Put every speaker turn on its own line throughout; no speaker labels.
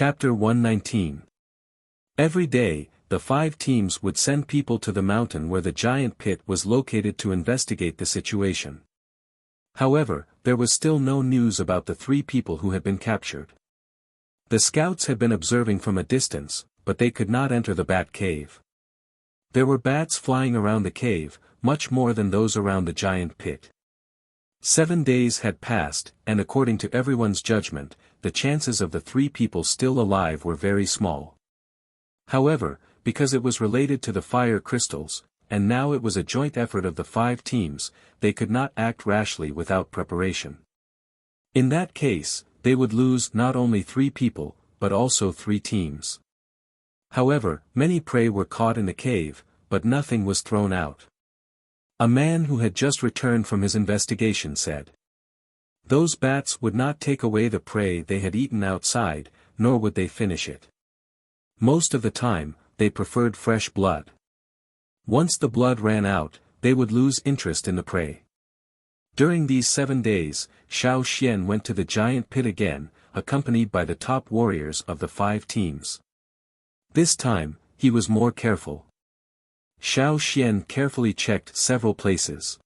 Chapter 119. Every day, the 5 teams would send people to the mountain where the giant pit was located to investigate the situation. However, there was still no news about the 3 people who had been captured. The scouts had been observing from a distance, but they could not enter the bat cave. There were bats flying around the cave, much more than those around the giant pit. 7 days had passed, and according to everyone's judgment, the chances of the 3 people still alive were very small. However, because it was related to the fire crystals, and now it was a joint effort of the 5 teams, they could not act rashly without preparation. In that case, they would lose not only 3 people, but also 3 teams. However, many prey were caught in the cave, but nothing was thrown out. A man who had just returned from his investigation said, "Those bats would not take away the prey they had eaten outside, nor would they finish it. Most of the time, they preferred fresh blood. Once the blood ran out, they would lose interest in the prey." During these 7 days, Xiao Xian went to the giant pit again, accompanied by the top warriors of the 5 teams. This time, he was more careful. Xiao Xian carefully checked several places.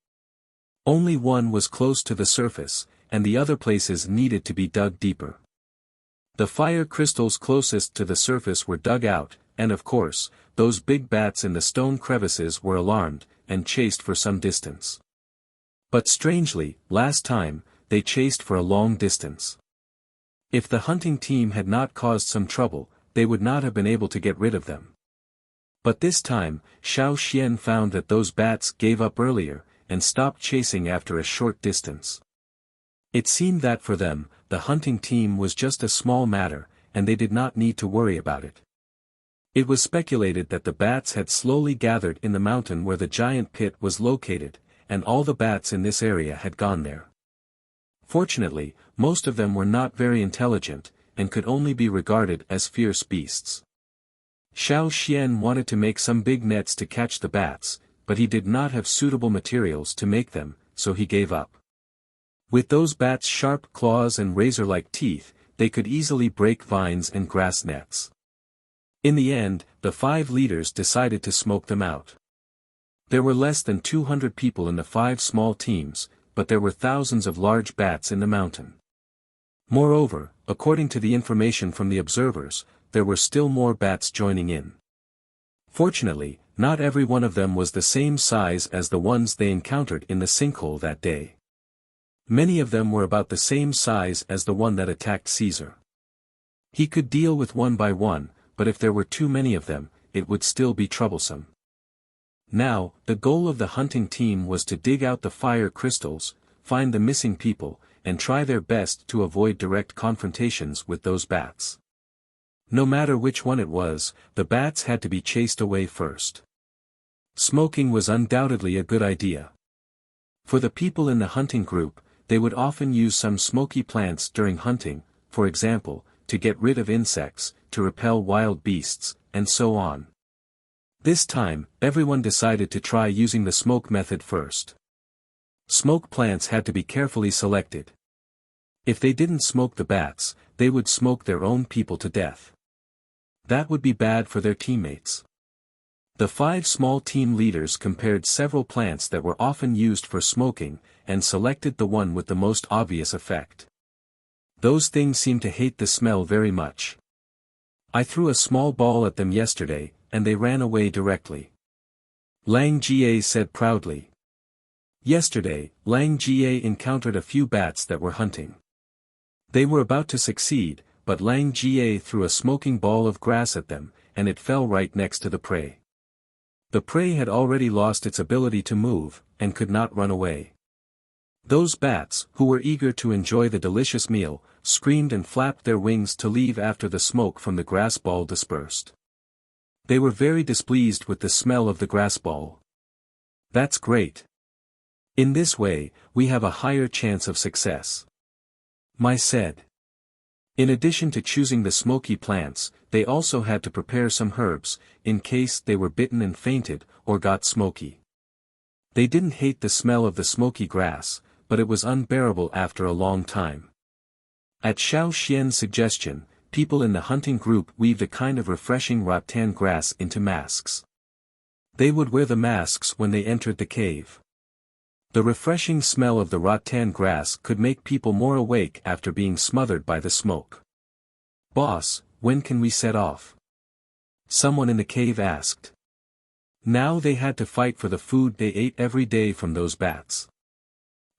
Only one was close to the surface, and the other places needed to be dug deeper. The fire crystals closest to the surface were dug out, and of course, those big bats in the stone crevices were alarmed, and chased for some distance. But strangely, last time, they chased for a long distance. If the hunting team had not caused some trouble, they would not have been able to get rid of them. But this time, Xiao Xian found that those bats gave up earlier, and stopped chasing after a short distance. It seemed that for them, the hunting team was just a small matter, and they did not need to worry about it. It was speculated that the bats had slowly gathered in the mountain where the giant pit was located, and all the bats in this area had gone there. Fortunately, most of them were not very intelligent, and could only be regarded as fierce beasts. Xiao Xian wanted to make some big nets to catch the bats, but he did not have suitable materials to make them, so he gave up. With those bats' sharp claws and razor-like teeth, they could easily break vines and grass nets. In the end, the 5 leaders decided to smoke them out. There were less than 200 people in the 5 small teams, but there were thousands of large bats in the mountain. Moreover, according to the information from the observers, there were still more bats joining in. Fortunately, not every one of them was the same size as the ones they encountered in the sinkhole that day. Many of them were about the same size as the one that attacked Caesar. He could deal with one by one, but if there were too many of them, it would still be troublesome. Now, the goal of the hunting team was to dig out the fire crystals, find the missing people, and try their best to avoid direct confrontations with those bats. No matter which one it was, the bats had to be chased away first. Smoking was undoubtedly a good idea. For the people in the hunting group, they would often use some smoky plants during hunting, for example, to get rid of insects, to repel wild beasts, and so on. This time, everyone decided to try using the smoke method first. Smoke plants had to be carefully selected. If they didn't smoke the bats, they would smoke their own people to death. That would be bad for their teammates. The 5 small team leaders compared several plants that were often used for smoking, and selected the one with the most obvious effect. Those things seem to hate the smell very much. I threw a small ball at them yesterday, and they ran away directly. Lang Jie said proudly. Yesterday, Lang Jie encountered a few bats that were hunting. They were about to succeed, but Lang Jie threw a smoking ball of grass at them, and it fell right next to the prey. The prey had already lost its ability to move, and could not run away. Those bats, who were eager to enjoy the delicious meal, screamed and flapped their wings to leave after the smoke from the grass ball dispersed. They were very displeased with the smell of the grass ball. "That's great. In this way, we have a higher chance of success," Mai said. In addition to choosing the smoky plants, they also had to prepare some herbs, in case they were bitten and fainted, or got smoky. They didn't hate the smell of the smoky grass, but it was unbearable after a long time. At Xiao Xian's suggestion, people in the hunting group weaved a kind of refreshing rattan grass into masks. They would wear the masks when they entered the cave. The refreshing smell of the rattan grass could make people more awake after being smothered by the smoke. "Boss, when can we set off?" someone in the cave asked. Now they had to fight for the food they ate every day from those bats.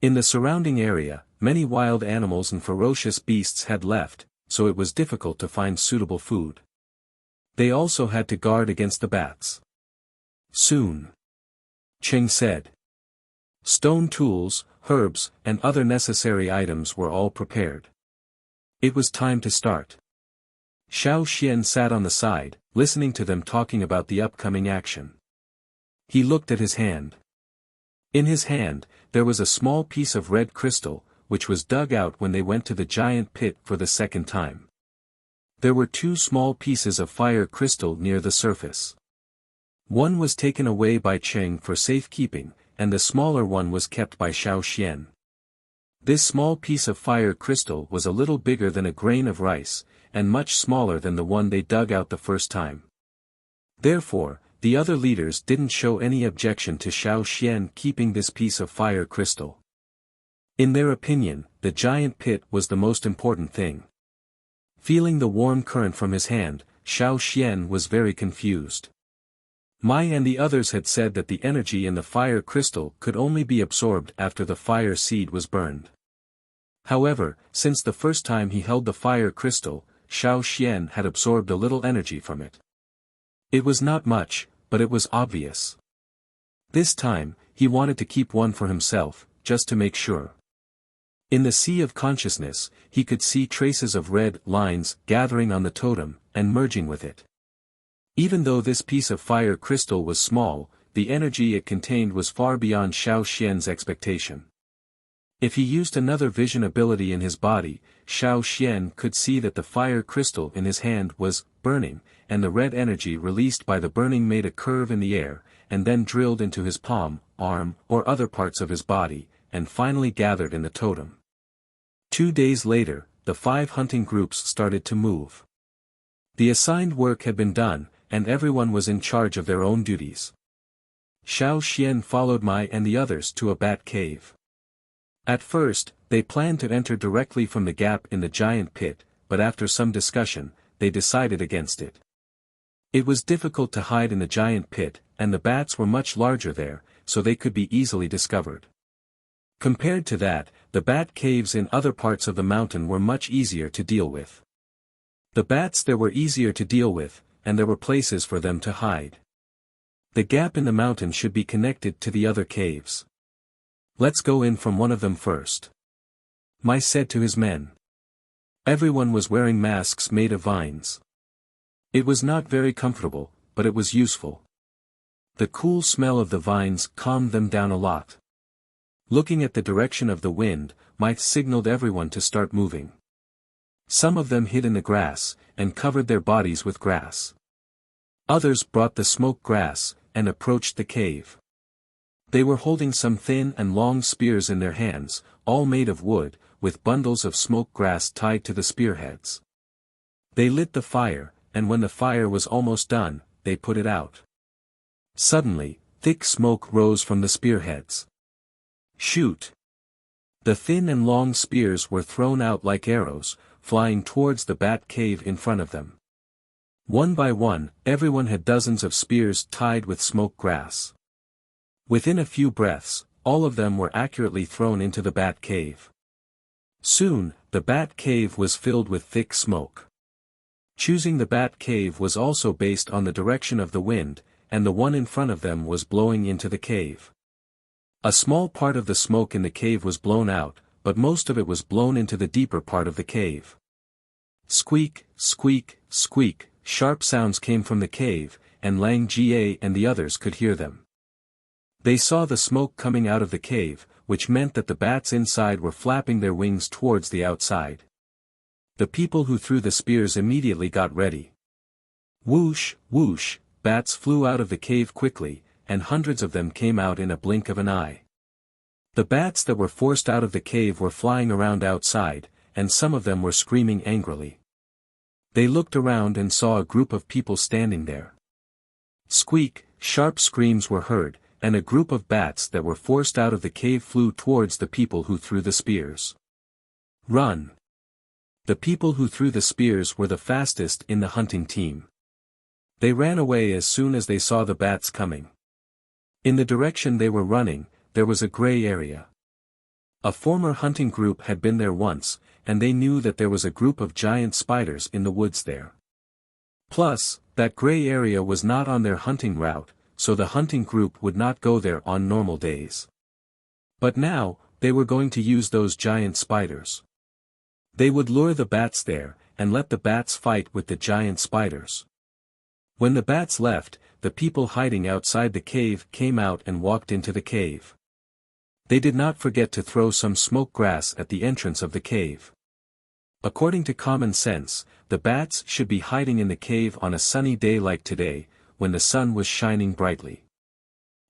In the surrounding area, many wild animals and ferocious beasts had left, so it was difficult to find suitable food. They also had to guard against the bats. "Soon," Cheng said. Stone tools, herbs, and other necessary items were all prepared. It was time to start. Xiao Xian sat on the side, listening to them talking about the upcoming action. He looked at his hand. In his hand, there was a small piece of red crystal, which was dug out when they went to the giant pit for the second time. There were 2 small pieces of fire crystal near the surface. One was taken away by Cheng for safekeeping, and the smaller one was kept by Xiao Xian. This small piece of fire crystal was a little bigger than a grain of rice, and much smaller than the one they dug out the first time. Therefore, the other leaders didn't show any objection to Xiao Xian keeping this piece of fire crystal. In their opinion, the giant pit was the most important thing. Feeling the warm current from his hand, Xiao Xian was very confused. Mai and the others had said that the energy in the fire crystal could only be absorbed after the fire seed was burned. However, since the first time he held the fire crystal, Xiao Xian had absorbed a little energy from it. It was not much, but it was obvious. This time, he wanted to keep one for himself, just to make sure. In the sea of consciousness, he could see traces of red lines gathering on the totem, and merging with it. Even though this piece of fire crystal was small, the energy it contained was far beyond Xiao Xian's expectation. If he used another vision ability in his body, Xiao Xian could see that the fire crystal in his hand was burning, and the red energy released by the burning made a curve in the air, and then drilled into his palm, arm, or other parts of his body, and finally gathered in the totem. 2 days later, the 5 hunting groups started to move. The assigned work had been done, and everyone was in charge of their own duties. Xiao Xian followed Mai and the others to a bat cave. At first, they planned to enter directly from the gap in the giant pit, but after some discussion, they decided against it. It was difficult to hide in the giant pit, and the bats were much larger there, so they could be easily discovered. Compared to that, the bat caves in other parts of the mountain were much easier to deal with. The bats there were easier to deal with, and there were places for them to hide. The gap in the mountain should be connected to the other caves. "Let's go in from one of them first," Mai said to his men. Everyone was wearing masks made of vines. It was not very comfortable, but it was useful. The cool smell of the vines calmed them down a lot. Looking at the direction of the wind, Mai signaled everyone to start moving. Some of them hid in the grass, and covered their bodies with grass. Others brought the smoke grass, and approached the cave. They were holding some thin and long spears in their hands, all made of wood, with bundles of smoke grass tied to the spearheads. They lit the fire, and when the fire was almost done, they put it out. Suddenly, thick smoke rose from the spearheads. "Shoot!" The thin and long spears were thrown out like arrows, flying towards the bat cave in front of them. One by one, everyone had dozens of spears tied with smoke grass. Within a few breaths, all of them were accurately thrown into the bat cave. Soon, the bat cave was filled with thick smoke. Choosing the bat cave was also based on the direction of the wind, and the one in front of them was blowing into the cave. A small part of the smoke in the cave was blown out, but most of it was blown into the deeper part of the cave. Squeak, squeak, squeak, sharp sounds came from the cave, and Lang Jie and the others could hear them. They saw the smoke coming out of the cave, which meant that the bats inside were flapping their wings towards the outside. The people who threw the spears immediately got ready. Whoosh, whoosh, bats flew out of the cave quickly, and hundreds of them came out in a blink of an eye. The bats that were forced out of the cave were flying around outside, and some of them were screaming angrily. They looked around and saw a group of people standing there. Squeak, sharp screams were heard, and a group of bats that were forced out of the cave flew towards the people who threw the spears. Run! The people who threw the spears were the fastest in the hunting team. They ran away as soon as they saw the bats coming. In the direction they were running, there was a gray area. A former hunting group had been there once, and they knew that there was a group of giant spiders in the woods there. Plus, that gray area was not on their hunting route, so the hunting group would not go there on normal days. But now, they were going to use those giant spiders. They would lure the bats there, and let the bats fight with the giant spiders. When the bats left, the people hiding outside the cave came out and walked into the cave. They did not forget to throw some smoke grass at the entrance of the cave. According to common sense, the bats should be hiding in the cave on a sunny day like today, when the sun was shining brightly.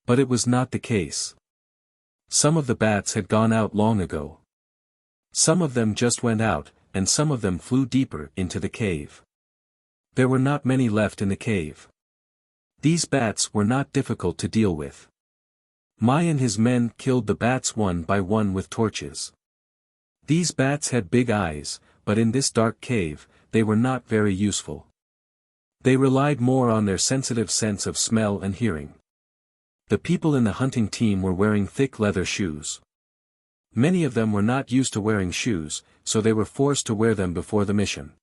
But it was not the case. Some of the bats had gone out long ago. Some of them just went out, and some of them flew deeper into the cave. There were not many left in the cave. These bats were not difficult to deal with. Mai and his men killed the bats one by one with torches. These bats had big eyes, but in this dark cave, they were not very useful. They relied more on their sensitive sense of smell and hearing. The people in the hunting team were wearing thick leather shoes. Many of them were not used to wearing shoes, so they were forced to wear them before the mission.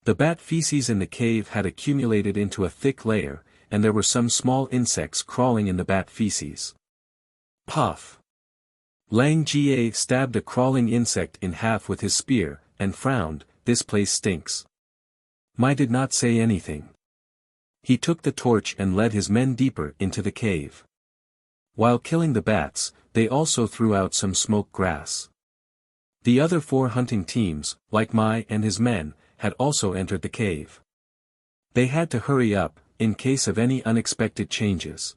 The bat feces in the cave had accumulated into a thick layer, and there were some small insects crawling in the bat feces. Puff! Lang Jie stabbed a crawling insect in half with his spear, and frowned, "This place stinks." Mai did not say anything. He took the torch and led his men deeper into the cave. While killing the bats, they also threw out some smoke grass. The other 4 hunting teams, like Mai and his men, had also entered the cave. They had to hurry up, in case of any unexpected changes.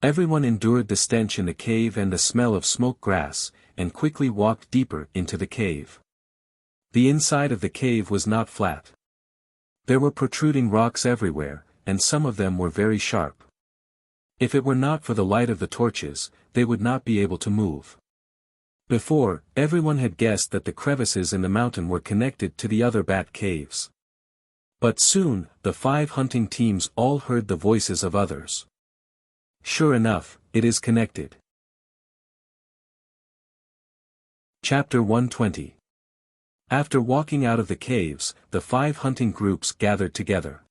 Everyone endured the stench in the cave and the smell of smoke grass, and quickly walked deeper into the cave. The inside of the cave was not flat. There were protruding rocks everywhere, and some of them were very sharp. If it were not for the light of the torches, they would not be able to move. Before, everyone had guessed that the crevices in the mountain were connected to the other bat caves. But soon, the 5 hunting teams all heard the voices of others. Sure enough, it is connected. Chapter 120. After walking out of the caves, the 5 hunting groups gathered together.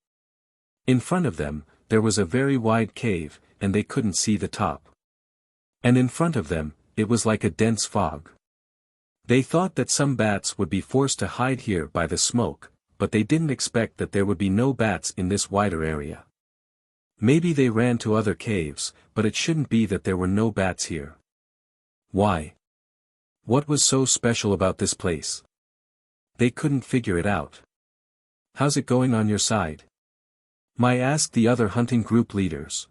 In front of them, there was a very wide cave, and they couldn't see the top. And in front of them, it was like a dense fog. They thought that some bats would be forced to hide here by the smoke, but they didn't expect that there would be no bats in this wider area. Maybe they ran to other caves, but it shouldn't be that there were no bats here. Why? What was so special about this place? They couldn't figure it out. How's it going on your side? Mai asked the other hunting group leaders.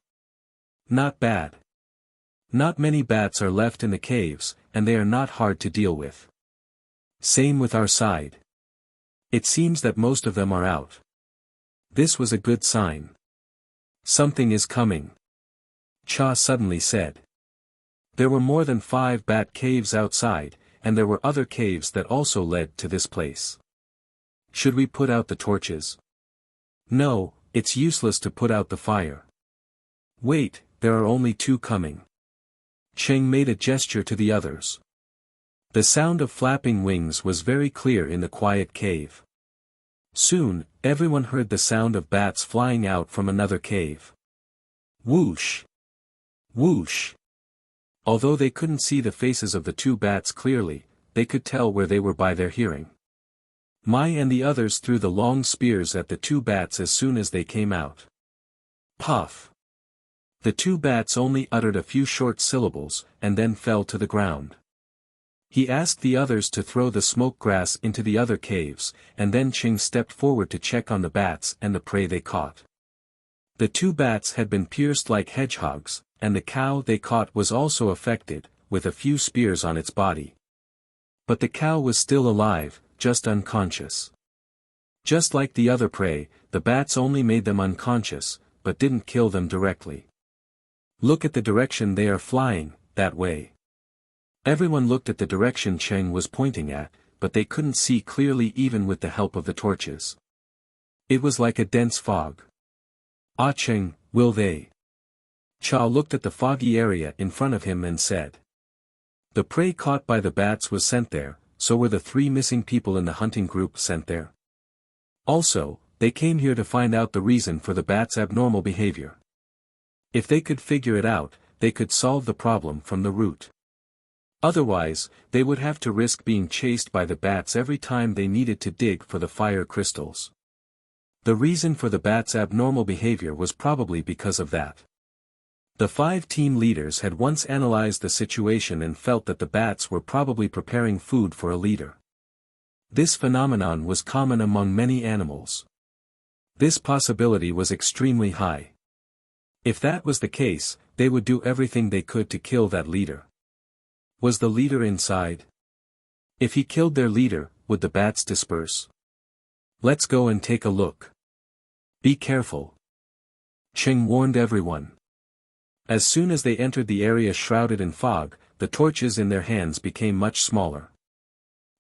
Not bad. Not many bats are left in the caves, and they are not hard to deal with. Same with our side. It seems that most of them are out. This was a good sign. Something is coming. Cha suddenly said. There were more than 5 bat caves outside, and there were other caves that also led to this place. Should we put out the torches? No, it's useless to put out the fire. Wait, there are only 2 coming. Cheng made a gesture to the others. The sound of flapping wings was very clear in the quiet cave. Soon, everyone heard the sound of bats flying out from another cave. Whoosh! Whoosh! Although they couldn't see the faces of the 2 bats clearly, they could tell where they were by their hearing. Mai and the others threw the long spears at the 2 bats as soon as they came out. Puff! The 2 bats only uttered a few short syllables, and then fell to the ground. He asked the others to throw the smoke grass into the other caves, and then Ching stepped forward to check on the bats and the prey they caught. The 2 bats had been pierced like hedgehogs, and the cow they caught was also affected, with a few spears on its body. But the cow was still alive, just unconscious. Just like the other prey, the bats only made them unconscious, but didn't kill them directly. Look at the direction they are flying, that way. Everyone looked at the direction Cheng was pointing at, but they couldn't see clearly even with the help of the torches. It was like a dense fog. Ah Cheng, will they? Cha looked at the foggy area in front of him and said. The prey caught by the bats was sent there, so were the 3 missing people in the hunting group sent there. Also, they came here to find out the reason for the bats' abnormal behavior. If they could figure it out, they could solve the problem from the root. Otherwise, they would have to risk being chased by the bats every time they needed to dig for the fire crystals. The reason for the bats' abnormal behavior was probably because of that. The 5 team leaders had once analyzed the situation and felt that the bats were probably preparing food for a leader. This phenomenon was common among many animals. This possibility was extremely high. If that was the case, they would do everything they could to kill that leader. Was the leader inside? If he killed their leader, would the bats disperse? Let's go and take a look. Be careful. Cheng warned everyone. As soon as they entered the area shrouded in fog, the torches in their hands became much smaller.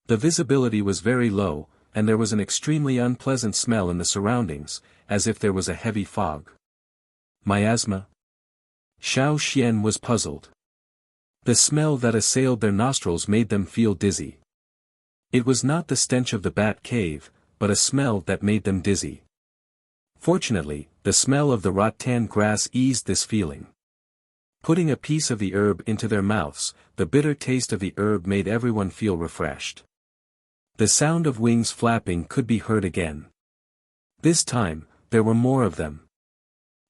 The visibility was very low, and there was an extremely unpleasant smell in the surroundings, as if there was a heavy fog. Miasma? Xiao Xian was puzzled. The smell that assailed their nostrils made them feel dizzy. It was not the stench of the bat cave, but a smell that made them dizzy. Fortunately, the smell of the rattan grass eased this feeling. Putting a piece of the herb into their mouths, the bitter taste of the herb made everyone feel refreshed. The sound of wings flapping could be heard again. This time, there were more of them.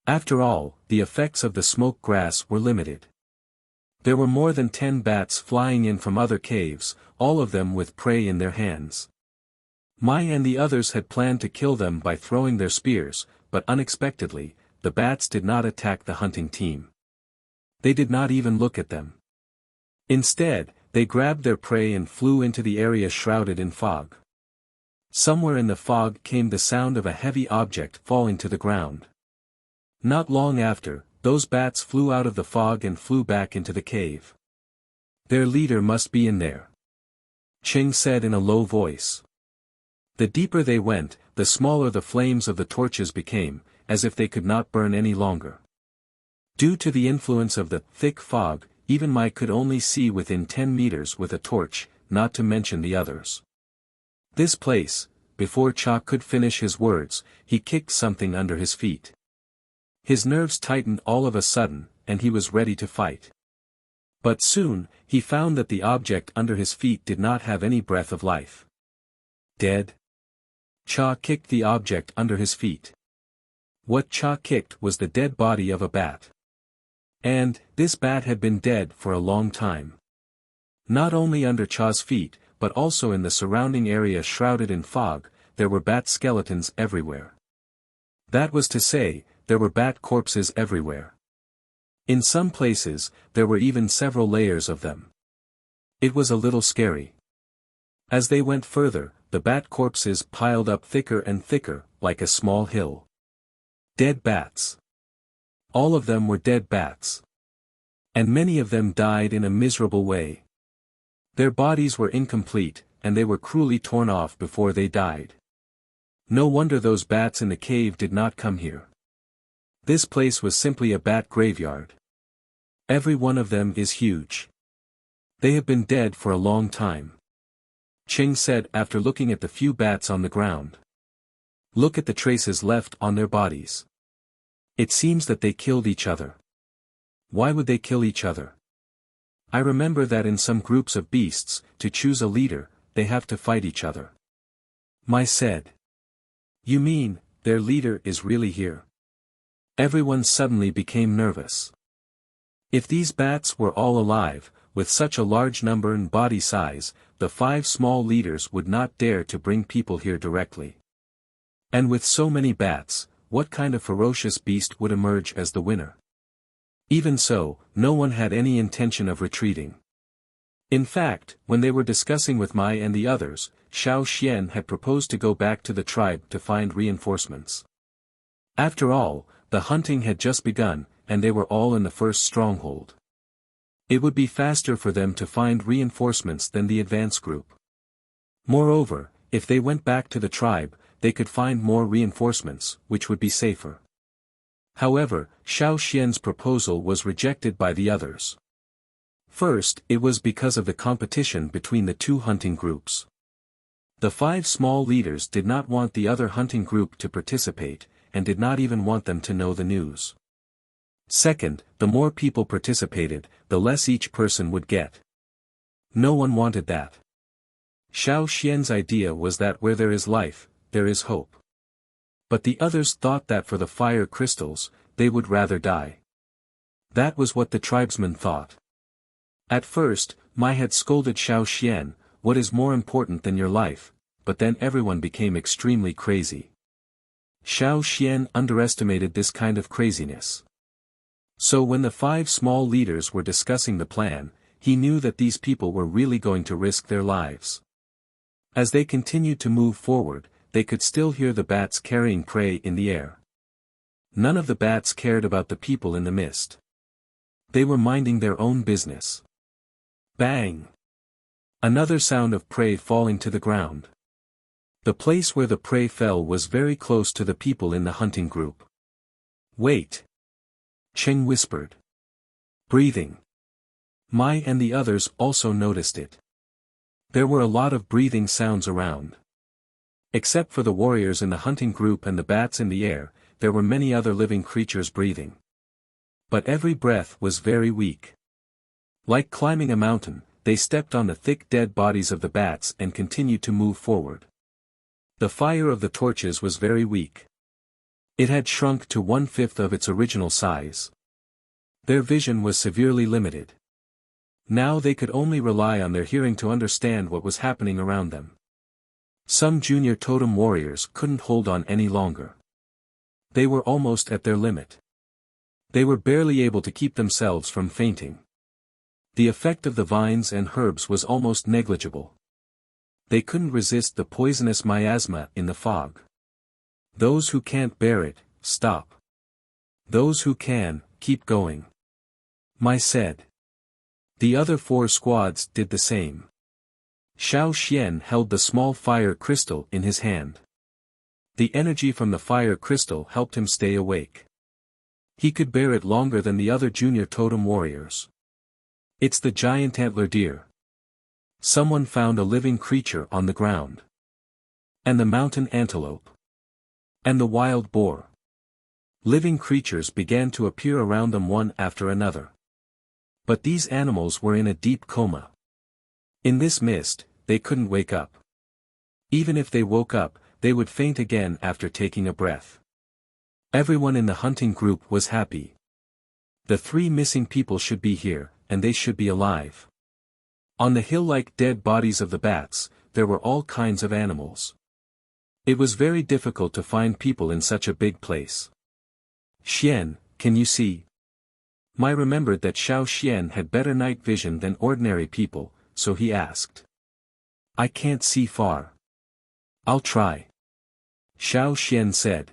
After all, the effects of the smoke grass were limited. There were more than 10 bats flying in from other caves, all of them with prey in their hands. Mai and the others had planned to kill them by throwing their spears, but unexpectedly, the bats did not attack the hunting team. They did not even look at them. Instead, they grabbed their prey and flew into the area shrouded in fog. Somewhere in the fog came the sound of a heavy object falling to the ground. Not long after, those bats flew out of the fog and flew back into the cave. Their leader must be in there. Cheng said in a low voice. The deeper they went, the smaller the flames of the torches became, as if they could not burn any longer. Due to the influence of the thick fog, even Mai could only see within 10 meters with a torch, not to mention the others. This place, before Cha could finish his words, he kicked something under his feet. His nerves tightened all of a sudden, and he was ready to fight. But soon, he found that the object under his feet did not have any breath of life. Dead? Cha kicked the object under his feet. What Cha kicked was the dead body of a bat. And, this bat had been dead for a long time. Not only under Cha's feet, but also in the surrounding area shrouded in fog, there were bat skeletons everywhere. That was to say, there were bat corpses everywhere. In some places, there were even several layers of them. It was a little scary. As they went further, the bat corpses piled up thicker and thicker, like a small hill. Dead bats. All of them were dead bats. And many of them died in a miserable way. Their bodies were incomplete, and they were cruelly torn off before they died. No wonder those bats in the cave did not come here. This place was simply a bat graveyard. Every one of them is huge. They have been dead for a long time. Cheng said after looking at the few bats on the ground. Look at the traces left on their bodies. It seems that they killed each other. Why would they kill each other? I remember that in some groups of beasts, to choose a leader, they have to fight each other. Mai said. You mean, their leader is really here? Everyone suddenly became nervous. If these bats were all alive, with such a large number and body size, the 5 small leaders would not dare to bring people here directly. And with so many bats, what kind of ferocious beast would emerge as the winner? Even so, no one had any intention of retreating. In fact, when they were discussing with Mai and the others, Xiao Xian had proposed to go back to the tribe to find reinforcements. After all, the hunting had just begun, and they were all in the first stronghold. It would be faster for them to find reinforcements than the advance group. Moreover, if they went back to the tribe, they could find more reinforcements, which would be safer. However, Xiao Xian's proposal was rejected by the others. First, it was because of the competition between the two hunting groups. The 5 small leaders did not want the other hunting group to participate, and did not even want them to know the news. Second, the more people participated, the less each person would get. No one wanted that. Xiao Xian's idea was that where there is life, there is hope. But the others thought that for the fire crystals, they would rather die. That was what the tribesmen thought. At first, Mai had scolded Xiao Xian, "What is more important than your life?" But then everyone became extremely crazy. Xiao Xian underestimated this kind of craziness. So when the 5 small leaders were discussing the plan, he knew that these people were really going to risk their lives. As they continued to move forward, they could still hear the bats carrying prey in the air. None of the bats cared about the people in the mist. They were minding their own business. Bang! Another sound of prey falling to the ground. The place where the prey fell was very close to the people in the hunting group. "Wait!" Cheng whispered. "Breathing." Mai and the others also noticed it. There were a lot of breathing sounds around. Except for the warriors in the hunting group and the bats in the air, there were many other living creatures breathing. But every breath was very weak. Like climbing a mountain, they stepped on the thick dead bodies of the bats and continued to move forward. The fire of the torches was very weak. It had shrunk to 1/5 of its original size. Their vision was severely limited. Now they could only rely on their hearing to understand what was happening around them. Some junior totem warriors couldn't hold on any longer. They were almost at their limit. They were barely able to keep themselves from fainting. The effect of the vines and herbs was almost negligible. They couldn't resist the poisonous miasma in the fog. Those who can't bear it, stop. Those who can, keep going. Mai said. The other 4 squads did the same. Xiao Xian held the small fire crystal in his hand. The energy from the fire crystal helped him stay awake. He could bear it longer than the other junior totem warriors. It's the giant antler deer. Someone found a living creature on the ground. And the mountain antelope. And the wild boar. Living creatures began to appear around them one after another. But these animals were in a deep coma. In this mist, they couldn't wake up. Even if they woke up, they would faint again after taking a breath. Everyone in the hunting group was happy. The 3 missing people should be here, and they should be alive. On the hill like dead bodies of the bats, there were all kinds of animals. It was very difficult to find people in such a big place. "Xian, can you see?" Mai remembered that Xiao Xian had better night vision than ordinary people, so he asked. "I can't see far." "I'll try." Xiao Xian said.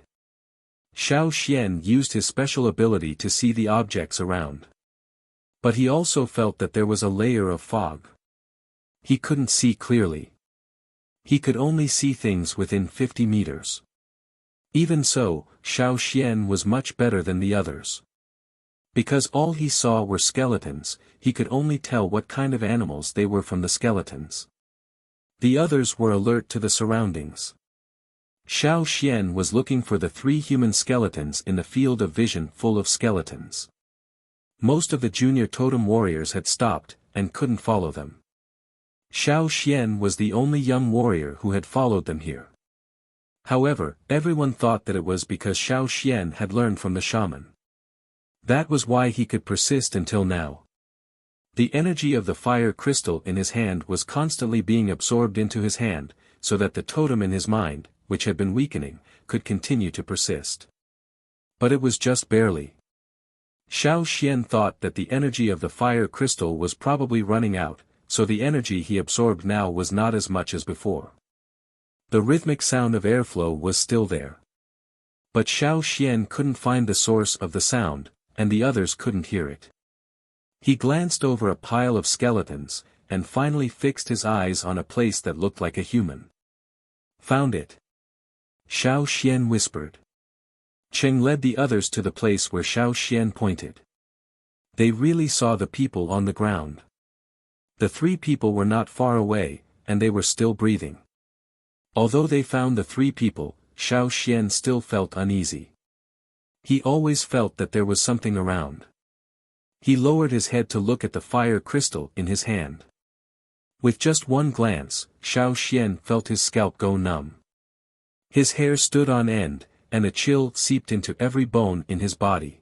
Xiao Xian used his special ability to see the objects around. But he also felt that there was a layer of fog. He couldn't see clearly. He could only see things within 50 meters. Even so, Xiao Xian was much better than the others. Because all he saw were skeletons, he could only tell what kind of animals they were from the skeletons. The others were alert to the surroundings. Xiao Xian was looking for the 3 human skeletons in the field of vision full of skeletons. Most of the junior totem warriors had stopped, and couldn't follow them. Xiao Xian was the only young warrior who had followed them here. However, everyone thought that it was because Xiao Xian had learned from the shaman. That was why he could persist until now. The energy of the fire crystal in his hand was constantly being absorbed into his hand, so that the totem in his mind, which had been weakening, could continue to persist. But it was just barely. Xiao Xian thought that the energy of the fire crystal was probably running out, so the energy he absorbed now was not as much as before. The rhythmic sound of airflow was still there. But Xiao Xian couldn't find the source of the sound, and the others couldn't hear it. He glanced over a pile of skeletons, and finally fixed his eyes on a place that looked like a human. Found it. Xiao Xian whispered. Cheng led the others to the place where Xiao Xian pointed. They really saw the people on the ground. The three people were not far away, and they were still breathing. Although they found the three people, Xiao Xian still felt uneasy. He always felt that there was something around. He lowered his head to look at the fire crystal in his hand. With just one glance, Xiao Xian felt his scalp go numb. His hair stood on end, and a chill seeped into every bone in his body.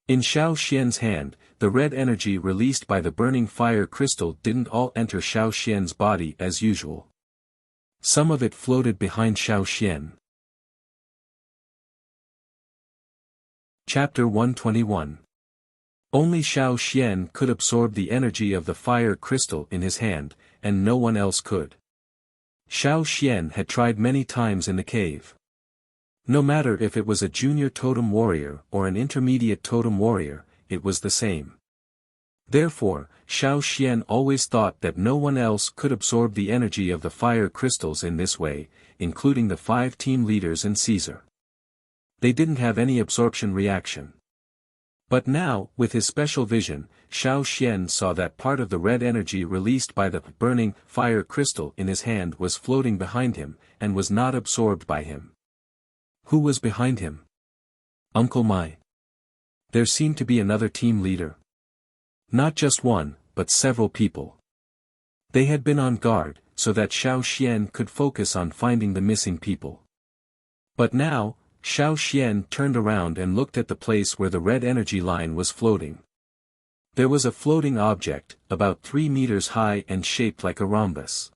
In Xiao Xian's hand, the red energy released by the burning fire crystal didn't all enter Xiao Xian's body as usual. Some of it floated behind Xiao Xian. Chapter 121. Only Xiao Xian could absorb the energy of the fire crystal in his hand, and no one else could. Xiao Xian had tried many times in the cave. No matter if it was a junior totem warrior or an intermediate totem warrior, it was the same. Therefore, Xiao Xian always thought that no one else could absorb the energy of the fire crystals in this way, including the 5 team leaders and Caesar. They didn't have any absorption reaction. But now, with his special vision, Xiao Xian saw that part of the red energy released by the burning fire crystal in his hand was floating behind him, and was not absorbed by him. Who was behind him? Uncle Mai. There seemed to be another team leader. Not just one, but several people. They had been on guard, so that Xiao Xian could focus on finding the missing people. But now, Xiao Xian turned around and looked at the place where the red energy line was floating. There was a floating object, about 3 meters high and shaped like a rhombus.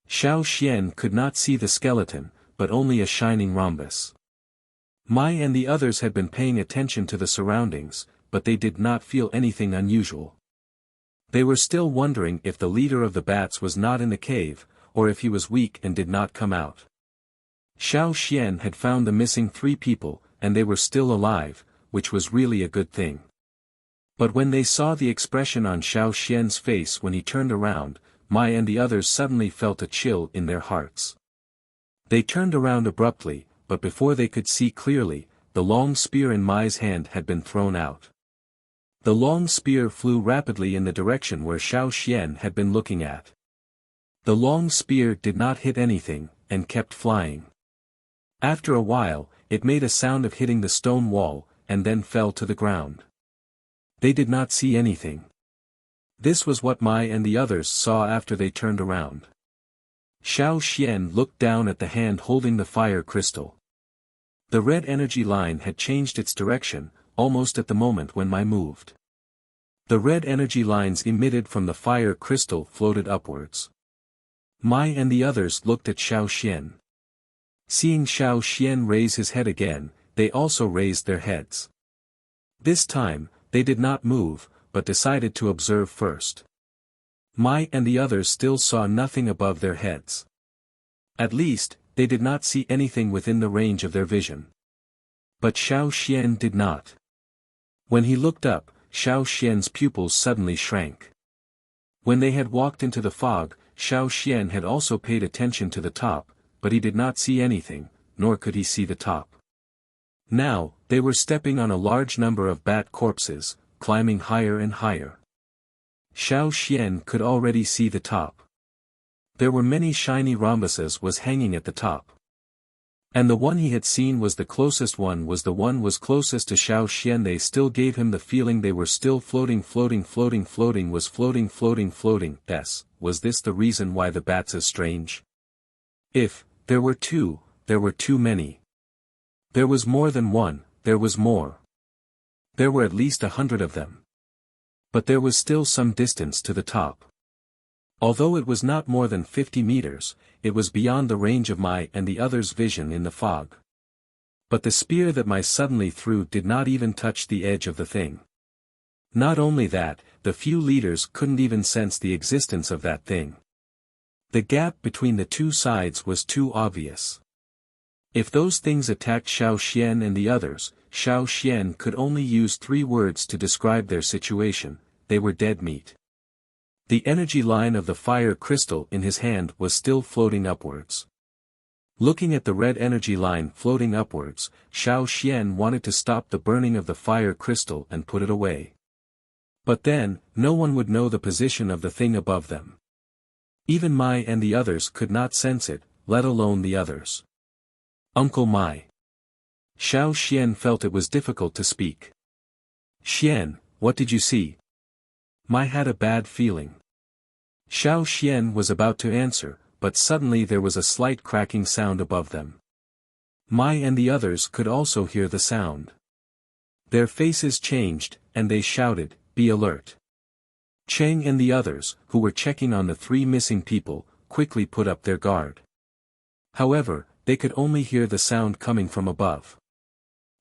Xiao Xian could not see the skeleton, but only a shining rhombus. Mai and the others had been paying attention to the surroundings, but they did not feel anything unusual. They were still wondering if the leader of the bats was not in the cave, or if he was weak and did not come out. Xiao Xian had found the missing 3 people, and they were still alive, which was really a good thing. But when they saw the expression on Xiao Xian's face when he turned around, Mai and the others suddenly felt a chill in their hearts. They turned around abruptly, but before they could see clearly, the long spear in Mai's hand had been thrown out. The long spear flew rapidly in the direction where Xiao Xian had been looking at. The long spear did not hit anything, and kept flying. After a while, it made a sound of hitting the stone wall, and then fell to the ground. They did not see anything. This was what Mai and the others saw after they turned around. Xiao Xian looked down at the hand holding the fire crystal. The red energy line had changed its direction, almost at the moment when Mai moved. The red energy lines emitted from the fire crystal floated upwards. Mai and the others looked at Xiao Xian. Seeing Xiao Xian raise his head again, they also raised their heads. This time, they did not move, but decided to observe first. Mai and the others still saw nothing above their heads. At least, they did not see anything within the range of their vision. But Xiao Xian did not. When he looked up, Xiao Xian's pupils suddenly shrank. When they had walked into the fog, Xiao Xian had also paid attention to the top, but he did not see anything, nor could he see the top. Now, they were stepping on a large number of bat corpses, climbing higher and higher. Xiao Xian could already see the top. There were many shiny rhombuses was hanging at the top. And the one he had seen was the closest one was closest to Xiao Xian. They still gave him the feeling they were still floating. Yes, was this the reason why the bats is strange? If there were 2, there were too many. There was more than one, there was more. There were at least 100 of them. But there was still some distance to the top. Although it was not more than 50 meters, it was beyond the range of Mai and the others' vision in the fog. But the spear that Mai suddenly threw did not even touch the edge of the thing. Not only that, the few leaders couldn't even sense the existence of that thing. The gap between the two sides was too obvious. If those things attacked Xiao Xian and the others, Xiao Xian could only use 3 words to describe their situation: they were dead meat. The energy line of the fire crystal in his hand was still floating upwards. Looking at the red energy line floating upwards, Xiao Xian wanted to stop the burning of the fire crystal and put it away. But then, no one would know the position of the thing above them. Even Mai and the others could not sense it, let alone the others. Uncle Mai. Xiao Xian felt it was difficult to speak. Xian, what did you see? Mai had a bad feeling. Xiao Xian was about to answer, but suddenly there was a slight cracking sound above them. Mai and the others could also hear the sound. Their faces changed, and they shouted, "Be alert!" Cheng and the others, who were checking on the 3 missing people, quickly put up their guard. However, they could only hear the sound coming from above.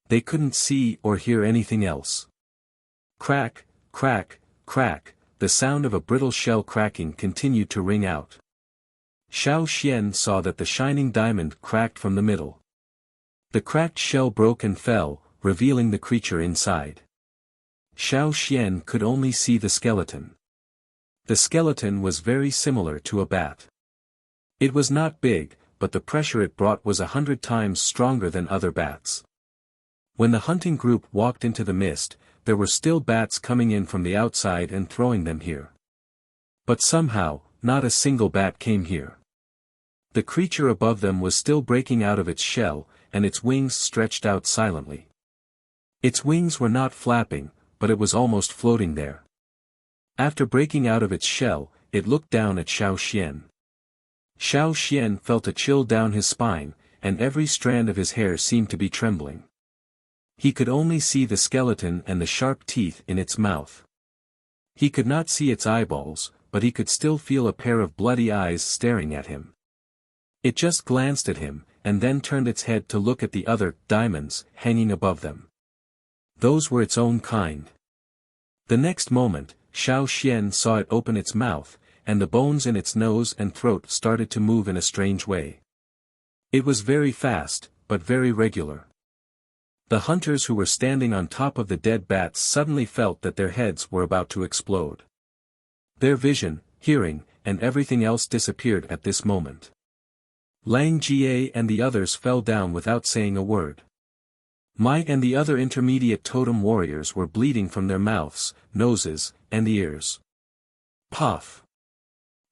They couldn't see or hear anything else. Crack, crack, crack, the sound of a brittle shell cracking continued to ring out. Xiao Xian saw that the shining diamond cracked from the middle. The cracked shell broke and fell, revealing the creature inside. Xiao Xian could only see the skeleton. The skeleton was very similar to a bat. It was not big, but the pressure it brought was 100 times stronger than other bats. When the hunting group walked into the mist, there were still bats coming in from the outside and throwing them here. But somehow, not a single bat came here. The creature above them was still breaking out of its shell, and its wings stretched out silently. Its wings were not flapping, but it was almost floating there. After breaking out of its shell, it looked down at Xiao Xian. Xiao Xian felt a chill down his spine, and every strand of his hair seemed to be trembling. He could only see the skeleton and the sharp teeth in its mouth. He could not see its eyeballs, but he could still feel a pair of bloody eyes staring at him. It just glanced at him, and then turned its head to look at the other diamonds hanging above them. Those were its own kind. The next moment, Xiao Xian saw it open its mouth, and the bones in its nose and throat started to move in a strange way. It was very fast, but very regular. The hunters who were standing on top of the dead bats suddenly felt that their heads were about to explode. Their vision, hearing, and everything else disappeared at this moment. Lang Jie and the others fell down without saying a word. Mai and the other intermediate totem warriors were bleeding from their mouths, noses, and ears. Puff!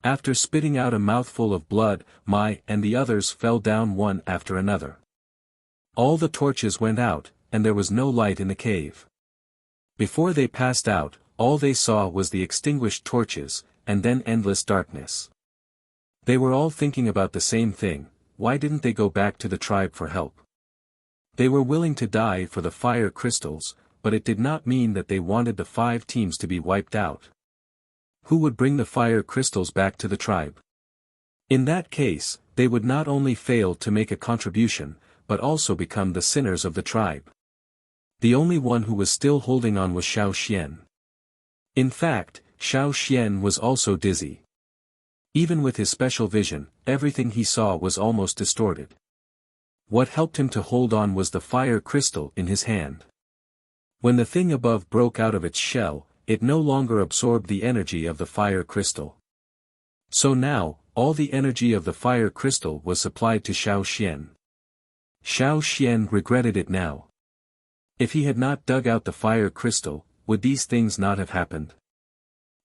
After spitting out a mouthful of blood, Mai and the others fell down one after another. All the torches went out, and there was no light in the cave. Before they passed out, all they saw was the extinguished torches, and then endless darkness. They were all thinking about the same thing: why didn't they go back to the tribe for help? They were willing to die for the fire crystals, but it did not mean that they wanted the 5 teams to be wiped out. Who would bring the fire crystals back to the tribe? In that case, they would not only fail to make a contribution, but also become the sinners of the tribe. The only one who was still holding on was Xiao Xian. In fact, Xiao Xian was also dizzy. Even with his special vision, everything he saw was almost distorted. What helped him to hold on was the fire crystal in his hand. When the thing above broke out of its shell, it no longer absorbed the energy of the fire crystal. So now, all the energy of the fire crystal was supplied to Xiao Xian. Xiao Xian regretted it now. If he had not dug out the fire crystal, would these things not have happened?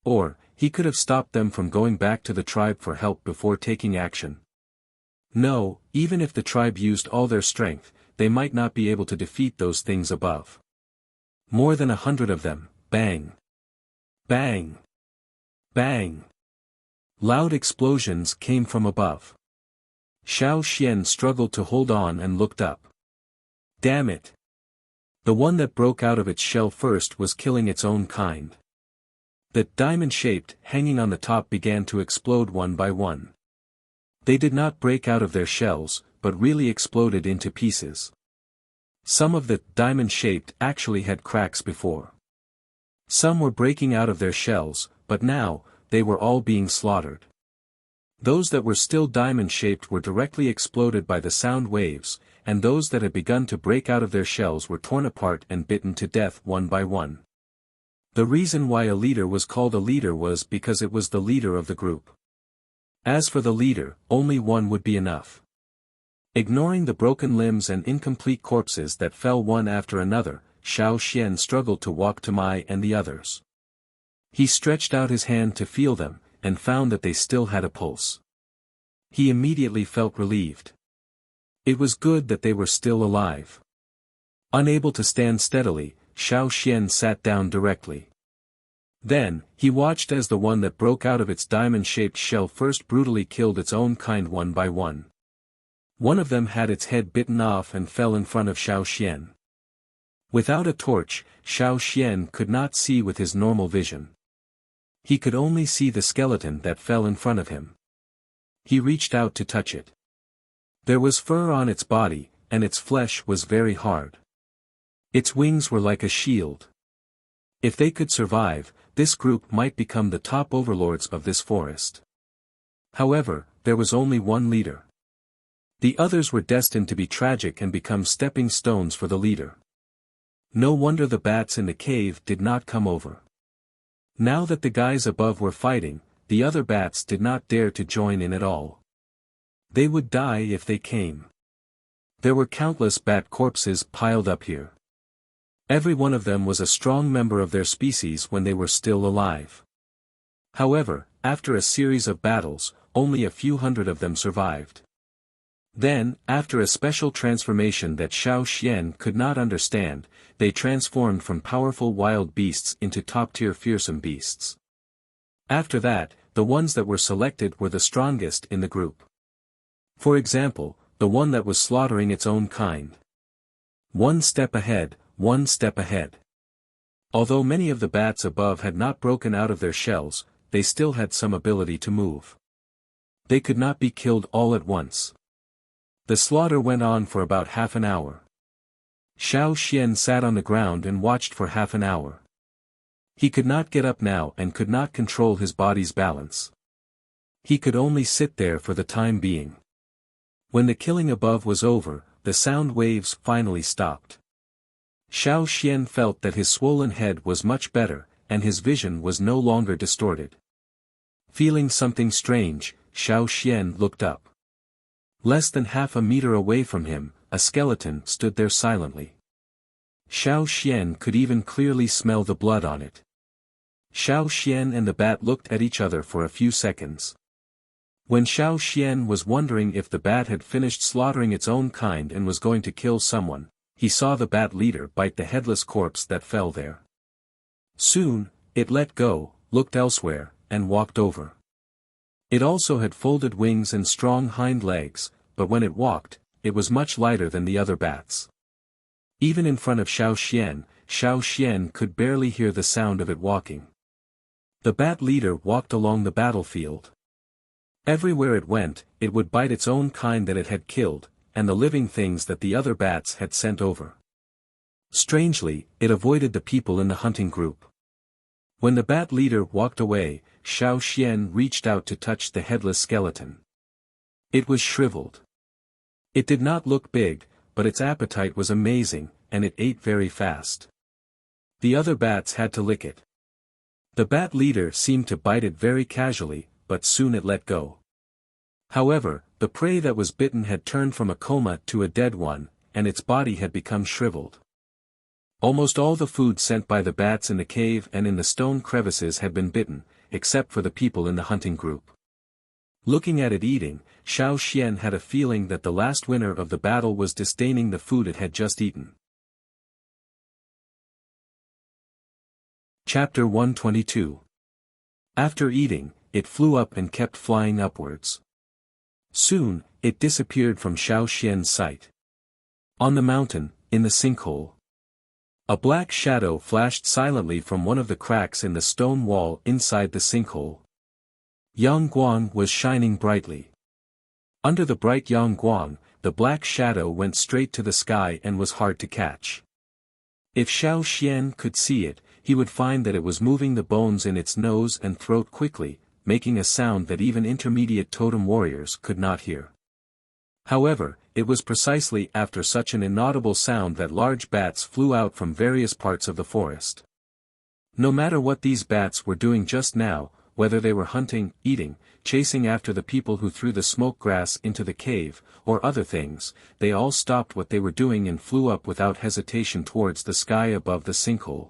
Or, he could have stopped them from going back to the tribe for help before taking action. No, even if the tribe used all their strength, they might not be able to defeat those things above. More than 100 of them, bang! Bang! Bang! Loud explosions came from above. Xiao Xian struggled to hold on and looked up. Damn it! The one that broke out of its shell first was killing its own kind. The diamond-shaped, hanging on the top began to explode one by one. They did not break out of their shells, but really exploded into pieces. Some of the diamond-shaped actually had cracks before. Some were breaking out of their shells, but now, they were all being slaughtered. Those that were still diamond-shaped were directly exploded by the sound waves, and those that had begun to break out of their shells were torn apart and bitten to death one by one. The reason why a leader was called a leader was because it was the leader of the group. As for the leader, only one would be enough. Ignoring the broken limbs and incomplete corpses that fell one after another, Xiao Xian struggled to walk to Mai and the others. He stretched out his hand to feel them, and found that they still had a pulse. He immediately felt relieved. It was good that they were still alive. Unable to stand steadily, Xiao Xian sat down directly. Then, he watched as the one that broke out of its diamond-shaped shell first brutally killed its own kind one by one. One of them had its head bitten off and fell in front of Xiao Xian. Without a torch, Xiao Xian could not see with his normal vision. He could only see the skeleton that fell in front of him. He reached out to touch it. There was fur on its body, and its flesh was very hard. Its wings were like a shield. If they could survive, this group might become the top overlords of this forest. However, there was only one leader. The others were destined to be tragic and become stepping stones for the leader. No wonder the bats in the cave did not come over. Now that the guys above were fighting, the other bats did not dare to join in at all. They would die if they came. There were countless bat corpses piled up here. Every one of them was a strong member of their species when they were still alive. However, after a series of battles, only a few hundred of them survived. Then, after a special transformation that Xiao Xian could not understand, they transformed from powerful wild beasts into top-tier fearsome beasts. After that, the ones that were selected were the strongest in the group. For example, the one that was slaughtering its own kind. One step ahead, one step ahead. Although many of the bats above had not broken out of their shells, they still had some ability to move. They could not be killed all at once. The slaughter went on for about half an hour. Xiao Xian sat on the ground and watched for half an hour. He could not get up now and could not control his body's balance. He could only sit there for the time being. When the killing above was over, the sound waves finally stopped. Xiao Xian felt that his swollen head was much better, and his vision was no longer distorted. Feeling something strange, Xiao Xian looked up. Less than half a meter away from him, a skeleton stood there silently. Xiao Xian could even clearly smell the blood on it. Xiao Xian and the bat looked at each other for a few seconds. When Xiao Xian was wondering if the bat had finished slaughtering its own kind and was going to kill someone, he saw the bat leader bite the headless corpse that fell there. Soon, it let go, looked elsewhere, and walked over. It also had folded wings and strong hind legs, but when it walked, it was much lighter than the other bats. Even in front of Xiao Xian could barely hear the sound of it walking. The bat leader walked along the battlefield. Everywhere it went, it would bite its own kind that it had killed, and the living things that the other bats had sent over. Strangely, it avoided the people in the hunting group. When the bat leader walked away, Xiao Xian reached out to touch the headless skeleton. It was shriveled. It did not look big, but its appetite was amazing, and it ate very fast. The other bats had to lick it. The bat leader seemed to bite it very casually, but soon it let go. However, the prey that was bitten had turned from a coma to a dead one, and its body had become shriveled. Almost all the food sent by the bats in the cave and in the stone crevices had been bitten, except for the people in the hunting group. Looking at it eating, Xiao Xian had a feeling that the last winner of the battle was disdaining the food it had just eaten. Chapter 122. After eating, it flew up and kept flying upwards. Soon, it disappeared from Xiao Xian's sight. On the mountain, in the sinkhole, a black shadow flashed silently from one of the cracks in the stone wall inside the sinkhole. Yang was shining brightly. Under the bright Yang, the black shadow went straight to the sky and was hard to catch. If Xiao Xian could see it, he would find that it was moving the bones in its nose and throat quickly, making a sound that even intermediate totem warriors could not hear. However, it was precisely after such an inaudible sound that large bats flew out from various parts of the forest. No matter what these bats were doing just now, whether they were hunting, eating, chasing after the people who threw the smoke grass into the cave, or other things, they all stopped what they were doing and flew up without hesitation towards the sky above the sinkhole.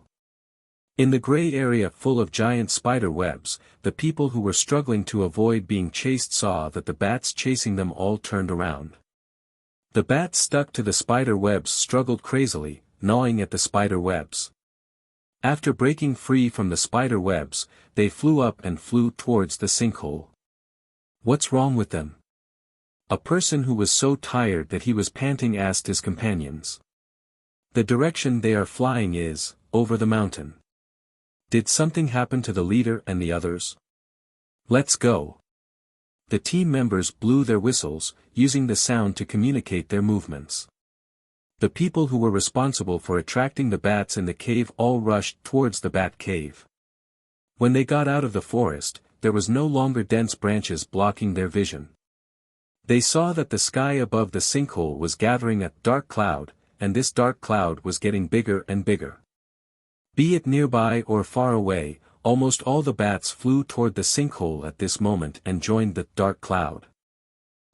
In the gray area full of giant spider webs, the people who were struggling to avoid being chased saw that the bats chasing them all turned around. The bats stuck to the spider webs struggled crazily, gnawing at the spider webs. After breaking free from the spider webs, they flew up and flew towards the sinkhole. "What's wrong with them?" A person who was so tired that he was panting asked his companions. "The direction they are flying is, over the mountain." "Did something happen to the leader and the others?" "Let's go." The team members blew their whistles, using the sound to communicate their movements. The people who were responsible for attracting the bats in the cave all rushed towards the bat cave. When they got out of the forest, there was no longer dense branches blocking their vision. They saw that the sky above the sinkhole was gathering a dark cloud, and this dark cloud was getting bigger and bigger. Be it nearby or far away, almost all the bats flew toward the sinkhole at this moment and joined the dark cloud.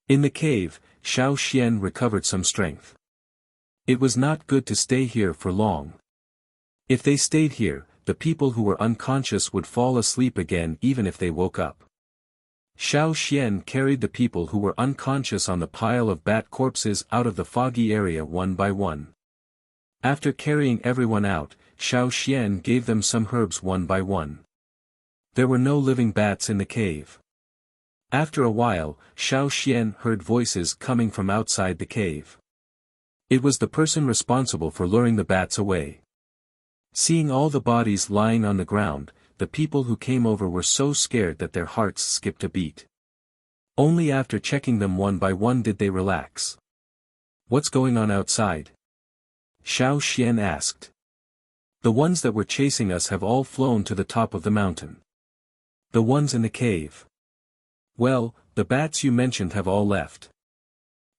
In the cave, Xiao Xian recovered some strength. It was not good to stay here for long. If they stayed here, the people who were unconscious would fall asleep again even if they woke up. Xiao Xian carried the people who were unconscious on the pile of bat corpses out of the foggy area one by one. After carrying everyone out, Xiao Xian gave them some herbs one by one. There were no living bats in the cave. After a while, Xiao Xian heard voices coming from outside the cave. It was the person responsible for luring the bats away. Seeing all the bodies lying on the ground, the people who came over were so scared that their hearts skipped a beat. Only after checking them one by one did they relax. "What's going on outside?" Xiao Xian asked. "The ones that were chasing us have all flown to the top of the mountain." "The ones in the cave?" "Well, the bats you mentioned have all left.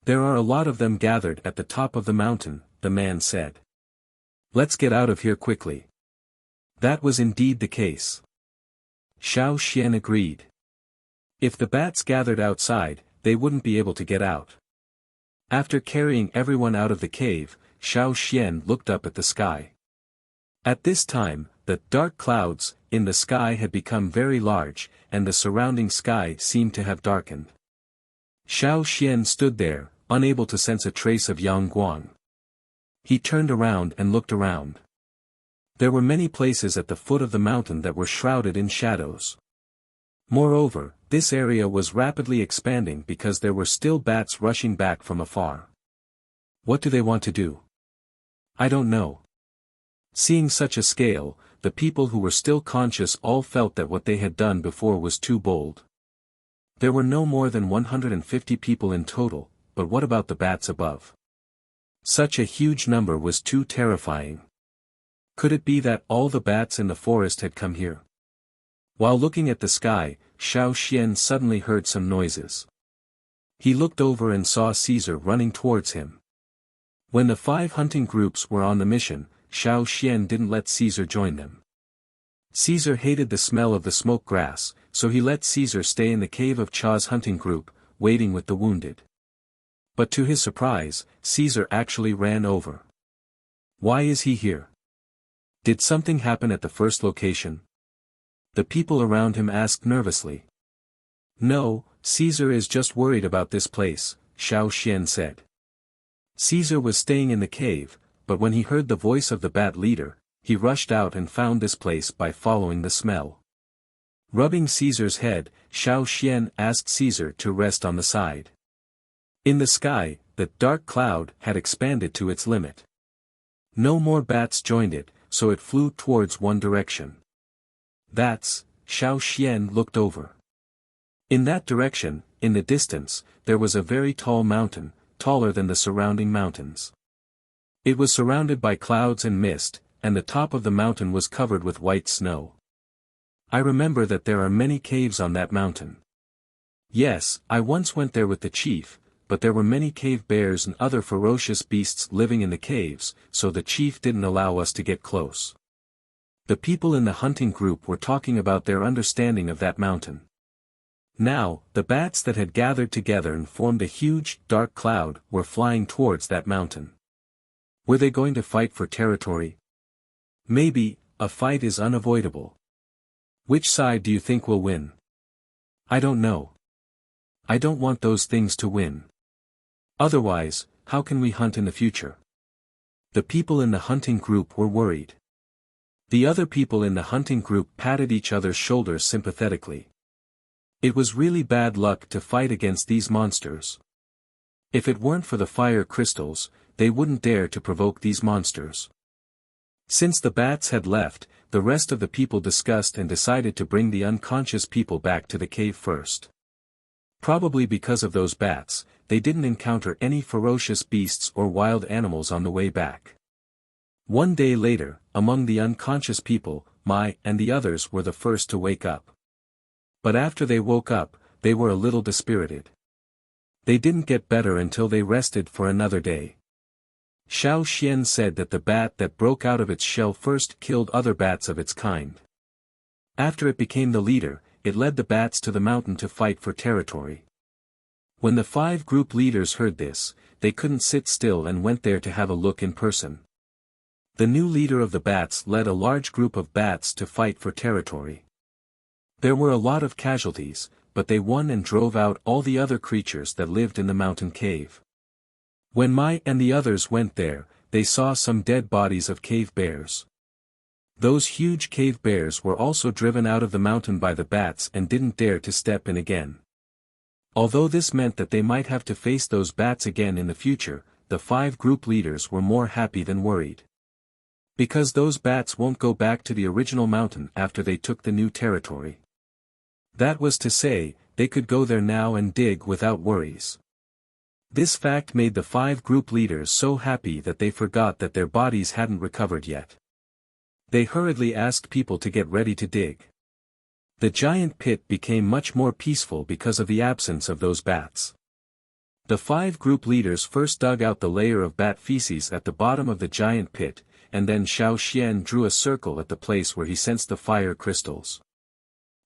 There are a lot of them gathered at the top of the mountain," the man said. "Let's get out of here quickly." That was indeed the case. Xiao Xian agreed. If the bats gathered outside, they wouldn't be able to get out. After carrying everyone out of the cave, Xiao Xian looked up at the sky. At this time, the dark clouds in the sky had become very large, and the surrounding sky seemed to have darkened. Xiao Xian stood there, unable to sense a trace of Yang Guang. He turned around and looked around. There were many places at the foot of the mountain that were shrouded in shadows. Moreover, this area was rapidly expanding because there were still bats rushing back from afar. What do they want to do? I don't know. Seeing such a scale, the people who were still conscious all felt that what they had done before was too bold. There were no more than 150 people in total, but what about the bats above? Such a huge number was too terrifying. Could it be that all the bats in the forest had come here? While looking at the sky, Xiao Xian suddenly heard some noises. He looked over and saw Caesar running towards him. When the 5 hunting groups were on the mission, Xiao Xian didn't let Caesar join them. Caesar hated the smell of the smoke grass, so he let Caesar stay in the cave of Cha's hunting group, waiting with the wounded. But to his surprise, Caesar actually ran over. Why is he here? Did something happen at the first location? The people around him asked nervously. No, Caesar is just worried about this place, Xiao Xian said. Caesar was staying in the cave, but when he heard the voice of the bat leader, he rushed out and found this place by following the smell. Rubbing Caesar's head, Xiao Xian asked Caesar to rest on the side. In the sky, the dark cloud had expanded to its limit. No more bats joined it, so it flew towards one direction. Xiao Xian looked over. In that direction, in the distance, there was a very tall mountain, taller than the surrounding mountains. It was surrounded by clouds and mist, and the top of the mountain was covered with white snow. I remember that there are many caves on that mountain. Yes, I once went there with the chief, but there were many cave bears and other ferocious beasts living in the caves, so the chief didn't allow us to get close. The people in the hunting group were talking about their understanding of that mountain. Now, the bats that had gathered together and formed a huge, dark cloud were flying towards that mountain. Were they going to fight for territory? Maybe, a fight is unavoidable. Which side do you think will win? I don't know. I don't want those things to win. Otherwise, how can we hunt in the future? The people in the hunting group were worried. The other people in the hunting group patted each other's shoulders sympathetically. It was really bad luck to fight against these monsters. If it weren't for the fire crystals, they wouldn't dare to provoke these monsters. Since the bats had left, the rest of the people discussed and decided to bring the unconscious people back to the cave first. Probably because of those bats, they didn't encounter any ferocious beasts or wild animals on the way back. One day later, among the unconscious people, Mai and the others were the first to wake up. But after they woke up, they were a little dispirited. They didn't get better until they rested for another day. Xiao Xian said that the bat that broke out of its shell first killed other bats of its kind. After it became the leader, it led the bats to the mountain to fight for territory. When the 5 group leaders heard this, they couldn't sit still and went there to have a look in person. The new leader of the bats led a large group of bats to fight for territory. There were a lot of casualties, but they won and drove out all the other creatures that lived in the mountain cave. When Mai and the others went there, they saw some dead bodies of cave bears. Those huge cave bears were also driven out of the mountain by the bats and didn't dare to step in again. Although this meant that they might have to face those bats again in the future, the 5 group leaders were more happy than worried. Because those bats won't go back to the original mountain after they took the new territory. That was to say, they could go there now and dig without worries. This fact made the 5 group leaders so happy that they forgot that their bodies hadn't recovered yet. They hurriedly asked people to get ready to dig. The giant pit became much more peaceful because of the absence of those bats. The 5 group leaders first dug out the layer of bat feces at the bottom of the giant pit, and then Xiao Xian drew a circle at the place where he sensed the fire crystals.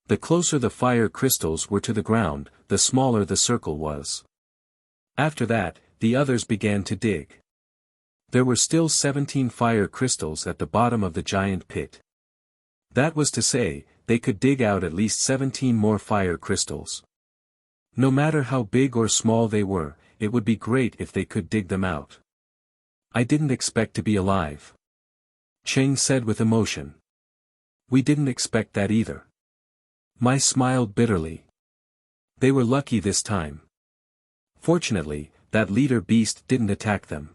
The closer the fire crystals were to the ground, the smaller the circle was. After that, the others began to dig. There were still 17 fire crystals at the bottom of the giant pit. That was to say, they could dig out at least 17 more fire crystals. No matter how big or small they were, it would be great if they could dig them out. I didn't expect to be alive. Cheng said with emotion. We didn't expect that either. Mai smiled bitterly. They were lucky this time. Fortunately, that leader beast didn't attack them.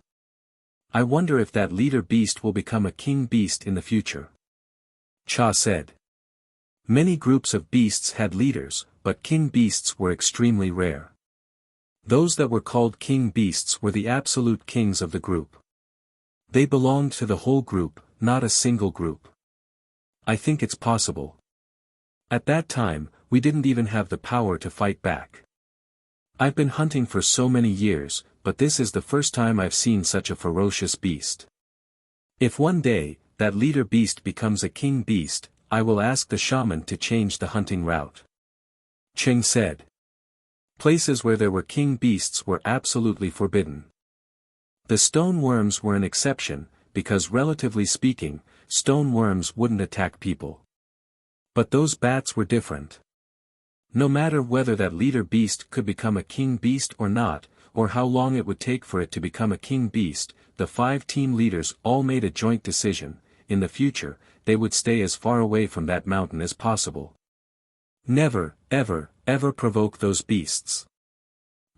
I wonder if that leader beast will become a king beast in the future. Cha said. Many groups of beasts had leaders, but king beasts were extremely rare. Those that were called king beasts were the absolute kings of the group. They belonged to the whole group, not a single group. I think it's possible. At that time, we didn't even have the power to fight back. I've been hunting for so many years, but this is the first time I've seen such a ferocious beast. If one day, that leader beast becomes a king beast, I will ask the shaman to change the hunting route. Cheng said. Places where there were king beasts were absolutely forbidden. The stone worms were an exception, because relatively speaking, stone worms wouldn't attack people. But those bats were different. No matter whether that leader beast could become a king beast or not, or how long it would take for it to become a king beast, the 5 team leaders all made a joint decision: in the future, they would stay as far away from that mountain as possible. Never, ever, ever provoke those beasts.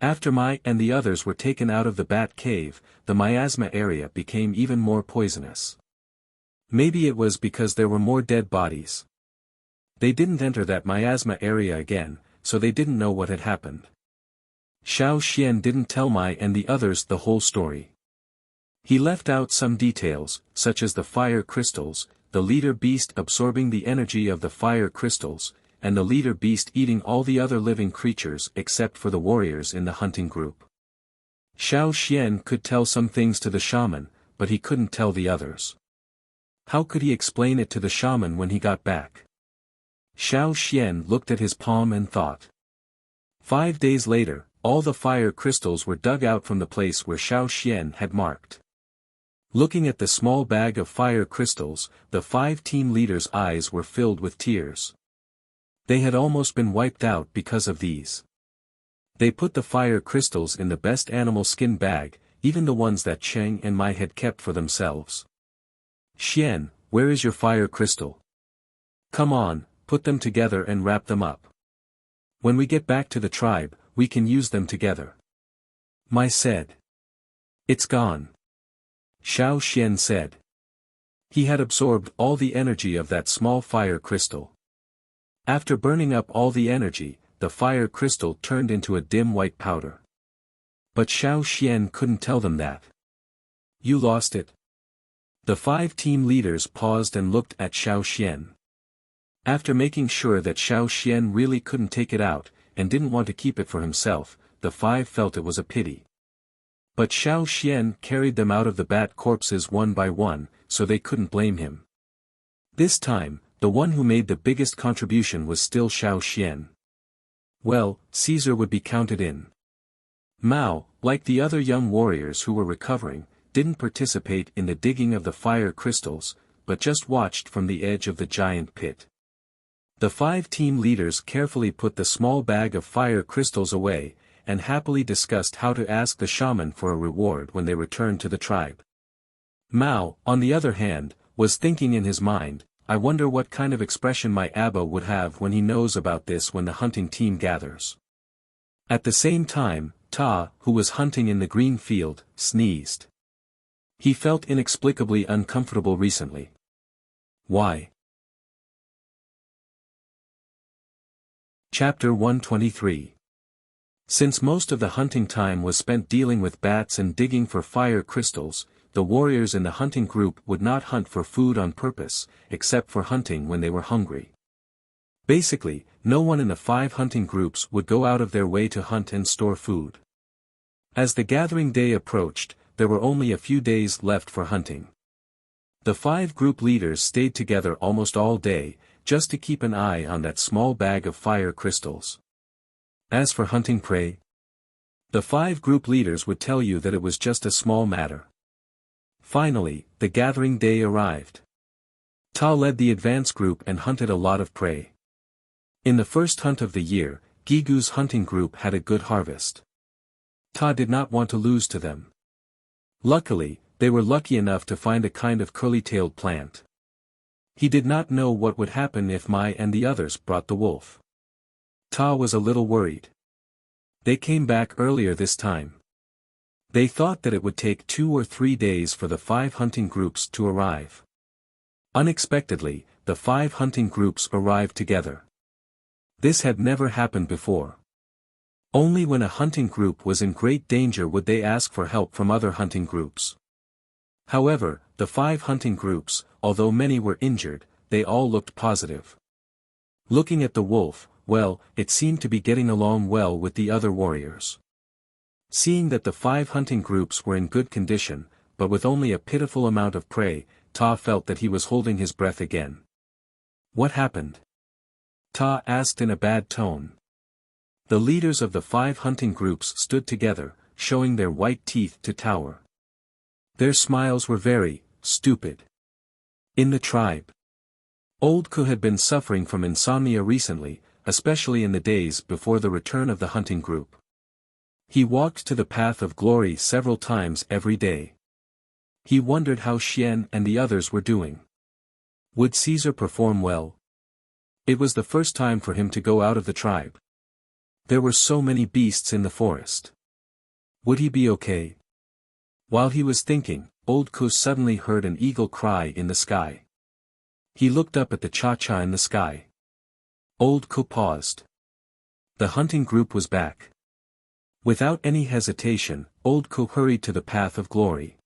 After Mai and the others were taken out of the bat cave, the miasma area became even more poisonous. Maybe it was because there were more dead bodies. They didn't enter that miasma area again, so they didn't know what had happened. Xiao Xian didn't tell Mai and the others the whole story. He left out some details, such as the fire crystals, the leader beast absorbing the energy of the fire crystals, and the leader beast eating all the other living creatures except for the warriors in the hunting group. Xiao Xian could tell some things to the shaman, but he couldn't tell the others. How could he explain it to the shaman when he got back? Xiao Xian looked at his palm and thought. 5 days later, all the fire crystals were dug out from the place where Xiao Xian had marked. Looking at the small bag of fire crystals, the 5 team leaders' eyes were filled with tears. They had almost been wiped out because of these. They put the fire crystals in the best animal skin bag, even the ones that Cheng and Mai had kept for themselves. Xian, where is your fire crystal? Come on, put them together and wrap them up. When we get back to the tribe, we can use them together. Mai said. It's gone. Xiao Xian said. He had absorbed all the energy of that small fire crystal. After burning up all the energy, the fire crystal turned into a dim white powder. But Xiao Xian couldn't tell them that. You lost it. The 5 team leaders paused and looked at Xiao Xian. After making sure that Xiao Xian really couldn't take it out, and didn't want to keep it for himself, the 5 felt it was a pity. But Xiao Xian carried them out of the bat corpses one by one, so they couldn't blame him. This time, the one who made the biggest contribution was still Xiao Xian. Well, Caesar would be counted in. Mao, like the other young warriors who were recovering, didn't participate in the digging of the fire crystals, but just watched from the edge of the giant pit. The 5 team leaders carefully put the small bag of fire crystals away, and happily discussed how to ask the shaman for a reward when they returned to the tribe. Mao, on the other hand, was thinking in his mind, I wonder what kind of expression my Abba would have when he knows about this when the hunting team gathers. At the same time, Ta, who was hunting in the green field, sneezed. He felt inexplicably uncomfortable recently. Why? Chapter 123. Since most of the hunting time was spent dealing with bats and digging for fire crystals, the warriors in the hunting group would not hunt for food on purpose, except for hunting when they were hungry. Basically, no one in the 5 hunting groups would go out of their way to hunt and store food. As the gathering day approached, there were only a few days left for hunting. The 5 group leaders stayed together almost all day, just to keep an eye on that small bag of fire crystals. As for hunting prey, the 5 group leaders would tell you that it was just a small matter. Finally, the gathering day arrived. Ta led the advance group and hunted a lot of prey. In the first hunt of the year, Gigu's hunting group had a good harvest. Ta did not want to lose to them. Luckily, they were lucky enough to find a kind of curly-tailed plant. He did not know what would happen if Mai and the others brought the wolf. Ta was a little worried. They came back earlier this time. They thought that it would take 2 or 3 days for the 5 hunting groups to arrive. Unexpectedly, the 5 hunting groups arrived together. This had never happened before. Only when a hunting group was in great danger would they ask for help from other hunting groups. However, the 5 hunting groups, although many were injured, they all looked positive. Looking at the wolf, well, it seemed to be getting along well with the other warriors. Seeing that the 5 hunting groups were in good condition, but with only a pitiful amount of prey, Ta felt that he was holding his breath again. What happened? Ta asked in a bad tone. The leaders of the 5 hunting groups stood together, showing their white teeth to tower. Their smiles were very stupid. In the tribe, Old Ku had been suffering from insomnia recently, especially in the days before the return of the hunting group. He walked to the path of glory several times every day. He wondered how Xian and the others were doing. Would Caesar perform well? It was the first time for him to go out of the tribe. There were so many beasts in the forest. Would he be okay? While he was thinking, Old Ku suddenly heard an eagle cry in the sky. He looked up at the cha-cha in the sky. Old Ku paused. The hunting group was back. Without any hesitation, Old Ku hurried to the path of glory.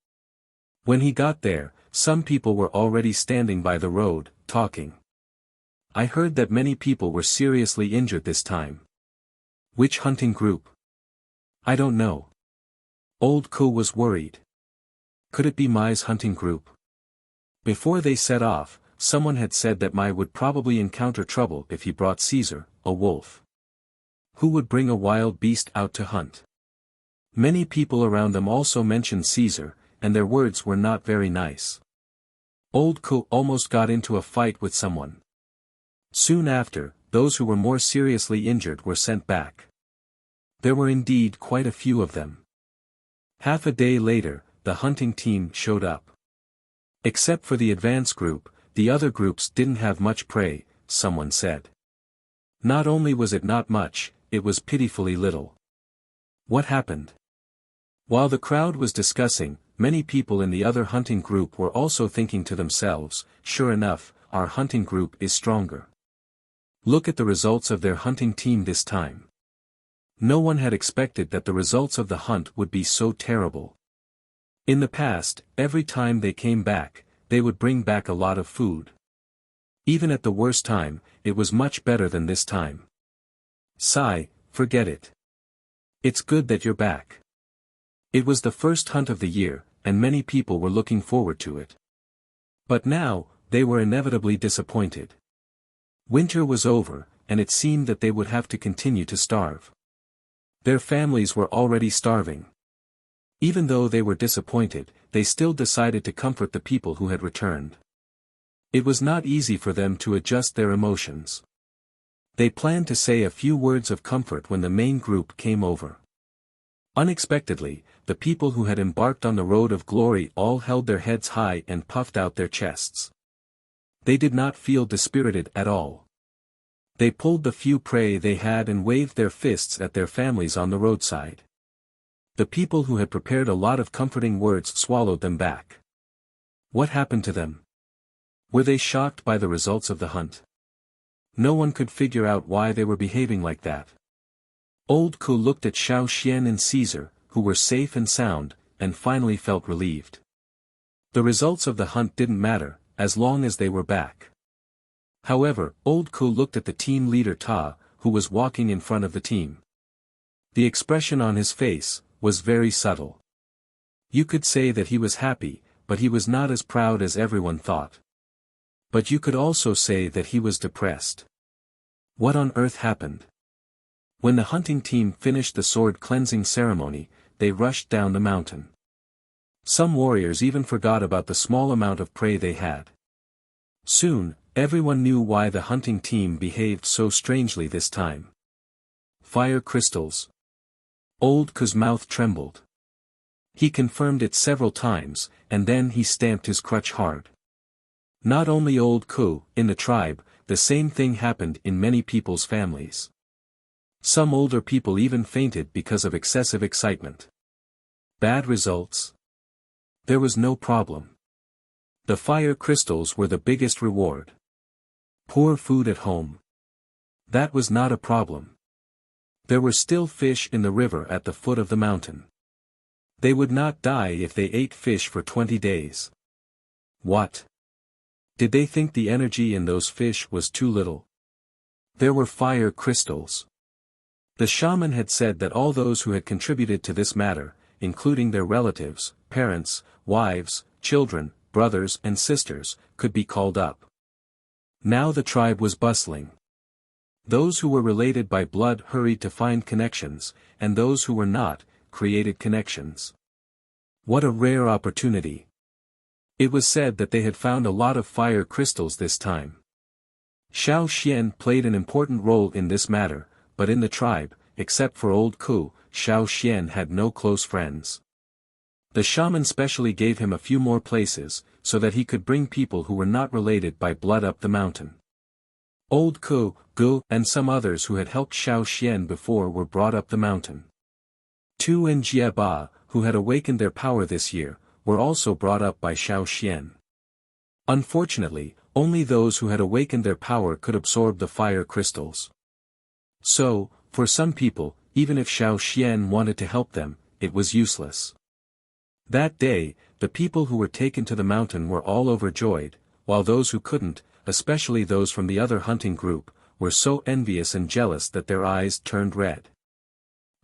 When he got there, Some people were already standing by the road, talking. I heard that many people were seriously injured this time. Which hunting group? I don't know. Old Ko was worried. Could it be Mai's hunting group? Before they set off, someone had said that Mai would probably encounter trouble if he brought Caesar, a wolf. Who would bring a wild beast out to hunt? Many people around them also mentioned Caesar, and their words were not very nice. Old Ko almost got into a fight with someone. Soon after, those who were more seriously injured were sent back. There were indeed quite a few of them. Half a day later, the hunting team showed up. Except for the advance group, the other groups didn't have much prey, someone said. Not only was it not much, it was pitifully little. What happened? While the crowd was discussing, many people in the other hunting group were also thinking to themselves, sure enough, our hunting group is stronger. Look at the results of their hunting team this time. No one had expected that the results of the hunt would be so terrible. In the past, every time they came back, they would bring back a lot of food. Even at the worst time, it was much better than this time. Sigh, forget it. It's good that you're back. It was the first hunt of the year, and many people were looking forward to it. But now, they were inevitably disappointed. Winter was over, and it seemed that they would have to continue to starve. Their families were already starving. Even though they were disappointed, they still decided to comfort the people who had returned. It was not easy for them to adjust their emotions. They planned to say a few words of comfort when the main group came over. Unexpectedly, the people who had embarked on the road of glory all held their heads high and puffed out their chests. They did not feel dispirited at all. They pulled the few prey they had and waved their fists at their families on the roadside. The people who had prepared a lot of comforting words swallowed them back. What happened to them? Were they shocked by the results of the hunt? No one could figure out why they were behaving like that. Old Ko looked at Xiao Xian and Caesar, who were safe and sound, and finally felt relieved. The results of the hunt didn't matter, as long as they were back. However, Old Ko looked at the team leader Ta, who was walking in front of the team. The expression on his face was very subtle. You could say that he was happy, but he was not as proud as everyone thought. But you could also say that he was depressed. What on earth happened? When the hunting team finished the sword cleansing ceremony, they rushed down the mountain. Some warriors even forgot about the small amount of prey they had. Soon, everyone knew why the hunting team behaved so strangely this time. Fire crystals. Old Ko's mouth trembled. He confirmed it several times, and then he stamped his crutch hard. Not only Old Ko, in the tribe, the same thing happened in many people's families. Some older people even fainted because of excessive excitement. Bad results? There was no problem. The fire crystals were the biggest reward. Poor food at home. That was not a problem. There were still fish in the river at the foot of the mountain. They would not die if they ate fish for 20 days. What? Did they think the energy in those fish was too little? There were fire crystals. The shaman had said that all those who had contributed to this matter, including their relatives, parents, wives, children, brothers and sisters, could be called up. Now the tribe was bustling. Those who were related by blood hurried to find connections, and those who were not, created connections. What a rare opportunity. It was said that they had found a lot of fire crystals this time. Xiao Xian played an important role in this matter, but in the tribe, except for Old Ko, Xiao Xian had no close friends. The shaman specially gave him a few more places, so that he could bring people who were not related by blood up the mountain. Old Ko, Gu, and some others who had helped Xiao Xian before were brought up the mountain. Tu and Jie Ba, who had awakened their power this year, were also brought up by Xiao Xian. Unfortunately, only those who had awakened their power could absorb the fire crystals. So, for some people, even if Xiao Xian wanted to help them, it was useless. That day, the people who were taken to the mountain were all overjoyed, while those who couldn't, especially those from the other hunting group, were so envious and jealous that their eyes turned red.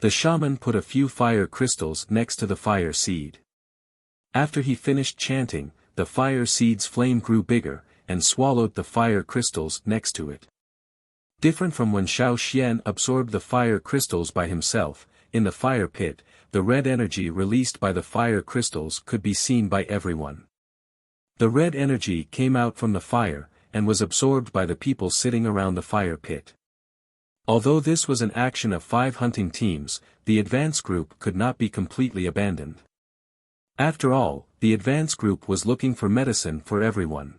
The shaman put a few fire crystals next to the fire seed. After he finished chanting, the fire seed's flame grew bigger, and swallowed the fire crystals next to it. Different from when Xiao Xian absorbed the fire crystals by himself, in the fire pit, the red energy released by the fire crystals could be seen by everyone. The red energy came out from the fire, and was absorbed by the people sitting around the fire pit. Although this was an action of 5 hunting teams, the advance group could not be completely abandoned. After all, the advance group was looking for medicine for everyone.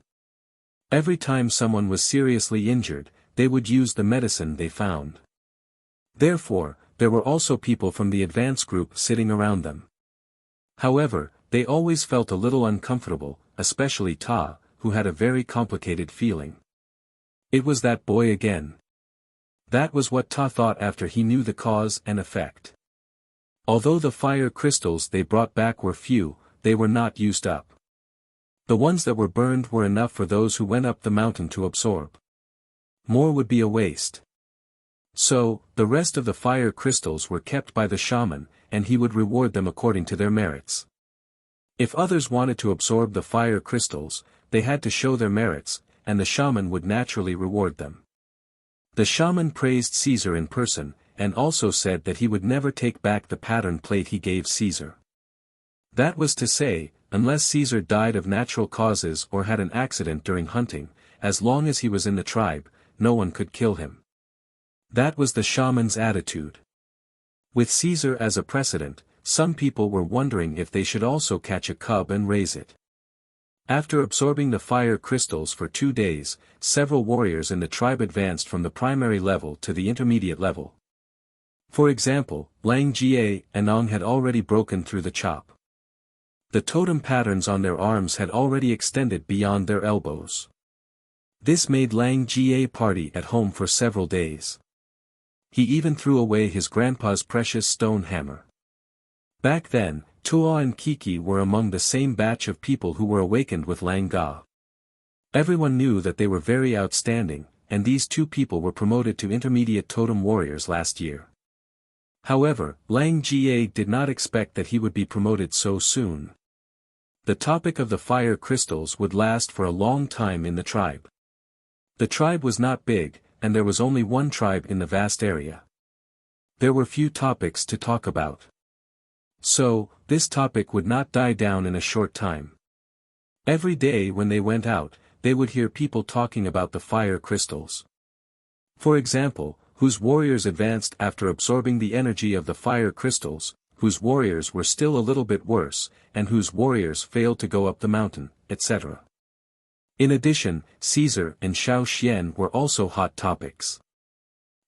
Every time someone was seriously injured, they would use the medicine they found. Therefore, there were also people from the advance group sitting around them. However, they always felt a little uncomfortable, especially Ta, who had a very complicated feeling. It was that boy again. That was what Ta thought after he knew the cause and effect. Although the fire crystals they brought back were few, they were not used up. The ones that were burned were enough for those who went up the mountain to absorb. More would be a waste. So, the rest of the fire crystals were kept by the shaman, and he would reward them according to their merits. If others wanted to absorb the fire crystals, they had to show their merits, and the shaman would naturally reward them. The shaman praised Caesar in person, and also said that he would never take back the pattern plate he gave Caesar. That was to say, unless Caesar died of natural causes or had an accident during hunting, as long as he was in the tribe, no one could kill him. That was the shaman's attitude. With Caesar as a precedent, some people were wondering if they should also catch a cub and raise it. After absorbing the fire crystals for 2 days, several warriors in the tribe advanced from the primary level to the intermediate level. For example, Lang Jie and Ong had already broken through the chop. The totem patterns on their arms had already extended beyond their elbows. This made Lang Jie party at home for several days. He even threw away his grandpa's precious stone hammer. Back then, Tuo and Kiki were among the same batch of people who were awakened with Lang Ga. Everyone knew that they were very outstanding, and these 2 people were promoted to intermediate totem warriors last year. However, Lang Jie did not expect that he would be promoted so soon. The topic of the fire crystals would last for a long time in the tribe. The tribe was not big, and there was only one tribe in the vast area. There were few topics to talk about. So, this topic would not die down in a short time. Every day when they went out, they would hear people talking about the fire crystals. For example, whose warriors advanced after absorbing the energy of the fire crystals, whose warriors were still a little bit worse, and whose warriors failed to go up the mountain, etc. In addition, Caesar and Xiao Xian were also hot topics.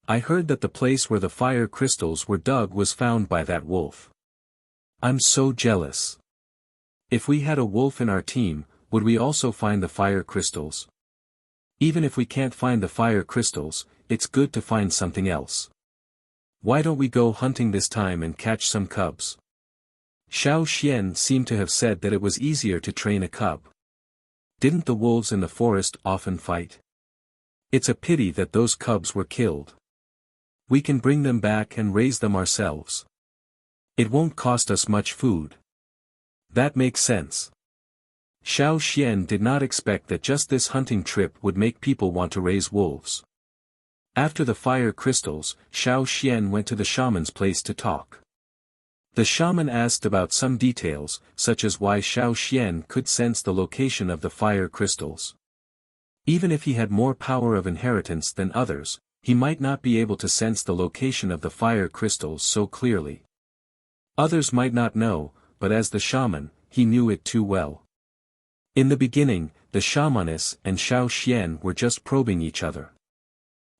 I heard that the place where the fire crystals were dug was found by that wolf. I'm so jealous. If we had a wolf in our team, would we also find the fire crystals? Even if we can't find the fire crystals, it's good to find something else. Why don't we go hunting this time and catch some cubs? Xiao Xian seemed to have said that it was easier to train a cub. Didn't the wolves in the forest often fight? It's a pity that those cubs were killed. We can bring them back and raise them ourselves. It won't cost us much food. That makes sense. Xiao Xian did not expect that just this hunting trip would make people want to raise wolves. After the fire crystals, Xiao Xian went to the shaman's place to talk. The shaman asked about some details, such as why Xiao Xian could sense the location of the fire crystals. Even if he had more power of inheritance than others, he might not be able to sense the location of the fire crystals so clearly. Others might not know, but as the shaman, he knew it too well. In the beginning, the shamaness and Xiao Xian were just probing each other.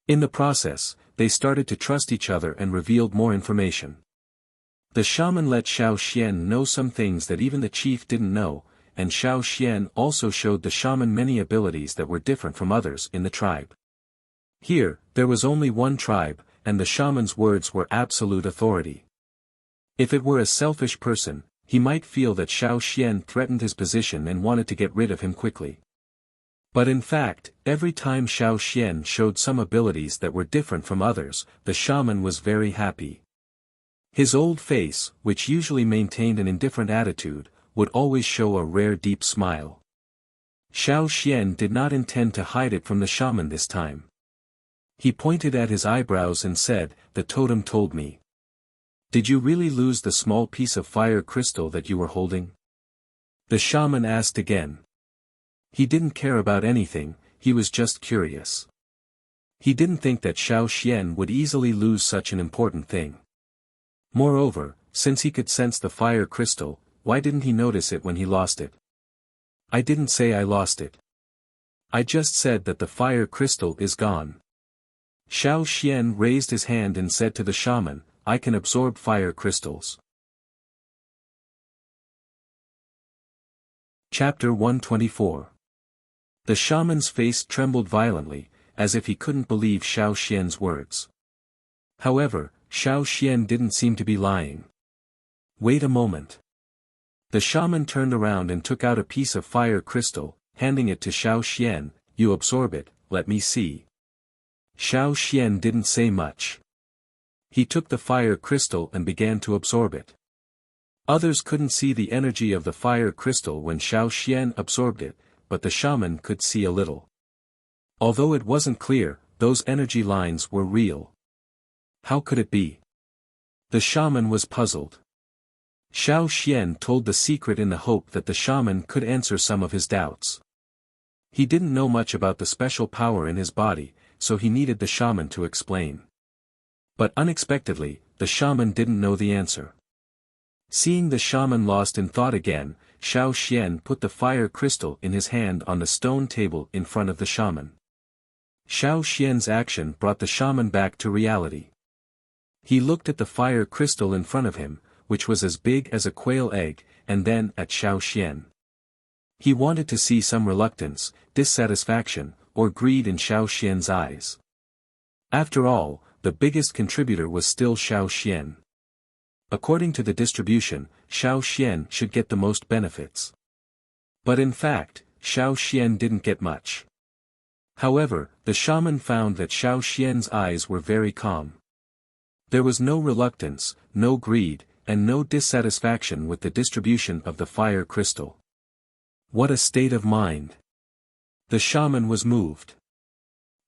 In the process, they started to trust each other and revealed more information. The shaman let Xiao Xian know some things that even the chief didn't know, and Xiao Xian also showed the shaman many abilities that were different from others in the tribe. Here, there was only one tribe, and the shaman's words were absolute authority. If it were a selfish person, he might feel that Xiao Xian threatened his position and wanted to get rid of him quickly. But in fact, every time Xiao Xian showed some abilities that were different from others, the shaman was very happy. His old face, which usually maintained an indifferent attitude, would always show a rare deep smile. Xiao Xian did not intend to hide it from the shaman this time. He pointed at his eyebrows and said, "The totem told me." "Did you really lose the small piece of fire crystal that you were holding?" The shaman asked again. He didn't care about anything, he was just curious. He didn't think that Xiao Xian would easily lose such an important thing. Moreover, since he could sense the fire crystal, why didn't he notice it when he lost it? "I didn't say I lost it. I just said that the fire crystal is gone." Xiao Xian raised his hand and said to the shaman, "I can absorb fire crystals." Chapter 124. The shaman's face trembled violently, as if he couldn't believe Xiao Xian's words. However, Xiao Xian didn't seem to be lying. "Wait a moment." The shaman turned around and took out a piece of fire crystal, handing it to Xiao Xian. "You absorb it, let me see." Xiao Xian didn't say much. He took the fire crystal and began to absorb it. Others couldn't see the energy of the fire crystal when Xiao Xian absorbed it, but the shaman could see a little. Although it wasn't clear, those energy lines were real. How could it be? The shaman was puzzled. Xiao Xian told the secret in the hope that the shaman could answer some of his doubts. He didn't know much about the special power in his body, so he needed the shaman to explain. But unexpectedly, the shaman didn't know the answer. Seeing the shaman lost in thought again, Xiao Xian put the fire crystal in his hand on the stone table in front of the shaman. Xiao Xian's action brought the shaman back to reality. He looked at the fire crystal in front of him, which was as big as a quail egg, and then at Xiao Xian. He wanted to see some reluctance, dissatisfaction, or greed in Xiao Xian's eyes. After all, the biggest contributor was still Xiao Xian. According to the distribution, Xiao Xian should get the most benefits. But in fact, Xiao Xian didn't get much. However, the shaman found that Xiao Xian's eyes were very calm. There was no reluctance, no greed, and no dissatisfaction with the distribution of the fire crystal. What a state of mind! The shaman was moved.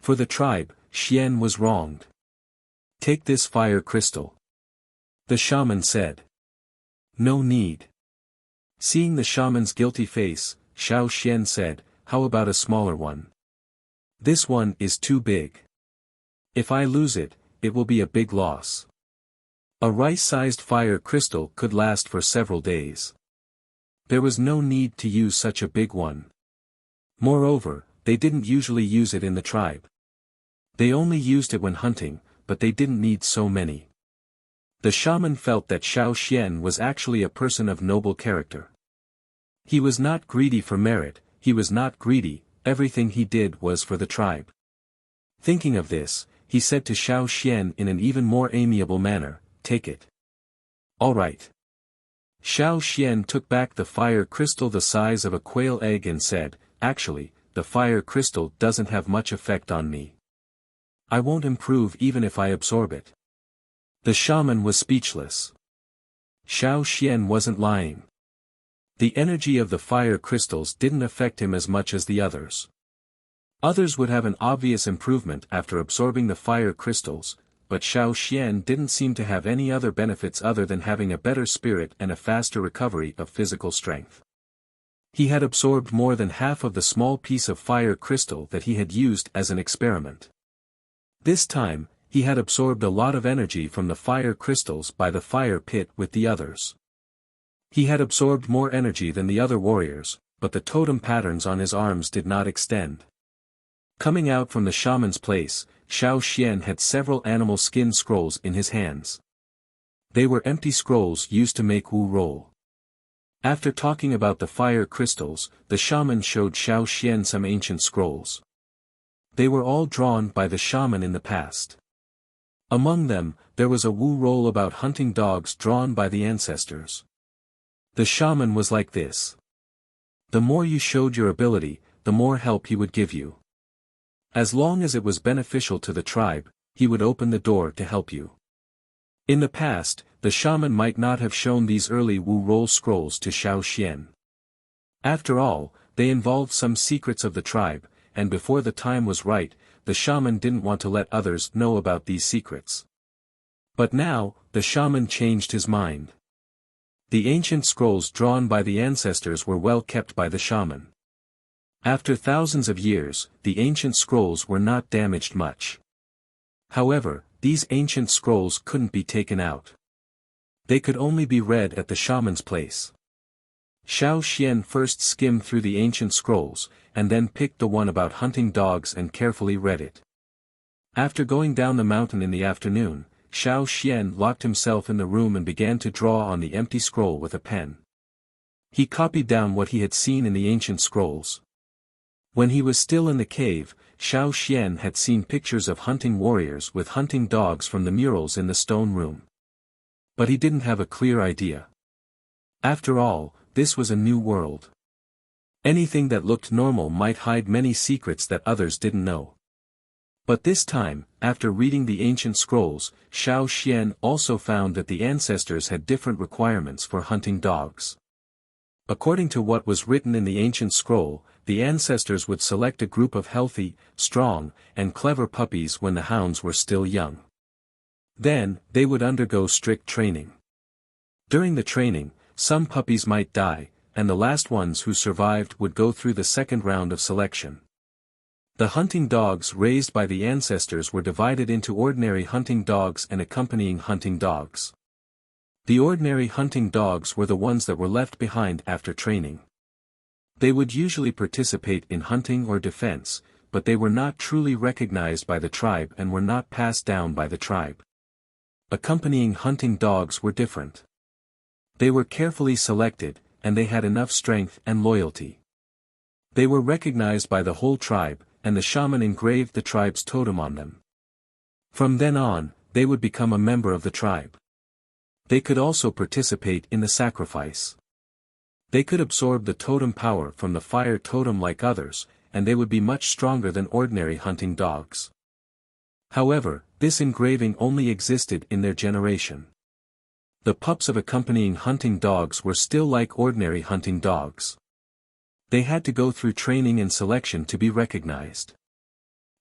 For the tribe, Xian was wronged. "Take this fire crystal." The shaman said. "No need." Seeing the shaman's guilty face, Xiao Xian said, "How about a smaller one? This one is too big. If I lose it, it will be a big loss." A rice-sized fire crystal could last for several days. There was no need to use such a big one. Moreover, they didn't usually use it in the tribe. They only used it when hunting, but they didn't need so many. The shaman felt that Xiao Xian was actually a person of noble character. He was not greedy for merit, he was not greedy, everything he did was for the tribe. Thinking of this, he said to Xiao Xian in an even more amiable manner, "Take it." "All right." Xiao Xian took back the fire crystal the size of a quail egg and said, "Actually, the fire crystal doesn't have much effect on me. I won't improve even if I absorb it." The shaman was speechless. Xiao Xian wasn't lying. The energy of the fire crystals didn't affect him as much as the others. Others would have an obvious improvement after absorbing the fire crystals, but Xiao Xian didn't seem to have any other benefits other than having a better spirit and a faster recovery of physical strength. He had absorbed more than half of the small piece of fire crystal that he had used as an experiment. This time, he had absorbed a lot of energy from the fire crystals by the fire pit with the others. He had absorbed more energy than the other warriors, but the totem patterns on his arms did not extend. Coming out from the shaman's place, Xiao Xian had several animal skin scrolls in his hands. They were empty scrolls used to make Wu roll. After talking about the fire crystals, the shaman showed Xiao Xian some ancient scrolls. They were all drawn by the shaman in the past. Among them, there was a Wu roll about hunting dogs drawn by the ancestors. The shaman was like this. The more you showed your ability, the more help he would give you. As long as it was beneficial to the tribe, he would open the door to help you. In the past, the shaman might not have shown these early Wu roll scrolls to Xiao Xian. After all, they involved some secrets of the tribe, and before the time was right, the shaman didn't want to let others know about these secrets. But now, the shaman changed his mind. The ancient scrolls drawn by the ancestors were well kept by the shaman. After thousands of years, the ancient scrolls were not damaged much. However, these ancient scrolls couldn't be taken out. They could only be read at the shaman's place. Xiao Xian first skimmed through the ancient scrolls, and then picked the one about hunting dogs and carefully read it. After going down the mountain in the afternoon, Xiao Xian locked himself in the room and began to draw on the empty scroll with a pen. He copied down what he had seen in the ancient scrolls. When he was still in the cave, Xiao Xian had seen pictures of hunting warriors with hunting dogs from the murals in the stone room. But he didn't have a clear idea. After all, this was a new world. Anything that looked normal might hide many secrets that others didn't know. But this time, after reading the ancient scrolls, Xiao Xian also found that the ancestors had different requirements for hunting dogs. According to what was written in the ancient scroll, the ancestors would select a group of healthy, strong, and clever puppies when the hounds were still young. Then, they would undergo strict training. During the training, some puppies might die, and the last ones who survived would go through the second round of selection. The hunting dogs raised by the ancestors were divided into ordinary hunting dogs and accompanying hunting dogs. The ordinary hunting dogs were the ones that were left behind after training. They would usually participate in hunting or defense, but they were not truly recognized by the tribe and were not passed down by the tribe. Accompanying hunting dogs were different. They were carefully selected, and they had enough strength and loyalty. They were recognized by the whole tribe, and the shaman engraved the tribe's totem on them. From then on, they would become a member of the tribe. They could also participate in the sacrifice. They could absorb the totem power from the fire totem like others, and they would be much stronger than ordinary hunting dogs. However, this engraving only existed in their generation. The pups of accompanying hunting dogs were still like ordinary hunting dogs. They had to go through training and selection to be recognized.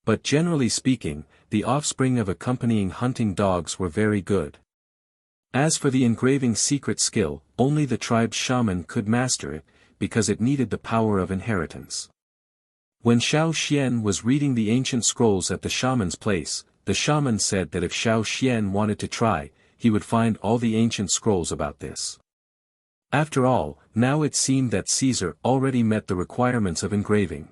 But generally speaking, the offspring of accompanying hunting dogs were very good. As for the engraving secret skill, only the tribe's shaman could master it, because it needed the power of inheritance. When Xiao Xian was reading the ancient scrolls at the shaman's place, the shaman said that if Xiao Xian wanted to try, he would find all the ancient scrolls about this. After all, now it seemed that Caesar already met the requirements of engraving.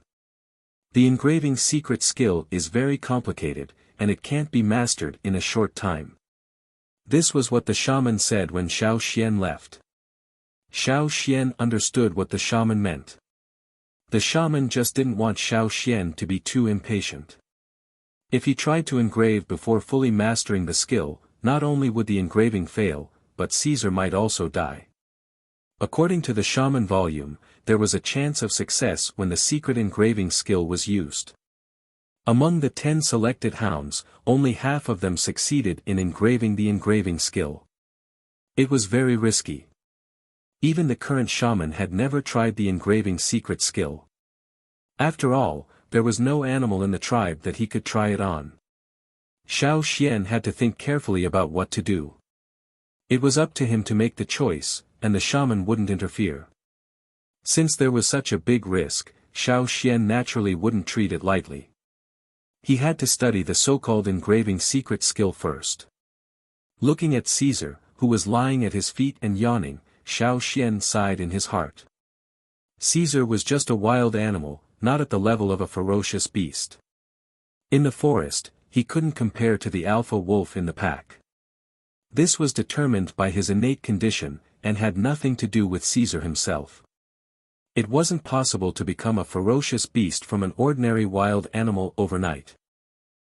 The engraving secret skill is very complicated, and it can't be mastered in a short time. This was what the shaman said when Xiao Xian left. Xiao Xian understood what the shaman meant. The shaman just didn't want Xiao Xian to be too impatient. If he tried to engrave before fully mastering the skill, not only would the engraving fail, but Caesar might also die. According to the shaman volume, there was a chance of success when the secret engraving skill was used. Among the 10 selected hounds, only half of them succeeded in engraving the engraving skill. It was very risky. Even the current shaman had never tried the engraving secret skill. After all, there was no animal in the tribe that he could try it on. Xiao Xian had to think carefully about what to do. It was up to him to make the choice, and the shaman wouldn't interfere. Since there was such a big risk, Xiao Xian naturally wouldn't treat it lightly. He had to study the so-called engraving secret skill first. Looking at Caesar, who was lying at his feet and yawning, Xiao Xian sighed in his heart. Caesar was just a wild animal, not at the level of a ferocious beast. In the forest, he couldn't compare to the alpha wolf in the pack. This was determined by his innate condition, and had nothing to do with Caesar himself. It wasn't possible to become a ferocious beast from an ordinary wild animal overnight.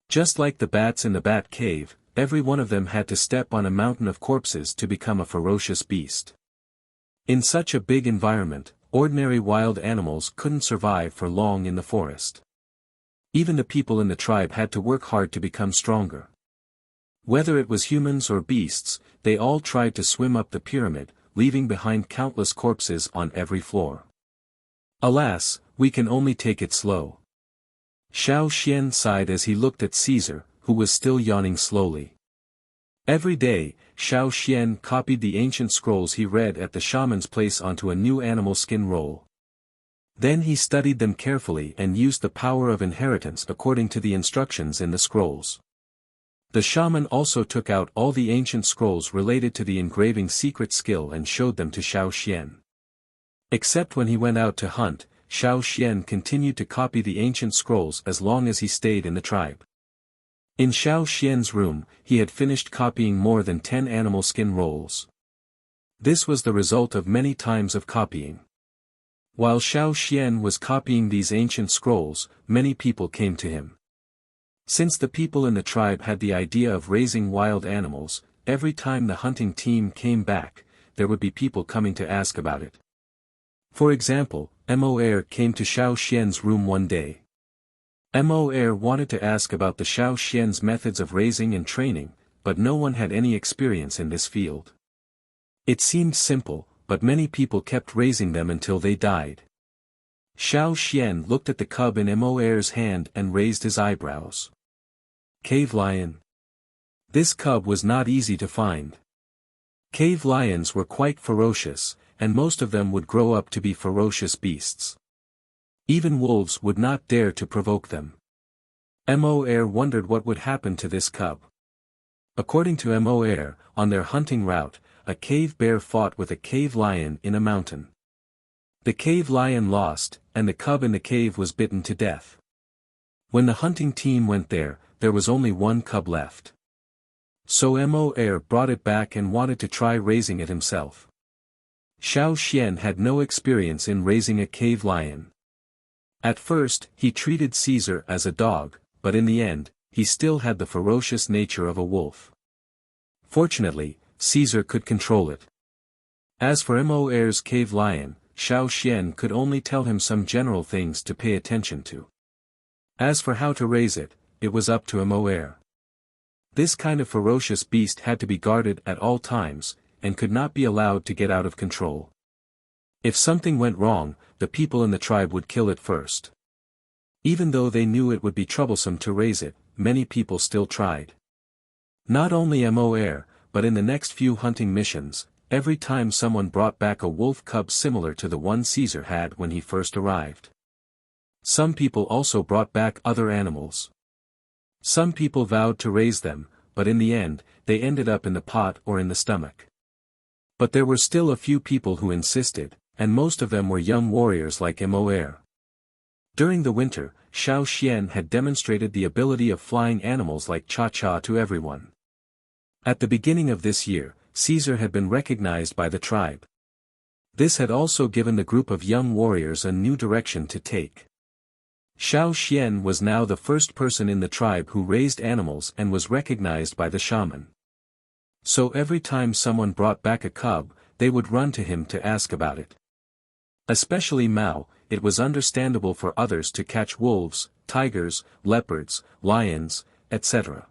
Just like the bats in the bat cave, every one of them had to step on a mountain of corpses to become a ferocious beast. In such a big environment, ordinary wild animals couldn't survive for long in the forest. Even the people in the tribe had to work hard to become stronger. Whether it was humans or beasts, they all tried to swim up the pyramid, leaving behind countless corpses on every floor. Alas, we can only take it slow. Xiao Xian sighed as he looked at Caesar, who was still yawning slowly. Every day, Xiao Xian copied the ancient scrolls he read at the shaman's place onto a new animal skin roll. Then he studied them carefully and used the power of inheritance according to the instructions in the scrolls. The shaman also took out all the ancient scrolls related to the engraving secret skill and showed them to Xiao Xian. Except when he went out to hunt, Xiao Xian continued to copy the ancient scrolls as long as he stayed in the tribe. In Xiao Xian's room, he had finished copying more than 10 animal skin rolls. This was the result of many times of copying. While Xiao Xian was copying these ancient scrolls, many people came to him. Since the people in the tribe had the idea of raising wild animals, every time the hunting team came back, there would be people coming to ask about it. For example, Mo came to Xiao Xian's room one day. Mo wanted to ask about the Xiao Xian's methods of raising and training, but no one had any experience in this field. It seemed simple, but many people kept raising them until they died. Xiao Xian looked at the cub in Mo's hand and raised his eyebrows. Cave lion. This cub was not easy to find. Cave lions were quite ferocious, and most of them would grow up to be ferocious beasts. Even wolves would not dare to provoke them. Mo wondered what would happen to this cub. According to Mo on their hunting route, a cave bear fought with a cave lion in a mountain. The cave lion lost, and the cub in the cave was bitten to death. When the hunting team went there, there was only one cub left. So Mo brought it back and wanted to try raising it himself. Xiao Xian had no experience in raising a cave lion. At first, he treated Caesar as a dog, but in the end, he still had the ferocious nature of a wolf. Fortunately, Caesar could control it. As for Mo's cave lion, Xiao Xian could only tell him some general things to pay attention to. As for how to raise it, it was up to Mo. This kind of ferocious beast had to be guarded at all times, and could not be allowed to get out of control. If something went wrong, the people in the tribe would kill it first. Even though they knew it would be troublesome to raise it, many people still tried. Not only Mo, but in the next few hunting missions, every time someone brought back a wolf cub similar to the one Caesar had when he first arrived. Some people also brought back other animals. Some people vowed to raise them, but in the end, they ended up in the pot or in the stomach. But there were still a few people who insisted, and most of them were young warriors like Mo. During the winter, Xiao Xian had demonstrated the ability of flying animals like Cha-Cha to everyone. At the beginning of this year, Caesar had been recognized by the tribe. This had also given the group of young warriors a new direction to take. Xiao Xian was now the first person in the tribe who raised animals and was recognized by the shaman. So every time someone brought back a cub, they would run to him to ask about it. Especially Mao, it was understandable for others to catch wolves, tigers, leopards, lions, etc.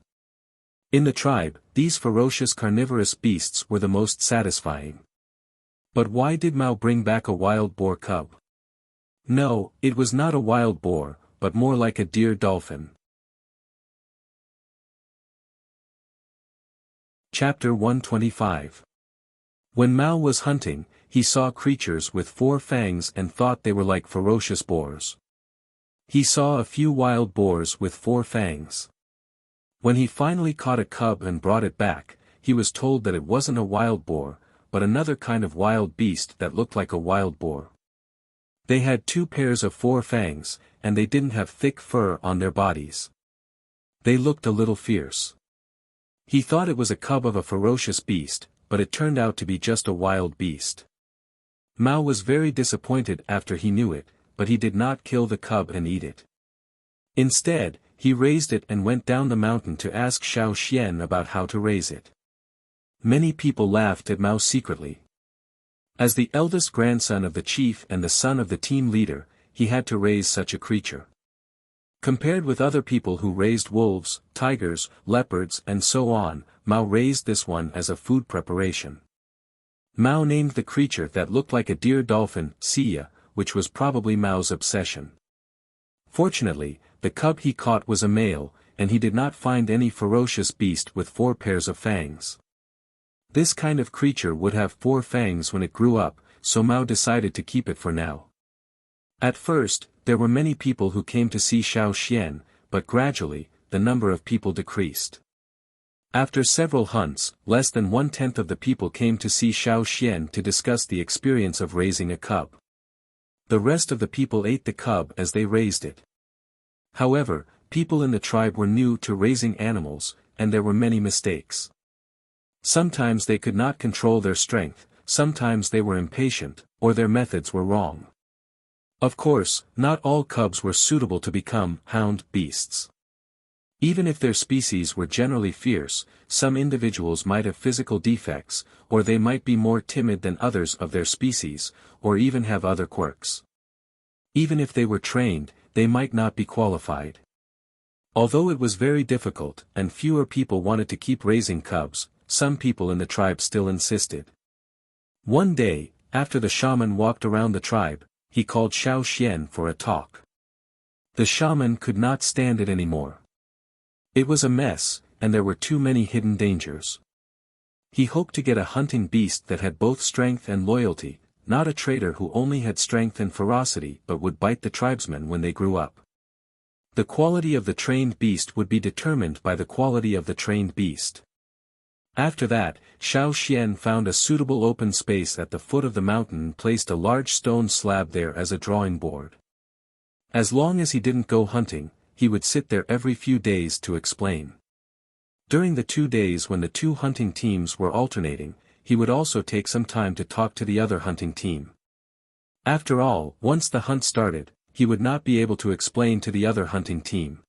In the tribe, these ferocious carnivorous beasts were the most satisfying. But why did Mao bring back a wild boar cub? No, it was not a wild boar, but more like a deer dolphin. Chapter 125. When Mao was hunting, he saw creatures with 4 fangs and thought they were like ferocious boars. He saw a few wild boars with 4 fangs. When he finally caught a cub and brought it back, he was told that it wasn't a wild boar, but another kind of wild beast that looked like a wild boar. They had 2 pairs of 4 fangs, and they didn't have thick fur on their bodies. They looked a little fierce. He thought it was a cub of a ferocious beast, but it turned out to be just a wild beast. Mao was very disappointed after he knew it, but he did not kill the cub and eat it. Instead, he raised it and went down the mountain to ask Xiao Xian about how to raise it. Many people laughed at Mao secretly. As the eldest grandson of the chief and the son of the team leader, he had to raise such a creature. Compared with other people who raised wolves, tigers, leopards and so on, Mao raised this one as a food preparation. Mao named the creature that looked like a deer dolphin, Sia, which was probably Mao's obsession. Fortunately, the cub he caught was a male, and he did not find any ferocious beast with 4 pairs of fangs. This kind of creature would have 4 fangs when it grew up, so Mao decided to keep it for now. At first, there were many people who came to see Xiao Xian, but gradually, the number of people decreased. After several hunts, less than 1/10 of the people came to see Xiao Xian to discuss the experience of raising a cub. The rest of the people ate the cub as they raised it. However, people in the tribe were new to raising animals, and there were many mistakes. Sometimes they could not control their strength, sometimes they were impatient, or their methods were wrong. Of course, not all cubs were suitable to become hound beasts. Even if their species were generally fierce, some individuals might have physical defects, or they might be more timid than others of their species, or even have other quirks. Even if they were trained, they might not be qualified. Although it was very difficult, and fewer people wanted to keep raising cubs, some people in the tribe still insisted. One day, after the shaman walked around the tribe, he called Xiao Xian for a talk. The shaman could not stand it anymore. It was a mess, and there were too many hidden dangers. He hoped to get a hunting beast that had both strength and loyalty, not a trader who only had strength and ferocity but would bite the tribesmen when they grew up. The quality of the trained beast would be determined by the quality of the trained beast. After that, Xiao Xian found a suitable open space at the foot of the mountain and placed a large stone slab there as a drawing board. As long as he didn't go hunting, he would sit there every few days to explain. During the 2 days when the 2 hunting teams were alternating, he would also take some time to talk to the other hunting team. After all, once the hunt started, he would not be able to explain to the other hunting team.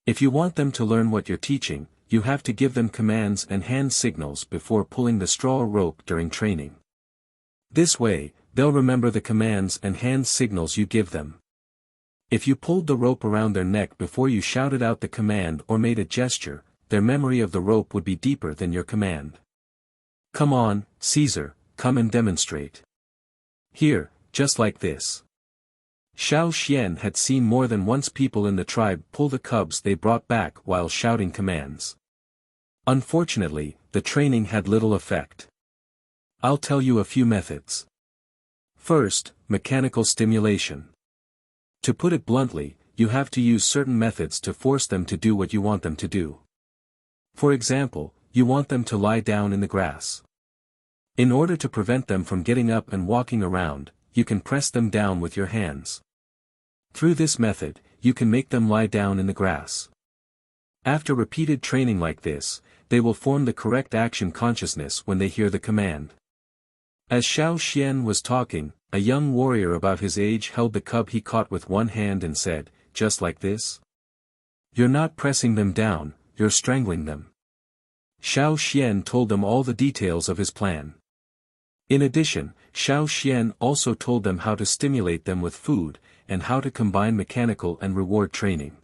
If you want them to learn what you're teaching, you have to give them commands and hand signals before pulling the straw rope during training. This way, they'll remember the commands and hand signals you give them. If you pulled the rope around their neck before you shouted out the command or made a gesture, their memory of the rope would be deeper than your command. Come on, Caesar, come and demonstrate. Here, just like this. Xiao Xian had seen more than once people in the tribe pull the cubs they brought back while shouting commands. Unfortunately, the training had little effect. I'll tell you a few methods. First, mechanical stimulation. To put it bluntly, you have to use certain methods to force them to do what you want them to do. For example, you want them to lie down in the grass. In order to prevent them from getting up and walking around, you can press them down with your hands. Through this method, you can make them lie down in the grass. After repeated training like this, they will form the correct action consciousness when they hear the command. As Xiao Xian was talking, a young warrior about his age held the cub he caught with one hand and said, just like this. You're not pressing them down, you're strangling them. Xiao Xian told them all the details of his plan. In addition, Xiao Xian also told them how to stimulate them with food, and how to combine mechanical and reward training.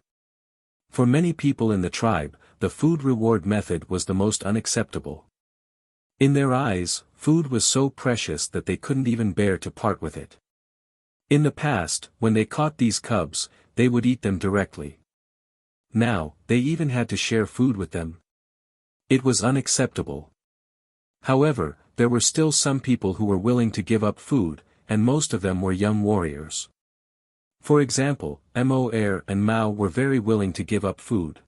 For many people in the tribe, the food-reward method was the most unacceptable. In their eyes, food was so precious that they couldn't even bear to part with it. In the past, when they caught these cubs, they would eat them directly. Now, they even had to share food with them. It was unacceptable. However, there were still some people who were willing to give up food, and most of them were young warriors. For example, Mo Er and Mao were very willing to give up food.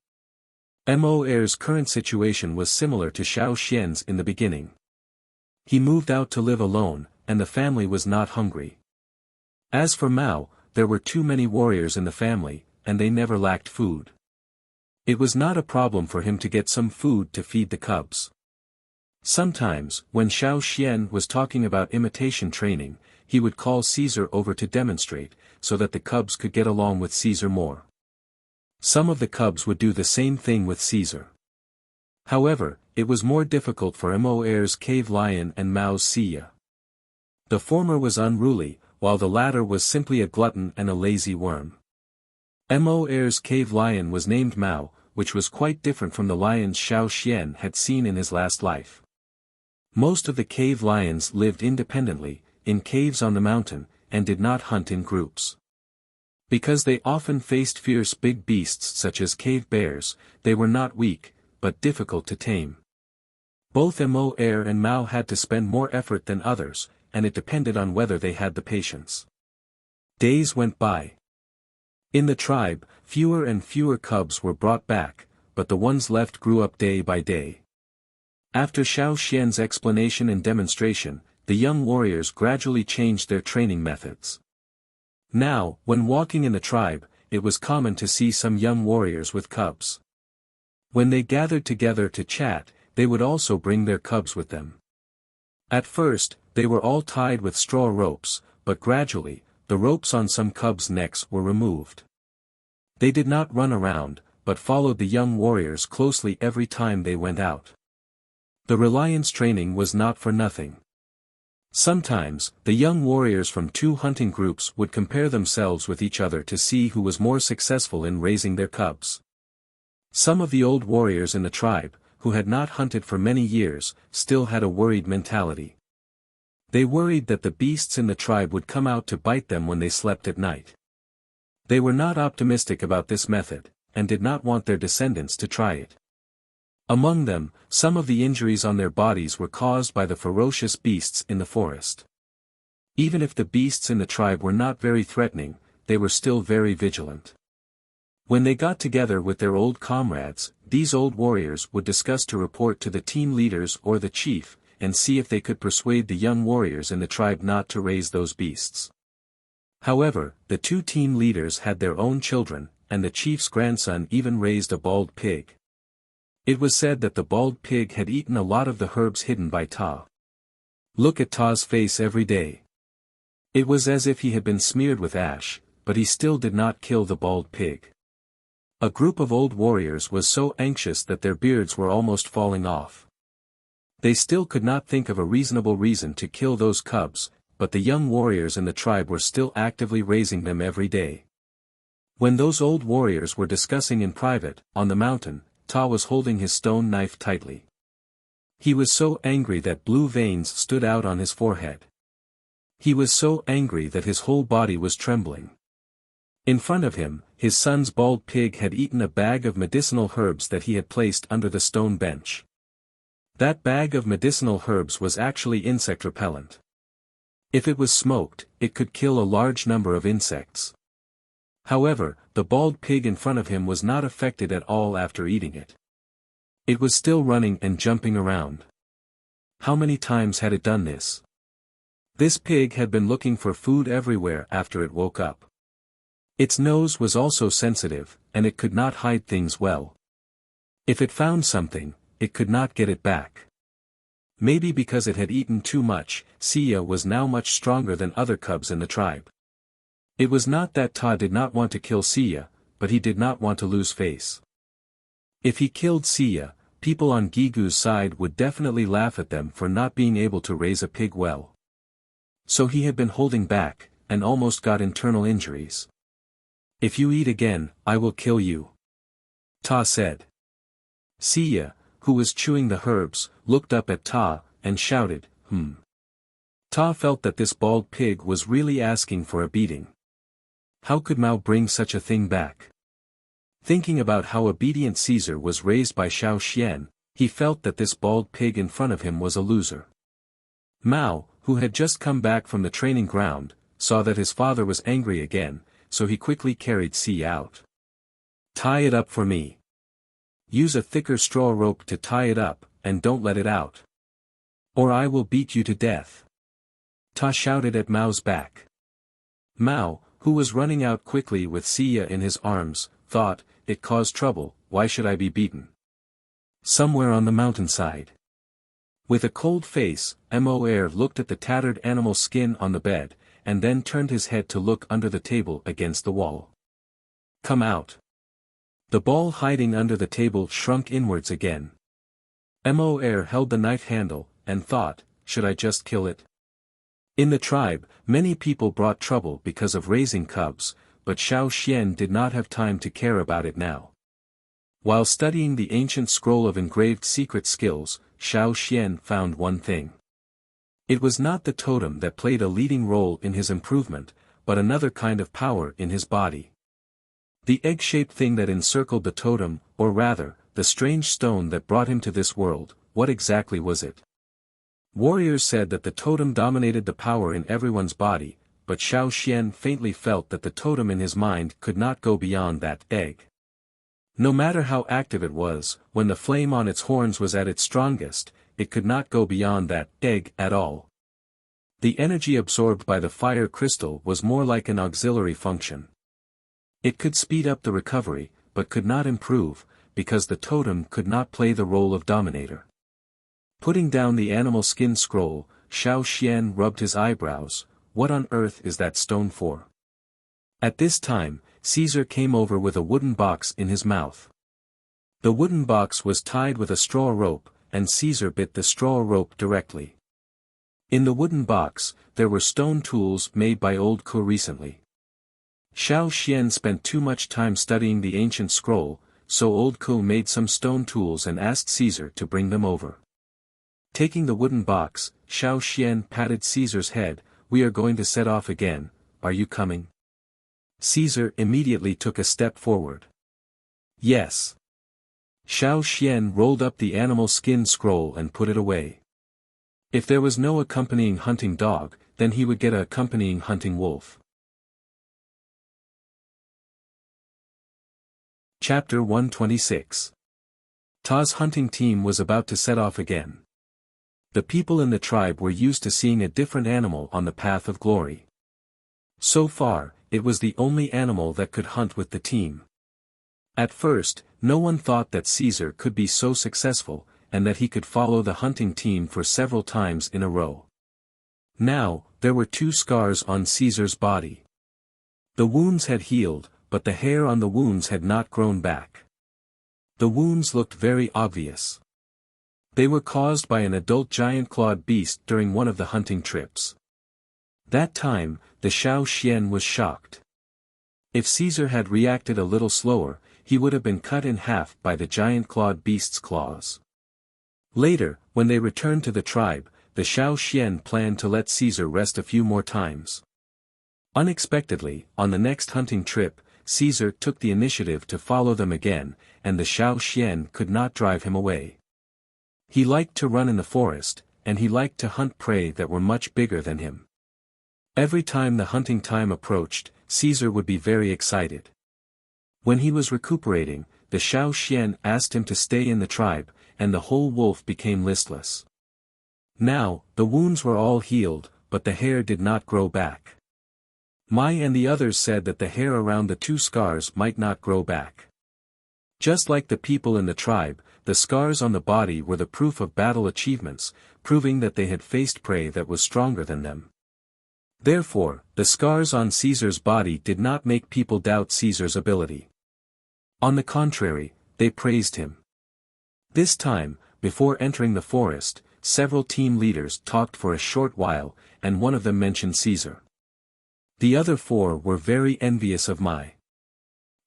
Mo Er's current situation was similar to Xiao Xian's in the beginning. He moved out to live alone, and the family was not hungry. As for Mao, there were too many warriors in the family, and they never lacked food. It was not a problem for him to get some food to feed the cubs. Sometimes, when Xiao Xian was talking about imitation training, he would call Caesar over to demonstrate, so that the cubs could get along with Caesar more. Some of the cubs would do the same thing with Caesar. However, it was more difficult for Mo Er's cave lion and Mao's Sia. The former was unruly, while the latter was simply a glutton and a lazy worm. Mo Er's cave lion was named Mao, which was quite different from the lions Xiao Xian had seen in his last life. Most of the cave lions lived independently, in caves on the mountain, and did not hunt in groups. Because they often faced fierce big beasts such as cave bears, they were not weak, but difficult to tame. Both Mo Er and Mao had to spend more effort than others, and it depended on whether they had the patience. Days went by. In the tribe, fewer and fewer cubs were brought back, but the ones left grew up day by day. After Xiao Xian's explanation and demonstration, the young warriors gradually changed their training methods. Now, when walking in the tribe, it was common to see some young warriors with cubs. When they gathered together to chat, they would also bring their cubs with them. At first, they were all tied with straw ropes, but gradually, the ropes on some cubs' necks were removed. They did not run around, but followed the young warriors closely every time they went out. The reliance training was not for nothing. Sometimes, the young warriors from two hunting groups would compare themselves with each other to see who was more successful in raising their cubs. Some of the old warriors in the tribe, who had not hunted for many years, still had a worried mentality. They worried that the beasts in the tribe would come out to bite them when they slept at night. They were not optimistic about this method, and did not want their descendants to try it. Among them, some of the injuries on their bodies were caused by the ferocious beasts in the forest. Even if the beasts in the tribe were not very threatening, they were still very vigilant. When they got together with their old comrades, these old warriors would discuss to report to the team leaders or the chief, and see if they could persuade the young warriors in the tribe not to raise those beasts. However, the two team leaders had their own children, and the chief's grandson even raised a bald pig. It was said that the bald pig had eaten a lot of the herbs hidden by Ta. Look at Ta's face every day. It was as if he had been smeared with ash, but he still did not kill the bald pig. A group of old warriors was so anxious that their beards were almost falling off. They still could not think of a reasonable reason to kill those cubs, but the young warriors in the tribe were still actively raising them every day. When those old warriors were discussing in private, on the mountain, Ta was holding his stone knife tightly. He was so angry that blue veins stood out on his forehead. He was so angry that his whole body was trembling. In front of him, his son's bald pig had eaten a bag of medicinal herbs that he had placed under the stone bench. That bag of medicinal herbs was actually insect repellent. If it was smoked, it could kill a large number of insects. However, the bald pig in front of him was not affected at all after eating it. It was still running and jumping around. How many times had it done this? This pig had been looking for food everywhere after it woke up. Its nose was also sensitive, and it could not hide things well. If it found something, it could not get it back. Maybe because it had eaten too much, Sia was now much stronger than other cubs in the tribe. It was not that Ta did not want to kill Sia, but he did not want to lose face. If he killed Sia, people on Gigu's side would definitely laugh at them for not being able to raise a pig well. So he had been holding back, and almost got internal injuries. "If you eat again, I will kill you," Ta said. Sia, who was chewing the herbs, looked up at Ta, and shouted, Ta felt that this bald pig was really asking for a beating. How could Mao bring such a thing back? Thinking about how obedient Caesar was raised by Xiao Xian, he felt that this bald pig in front of him was a loser. Mao, who had just come back from the training ground, saw that his father was angry again, so he quickly carried Si out. "Tie it up for me. Use a thicker straw rope to tie it up, and don't let it out. Or I will beat you to death." Ta shouted at Mao's back. Mao, who was running out quickly with Sia in his arms, thought, "It caused trouble, why should I be beaten?" Somewhere on the mountainside. With a cold face, Mo Er looked at the tattered animal skin on the bed, and then turned his head to look under the table against the wall. "Come out." The ball hiding under the table shrunk inwards again. Mo Er held the knife handle, and thought, should I just kill it? In the tribe, many people brought trouble because of raising cubs, but Xiao Xian did not have time to care about it now. While studying the ancient scroll of engraved secret skills, Xiao Xian found one thing. It was not the totem that played a leading role in his improvement, but another kind of power in his body. The egg-shaped thing that encircled the totem, or rather, the strange stone that brought him to this world, what exactly was it? Warriors said that the totem dominated the power in everyone's body, but Xiao Xian faintly felt that the totem in his mind could not go beyond that egg. No matter how active it was, when the flame on its horns was at its strongest, it could not go beyond that egg at all. The energy absorbed by the fire crystal was more like an auxiliary function. It could speed up the recovery, but could not improve, because the totem could not play the role of dominator. Putting down the animal skin scroll, Xiao Xian rubbed his eyebrows. What on earth is that stone for? At this time, Caesar came over with a wooden box in his mouth. The wooden box was tied with a straw rope, and Caesar bit the straw rope directly. In the wooden box, there were stone tools made by old Ku recently. Xiao Xian spent too much time studying the ancient scroll, so old Ku made some stone tools and asked Caesar to bring them over. Taking the wooden box, Xiao Xian patted Caesar's head. We are going to set off again, are you coming? Caesar immediately took a step forward. Yes. Xiao Xian rolled up the animal skin scroll and put it away. If there was no accompanying hunting dog, then he would get an accompanying hunting wolf. Chapter 126. Ta's hunting team was about to set off again. The people in the tribe were used to seeing a different animal on the path of glory. So far, it was the only animal that could hunt with the team. At first, no one thought that Caesar could be so successful, and that he could follow the hunting team for several times in a row. Now, there were 2 scars on Caesar's body. The wounds had healed, but the hair on the wounds had not grown back. The wounds looked very obvious. They were caused by an adult giant-clawed beast during one of the hunting trips. That time, the Xiao Xian was shocked. If Caesar had reacted a little slower, he would have been cut in half by the giant-clawed beast's claws. Later, when they returned to the tribe, the Xiao Xian planned to let Caesar rest a few more times. Unexpectedly, on the next hunting trip, Caesar took the initiative to follow them again, and the Xiao Xian could not drive him away. He liked to run in the forest, and he liked to hunt prey that were much bigger than him. Every time the hunting time approached, Caesar would be very excited. When he was recuperating, the Xiao Xian asked him to stay in the tribe, and the whole wolf became listless. Now, the wounds were all healed, but the hair did not grow back. Mai and the others said that the hair around the 2 scars might not grow back. Just like the people in the tribe, the scars on the body were the proof of battle achievements, proving that they had faced prey that was stronger than them. Therefore, the scars on Caesar's body did not make people doubt Caesar's ability. On the contrary, they praised him. This time, before entering the forest, several team leaders talked for a short while, and one of them mentioned Caesar. The other 4 were very envious of Mai.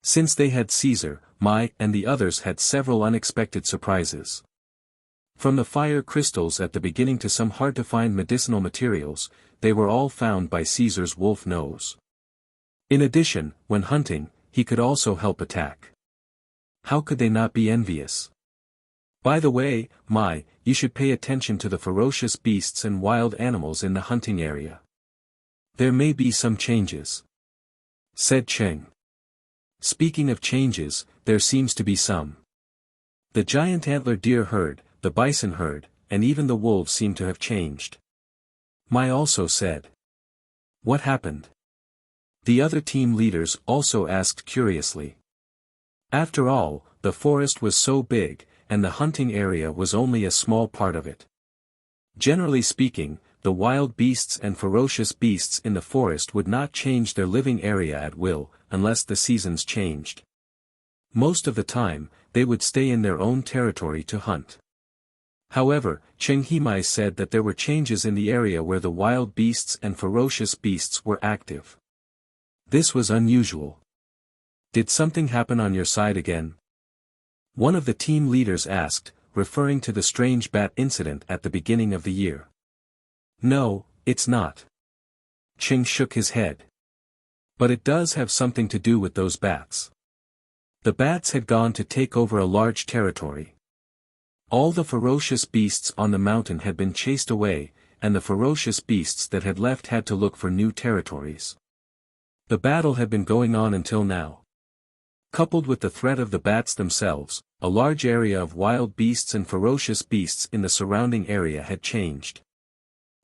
Since they had Caesar, Mai and the others had several unexpected surprises. From the fire crystals at the beginning to some hard-to-find medicinal materials, they were all found by Caesar's wolf nose. In addition, when hunting, he could also help attack. How could they not be envious? By the way, Mai, you should pay attention to the ferocious beasts and wild animals in the hunting area. There may be some changes, said Cheng. Speaking of changes, there seems to be some. The giant antler deer herd, the bison herd, and even the wolves seem to have changed. Mai also said. What happened? The other team leaders also asked curiously. After all, the forest was so big, and the hunting area was only a small part of it. Generally speaking, the wild beasts and ferocious beasts in the forest would not change their living area at will, unless the seasons changed. Most of the time, they would stay in their own territory to hunt. However, Cheng Himai said that there were changes in the area where the wild beasts and ferocious beasts were active. This was unusual. Did something happen on your side again? One of the team leaders asked, referring to the strange bat incident at the beginning of the year. No, it's not. Cheng shook his head. But it does have something to do with those bats. The bats had gone to take over a large territory. All the ferocious beasts on the mountain had been chased away, and the ferocious beasts that had left had to look for new territories. The battle had been going on until now. Coupled with the threat of the bats themselves, a large area of wild beasts and ferocious beasts in the surrounding area had changed.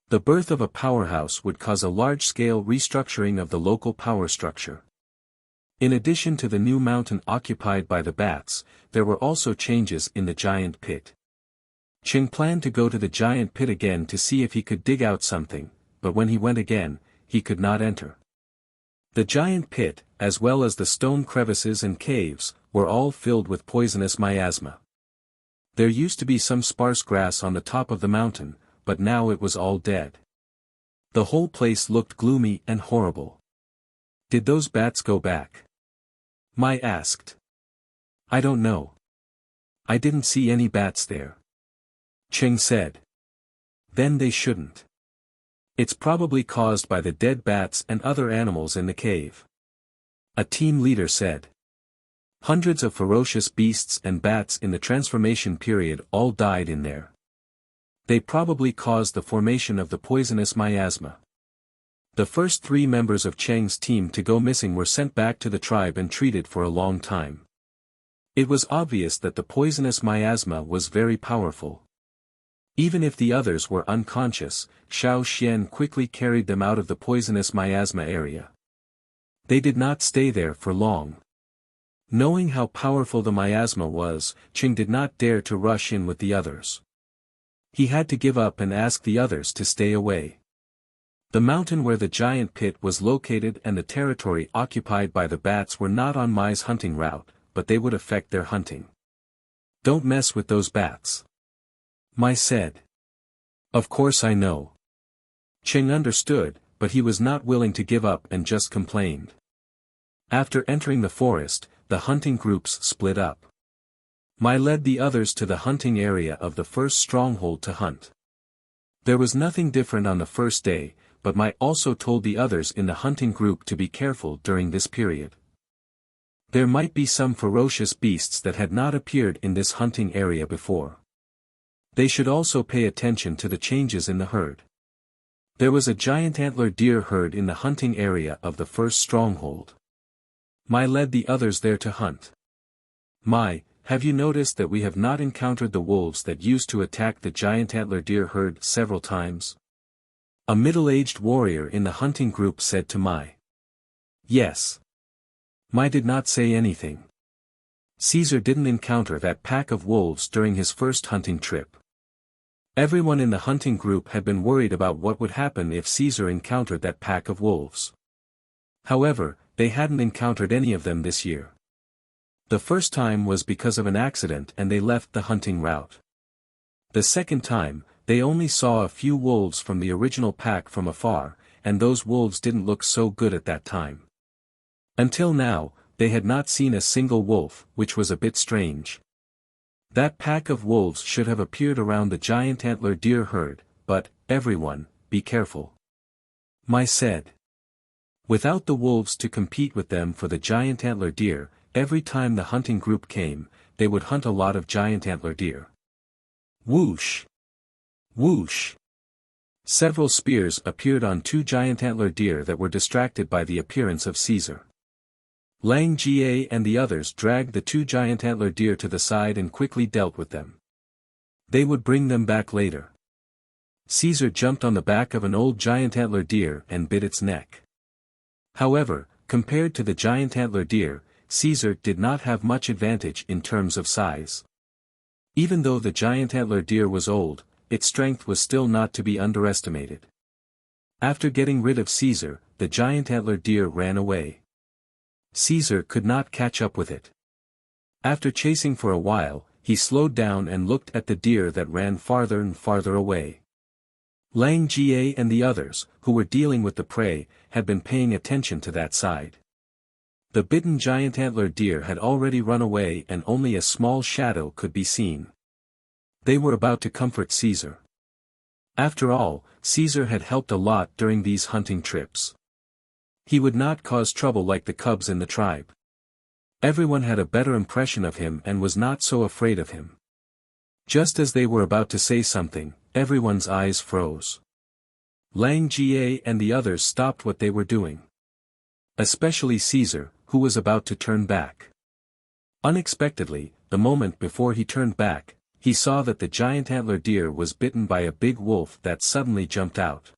The birth of a powerhouse would cause a large-scale restructuring of the local power structure. In addition to the new mountain occupied by the bats, there were also changes in the giant pit. Cheng planned to go to the giant pit again to see if he could dig out something, but when he went again, he could not enter. The giant pit, as well as the stone crevices and caves, were all filled with poisonous miasma. There used to be some sparse grass on the top of the mountain, but now it was all dead. The whole place looked gloomy and horrible. Did those bats go back? Mai asked. I don't know. I didn't see any bats there. Cheng said. Then they shouldn't. It's probably caused by the dead bats and other animals in the cave. A team leader said. Hundreds of ferocious beasts and bats in the transformation period all died in there. They probably caused the formation of the poisonous miasma. The first 3 members of Cheng's team to go missing were sent back to the tribe and treated for a long time. It was obvious that the poisonous miasma was very powerful. Even if the others were unconscious, Xiao Xian quickly carried them out of the poisonous miasma area. They did not stay there for long. Knowing how powerful the miasma was, Cheng did not dare to rush in with the others. He had to give up and ask the others to stay away. The mountain where the giant pit was located and the territory occupied by the bats were not on Mai's hunting route, but they would affect their hunting. Don't mess with those bats. Mai said. Of course I know. Cheng understood, but he was not willing to give up and just complained. After entering the forest, the hunting groups split up. Mai led the others to the hunting area of the first stronghold to hunt. There was nothing different on the first day, but Mai also told the others in the hunting group to be careful during this period. There might be some ferocious beasts that had not appeared in this hunting area before. They should also pay attention to the changes in the herd. There was a giant antler deer herd in the hunting area of the first stronghold. Mai led the others there to hunt. Mai, have you noticed that we have not encountered the wolves that used to attack the giant antler deer herd several times? A middle-aged warrior in the hunting group said to Mai. Yes. Mai did not say anything. Caesar didn't encounter that pack of wolves during his first hunting trip. Everyone in the hunting group had been worried about what would happen if Caesar encountered that pack of wolves. However, they hadn't encountered any of them this year. The first time was because of an accident and they left the hunting route. The second time, they only saw a few wolves from the original pack from afar, and those wolves didn't look so good at that time. Until now, they had not seen a single wolf, which was a bit strange. That pack of wolves should have appeared around the giant antler deer herd, but, everyone, be careful. Mai said. Without the wolves to compete with them for the giant antler deer, every time the hunting group came, they would hunt a lot of giant antler deer. Whoosh! Whoosh! Several spears appeared on 2 giant antler deer that were distracted by the appearance of Caesar. Lang Jie and the others dragged the 2 giant antler deer to the side and quickly dealt with them. They would bring them back later. Caesar jumped on the back of an old giant antler deer and bit its neck. However, compared to the giant antler deer, Caesar did not have much advantage in terms of size. Even though the giant antler deer was old, its strength was still not to be underestimated. After getting rid of Caesar, the giant antler deer ran away. Caesar could not catch up with it. After chasing for a while, he slowed down and looked at the deer that ran farther and farther away. Lang Jie and the others, who were dealing with the prey, had been paying attention to that side. The bitten giant antler deer had already run away and only a small shadow could be seen. They were about to comfort Caesar. After all, Caesar had helped a lot during these hunting trips. He would not cause trouble like the cubs in the tribe. Everyone had a better impression of him and was not so afraid of him. Just as they were about to say something, everyone's eyes froze. Lang Jie and the others stopped what they were doing. Especially Caesar, who was about to turn back. Unexpectedly, the moment before he turned back, he saw that the giant antler deer was bitten by a big wolf that suddenly jumped out.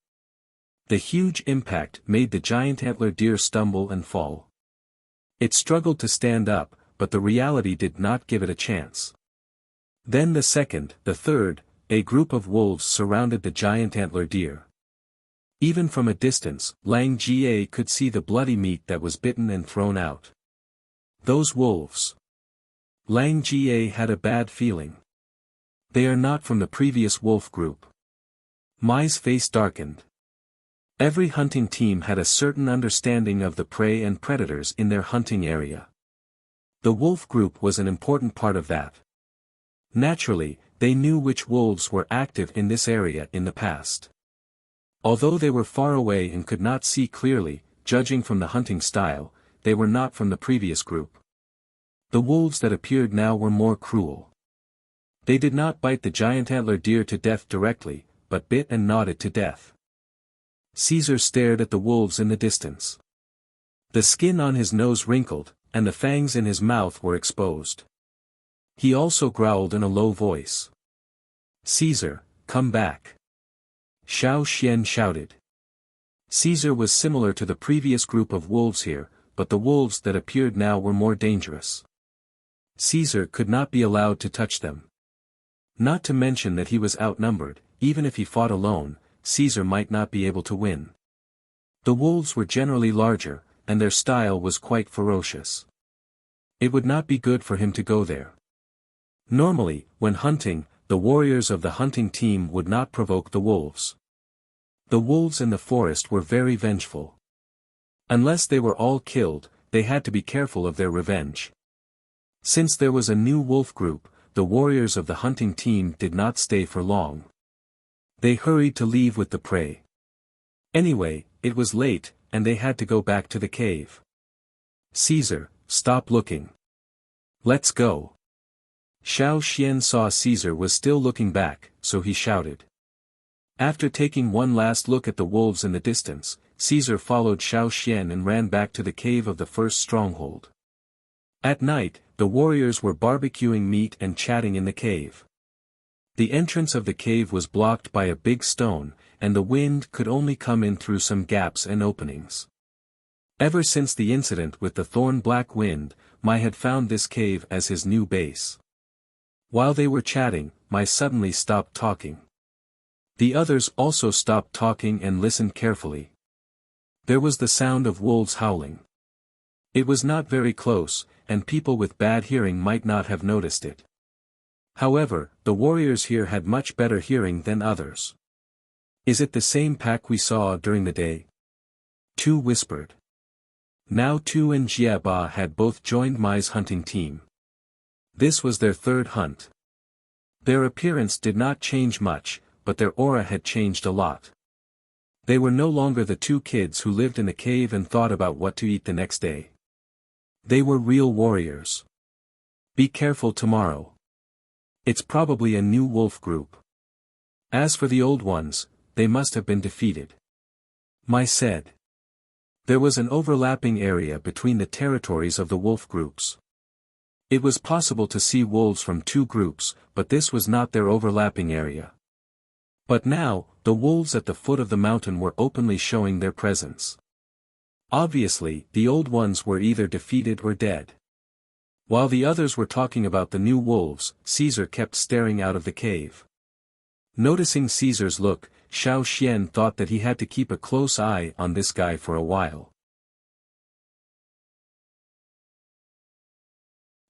The huge impact made the giant antler deer stumble and fall. It struggled to stand up, but the reality did not give it a chance. Then the second, the third, a group of wolves surrounded the giant antler deer. Even from a distance, Lang Jie could see the bloody meat that was bitten and thrown out. Those wolves. Lang Jie had a bad feeling. They are not from the previous wolf group. Mai's face darkened. Every hunting team had a certain understanding of the prey and predators in their hunting area. The wolf group was an important part of that. Naturally, they knew which wolves were active in this area in the past. Although they were far away and could not see clearly, judging from the hunting style, they were not from the previous group. The wolves that appeared now were more cruel. They did not bite the giant antler deer to death directly, but bit and gnawed it to death. Caesar stared at the wolves in the distance. The skin on his nose wrinkled, and the fangs in his mouth were exposed. He also growled in a low voice. "Caesar, come back." Xiao Xian shouted. Caesar was similar to the previous group of wolves here, but the wolves that appeared now were more dangerous. Caesar could not be allowed to touch them. Not to mention that he was outnumbered, even if he fought alone, Caesar might not be able to win. The wolves were generally larger, and their style was quite ferocious. It would not be good for him to go there. Normally, when hunting, the warriors of the hunting team would not provoke the wolves. The wolves in the forest were very vengeful. Unless they were all killed, they had to be careful of their revenge. Since there was a new wolf group, the warriors of the hunting team did not stay for long. They hurried to leave with the prey. Anyway, it was late, and they had to go back to the cave. "Caesar, stop looking. Let's go." Xiao Xian saw Caesar was still looking back, so he shouted. After taking one last look at the wolves in the distance, Caesar followed Xiao Xian and ran back to the cave of the first stronghold. At night, the warriors were barbecuing meat and chatting in the cave. The entrance of the cave was blocked by a big stone, and the wind could only come in through some gaps and openings. Ever since the incident with the thorn-black wind, Mai had found this cave as his new base. While they were chatting, Mai suddenly stopped talking. The others also stopped talking and listened carefully. There was the sound of wolves howling. It was not very close, and people with bad hearing might not have noticed it. However, the warriors here had much better hearing than others. "Is it the same pack we saw during the day?" Tu whispered. Now Tu and Jiaba had both joined Mai's hunting team. This was their third hunt. Their appearance did not change much, but their aura had changed a lot. They were no longer the two kids who lived in the cave and thought about what to eat the next day. They were real warriors. Be careful tomorrow. It's probably a new wolf group. As for the old ones, they must have been defeated. Mai said. There was an overlapping area between the territories of the wolf groups. It was possible to see wolves from two groups, but this was not their overlapping area. But now, the wolves at the foot of the mountain were openly showing their presence. Obviously, the old ones were either defeated or dead. While the others were talking about the new wolves, Caesar kept staring out of the cave. Noticing Caesar's look, Xiao Xian thought that he had to keep a close eye on this guy for a while.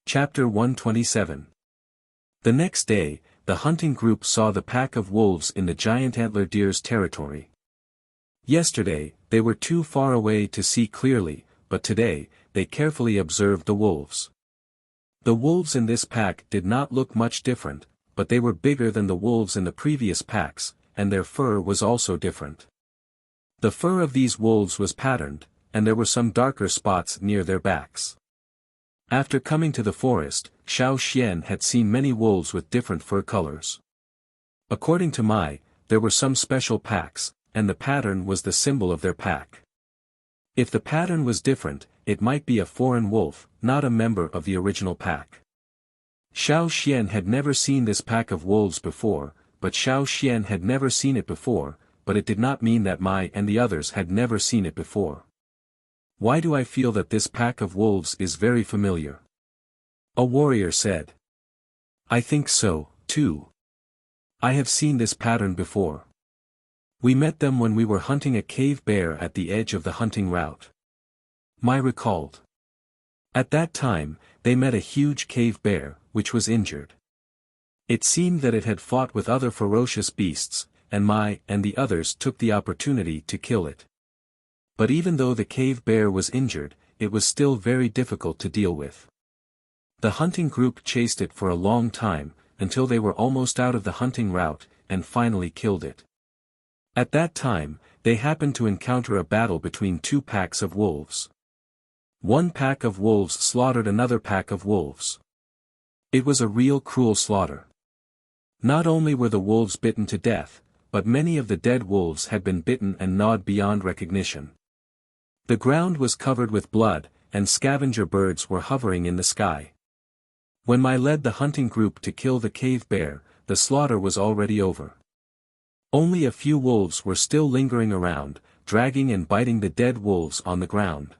Chapter 127. The next day, the hunting group saw the pack of wolves in the giant antler deer's territory. Yesterday, they were too far away to see clearly, but today, they carefully observed the wolves. The wolves in this pack did not look much different, but they were bigger than the wolves in the previous packs, and their fur was also different. The fur of these wolves was patterned, and there were some darker spots near their backs. After coming to the forest, Xiao Xian had seen many wolves with different fur colors. According to Mai, there were some special packs, and the pattern was the symbol of their pack. If the pattern was different, it might be a foreign wolf, not a member of the original pack. Xiao Xian had never seen this pack of wolves before, but Xiao Xian had never seen it before, but it did not mean that Mai and the others had never seen it before. Why do I feel that this pack of wolves is very familiar? A warrior said. I think so, too. I have seen this pattern before. We met them when we were hunting a cave bear at the edge of the hunting route. Mai recalled. At that time, they met a huge cave bear, which was injured. It seemed that it had fought with other ferocious beasts, and Mai and the others took the opportunity to kill it. But even though the cave bear was injured, it was still very difficult to deal with. The hunting group chased it for a long time, until they were almost out of the hunting route, and finally killed it. At that time, they happened to encounter a battle between two packs of wolves. One pack of wolves slaughtered another pack of wolves. It was a real cruel slaughter. Not only were the wolves bitten to death, but many of the dead wolves had been bitten and gnawed beyond recognition. The ground was covered with blood, and scavenger birds were hovering in the sky. When Mai led the hunting group to kill the cave bear, the slaughter was already over. Only a few wolves were still lingering around, dragging and biting the dead wolves on the ground.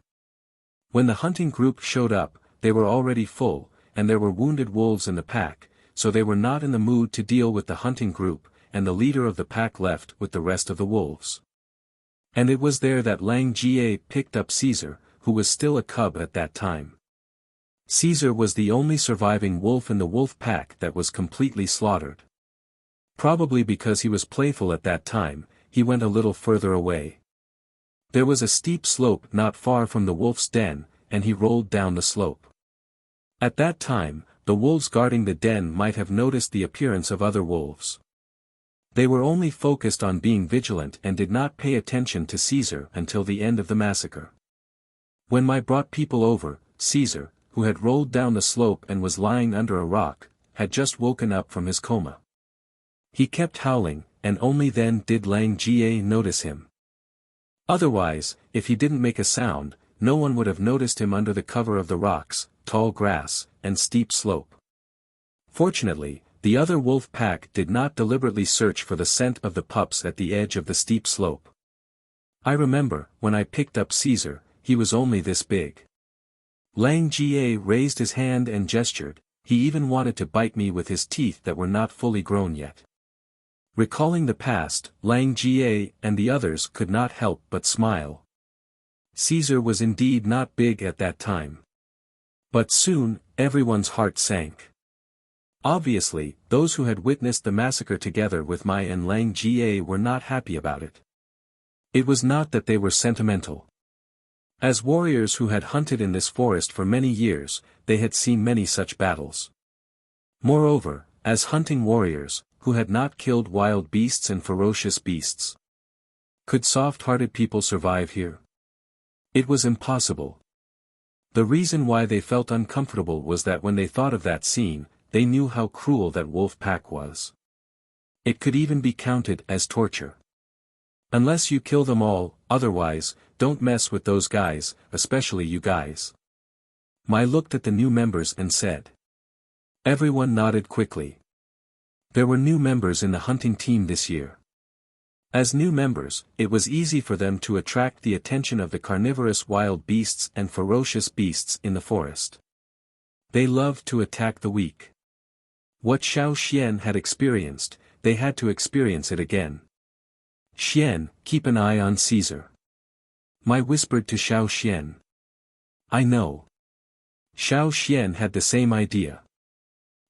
When the hunting group showed up, they were already full, and there were wounded wolves in the pack, so they were not in the mood to deal with the hunting group, and the leader of the pack left with the rest of the wolves. And it was there that Lang Jie picked up Caesar, who was still a cub at that time. Caesar was the only surviving wolf in the wolf pack that was completely slaughtered. Probably because he was playful at that time, he went a little further away. There was a steep slope not far from the wolf's den, and he rolled down the slope. At that time, the wolves guarding the den might have noticed the appearance of other wolves. They were only focused on being vigilant and did not pay attention to Caesar until the end of the massacre. When Mai brought people over, Caesar, who had rolled down the slope and was lying under a rock, had just woken up from his coma. He kept howling, and only then did Lang Jie notice him. Otherwise, if he didn't make a sound, no one would have noticed him under the cover of the rocks, tall grass, and steep slope. Fortunately, the other wolf pack did not deliberately search for the scent of the pups at the edge of the steep slope. I remember, when I picked up Caesar, he was only this big. Lang Jie raised his hand and gestured, he even wanted to bite me with his teeth that were not fully grown yet. Recalling the past, Lang Jie and the others could not help but smile. Caesar was indeed not big at that time. But soon, everyone's heart sank. Obviously, those who had witnessed the massacre together with Mai and Lang Jie were not happy about it. It was not that they were sentimental. As warriors who had hunted in this forest for many years, they had seen many such battles. Moreover, as hunting warriors, who had not killed wild beasts and ferocious beasts. Could soft-hearted people survive here? It was impossible. The reason why they felt uncomfortable was that when they thought of that scene, they knew how cruel that wolf pack was. It could even be counted as torture. Unless you kill them all, otherwise, don't mess with those guys, especially you guys. Mai looked at the new members and said. Everyone nodded quickly. There were new members in the hunting team this year. As new members, it was easy for them to attract the attention of the carnivorous wild beasts and ferocious beasts in the forest. They loved to attack the weak. What Xiao Xian had experienced, they had to experience it again. Xian, keep an eye on Caesar. Mai whispered to Xiao Xian. I know. Xiao Xian had the same idea.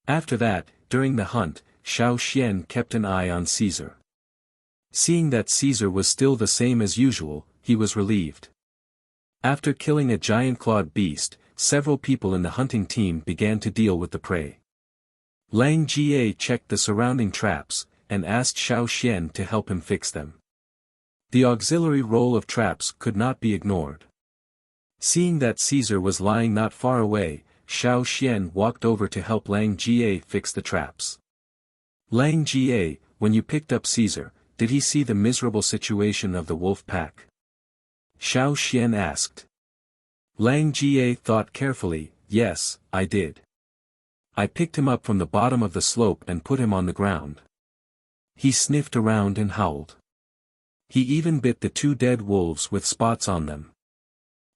After that, during the hunt, Xiao Xian kept an eye on Caesar. Seeing that Caesar was still the same as usual, he was relieved. After killing a giant clawed beast, several people in the hunting team began to deal with the prey. Lang Jie checked the surrounding traps, and asked Xiao Xian to help him fix them. The auxiliary roll of traps could not be ignored. Seeing that Caesar was lying not far away, Xiao Xian walked over to help Lang Jie fix the traps. Lang Jie, when you picked up Caesar, did he see the miserable situation of the wolf pack? Xiao Xian asked. Lang Jie thought carefully, yes, I did. I picked him up from the bottom of the slope and put him on the ground. He sniffed around and howled. He even bit the 2 dead wolves with spots on them.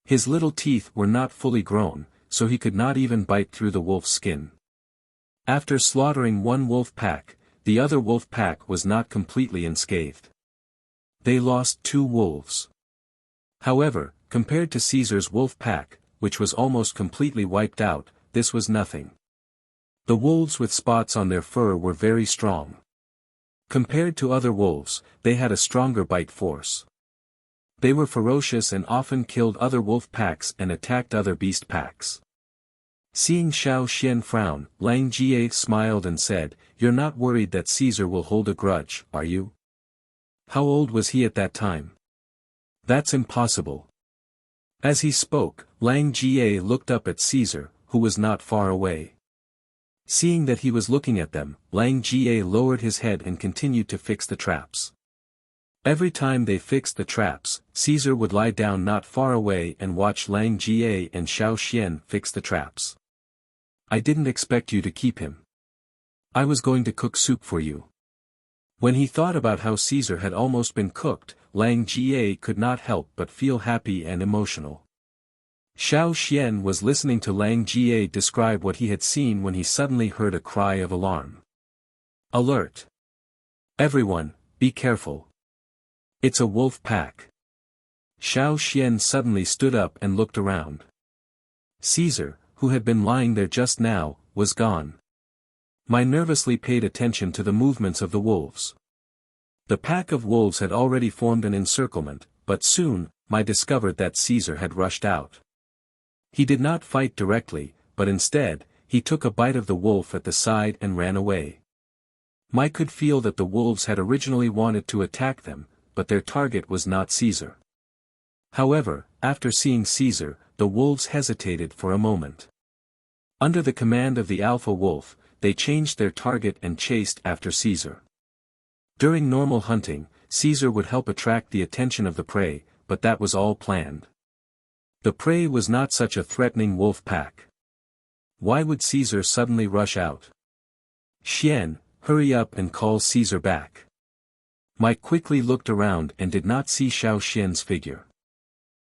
His little teeth were not fully grown, so he could not even bite through the wolf's skin. After slaughtering one wolf pack, the other wolf pack was not completely unscathed. They lost 2 wolves. However, compared to Caesar's wolf pack, which was almost completely wiped out, this was nothing. The wolves with spots on their fur were very strong. Compared to other wolves, they had a stronger bite force. They were ferocious and often killed other wolf packs and attacked other beast packs. Seeing Xiao Xian frown, Lang Jie smiled and said, "You're not worried that Caesar will hold a grudge, are you? How old was he at that time?" "That's impossible." As he spoke, Lang Jie looked up at Caesar, who was not far away. Seeing that he was looking at them, Lang Jie lowered his head and continued to fix the traps. Every time they fixed the traps, Caesar would lie down not far away and watch Lang Jie and Xiao Xian fix the traps. "I didn't expect you to keep him. I was going to cook soup for you." When he thought about how Caesar had almost been cooked, Lang Jie could not help but feel happy and emotional. Xiao Xian was listening to Lang Jie describe what he had seen when he suddenly heard a cry of alarm. "Alert! Everyone, be careful. It's a wolf pack." Xiao Xian suddenly stood up and looked around. Caesar, who had been lying there just now, was gone. I nervously paid attention to the movements of the wolves. The pack of wolves had already formed an encirclement, but soon, I discovered that Caesar had rushed out. He did not fight directly, but instead, he took a bite of the wolf at the side and ran away. I could feel that the wolves had originally wanted to attack them, but their target was not Caesar. However, after seeing Caesar, the wolves hesitated for a moment. Under the command of the alpha wolf, they changed their target and chased after Caesar. During normal hunting, Caesar would help attract the attention of the prey, but that was all planned. The prey was not such a threatening wolf pack. Why would Caesar suddenly rush out? "Xian, hurry up and call Caesar back." I quickly looked around and did not see Xiao Xian's figure.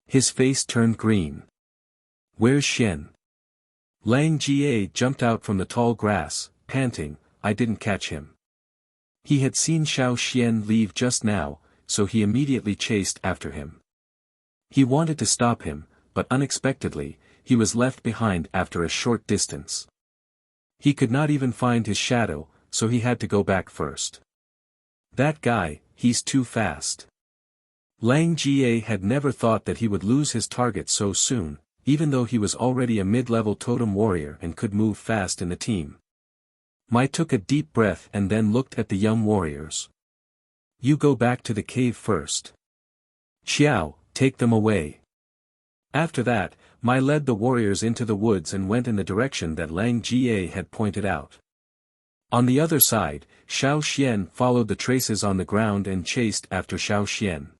His face turned green. "Where's Xian?" Lang Jie jumped out from the tall grass, panting, "I didn't catch him." He had seen Xiao Xian leave just now, so he immediately chased after him. He wanted to stop him, but unexpectedly, he was left behind after a short distance. He could not even find his shadow, so he had to go back first. "That guy, he's too fast." Lang Jie had never thought that he would lose his target so soon, even though he was already a mid-level totem warrior and could move fast in the team. Mai took a deep breath and then looked at the young warriors. "You go back to the cave first. Xiao, take them away." After that, Mai led the warriors into the woods and went in the direction that Lang Jie had pointed out. On the other side, Xiao Xian followed the traces on the ground and chased after Xiao Xian.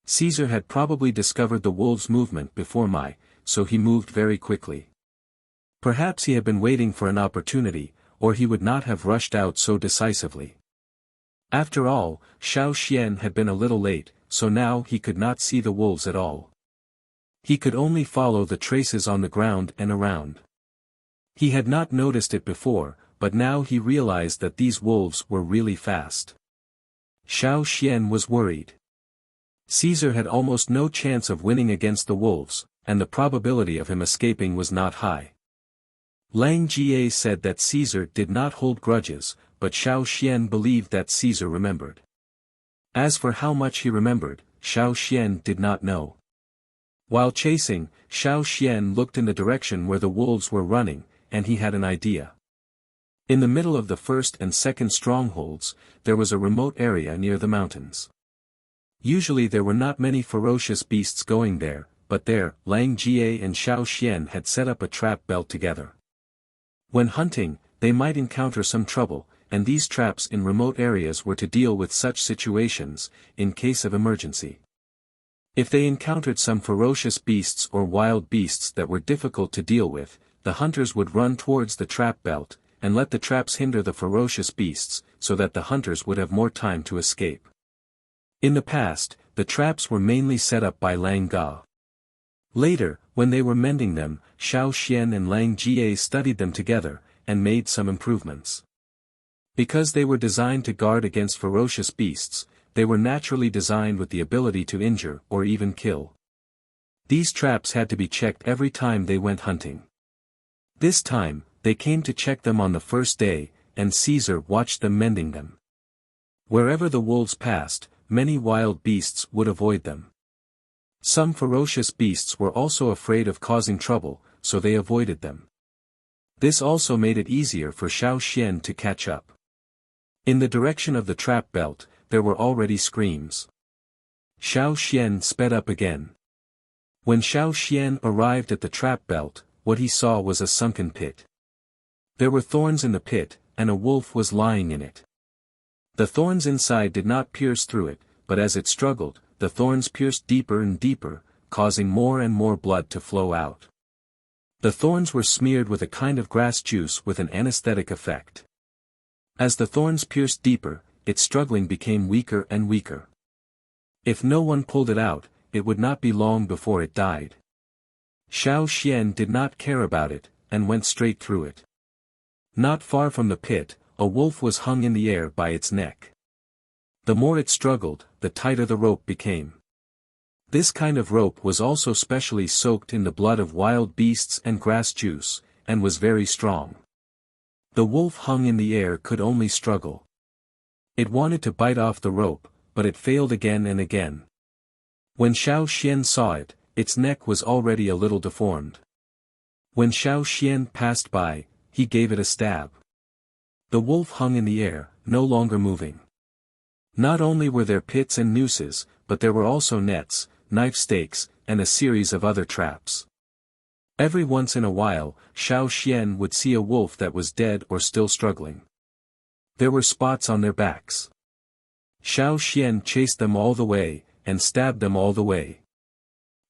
Caesar had probably discovered the wolves' movement before Mai, so he moved very quickly. Perhaps he had been waiting for an opportunity, or he would not have rushed out so decisively. After all, Xiao Xian had been a little late, so now he could not see the wolves at all. He could only follow the traces on the ground and around. He had not noticed it before, but now he realized that these wolves were really fast. Xiao Xian was worried. Caesar had almost no chance of winning against the wolves, and the probability of him escaping was not high. Lang Jie said that Caesar did not hold grudges, but Xiao Xian believed that Caesar remembered. As for how much he remembered, Xiao Xian did not know. While chasing, Xiao Xian looked in the direction where the wolves were running, and he had an idea. In the middle of the first and second strongholds, there was a remote area near the mountains. Usually there were not many ferocious beasts going there, but there, Lang Jie and Xiao Xian had set up a trap belt together. When hunting, they might encounter some trouble, and these traps in remote areas were to deal with such situations, in case of emergency. If they encountered some ferocious beasts or wild beasts that were difficult to deal with, the hunters would run towards the trap belt, and let the traps hinder the ferocious beasts, so that the hunters would have more time to escape. In the past, the traps were mainly set up by Lang Ga. Later, when they were mending them, Xiao Xian and Lang Jie studied them together, and made some improvements. Because they were designed to guard against ferocious beasts, they were naturally designed with the ability to injure or even kill. These traps had to be checked every time they went hunting. This time, they came to check them on the first day, and Caesar watched them mending them. Wherever the wolves passed, many wild beasts would avoid them. Some ferocious beasts were also afraid of causing trouble, so they avoided them. This also made it easier for Xiao Xian to catch up. In the direction of the trap belt, there were already screams. Xiao Xian sped up again. When Xiao Xian arrived at the trap belt, what he saw was a sunken pit. There were thorns in the pit, and a wolf was lying in it. The thorns inside did not pierce through it, but as it struggled, the thorns pierced deeper and deeper, causing more and more blood to flow out. The thorns were smeared with a kind of grass juice with an anesthetic effect. As the thorns pierced deeper, its struggling became weaker and weaker. If no one pulled it out, it would not be long before it died. Xiao Xian did not care about it, and went straight through it. Not far from the pit, a wolf was hung in the air by its neck. The more it struggled, the tighter the rope became. This kind of rope was also specially soaked in the blood of wild beasts and grass juice, and was very strong. The wolf hung in the air could only struggle. It wanted to bite off the rope, but it failed again and again. When Xiao Xian saw it, its neck was already a little deformed. When Xiao Xian passed by, he gave it a stab. The wolf hung in the air, no longer moving. Not only were there pits and nooses, but there were also nets, knife stakes, and a series of other traps. Every once in a while, Xiao Xian would see a wolf that was dead or still struggling. There were spots on their backs. Xiao Xian chased them all the way, and stabbed them all the way.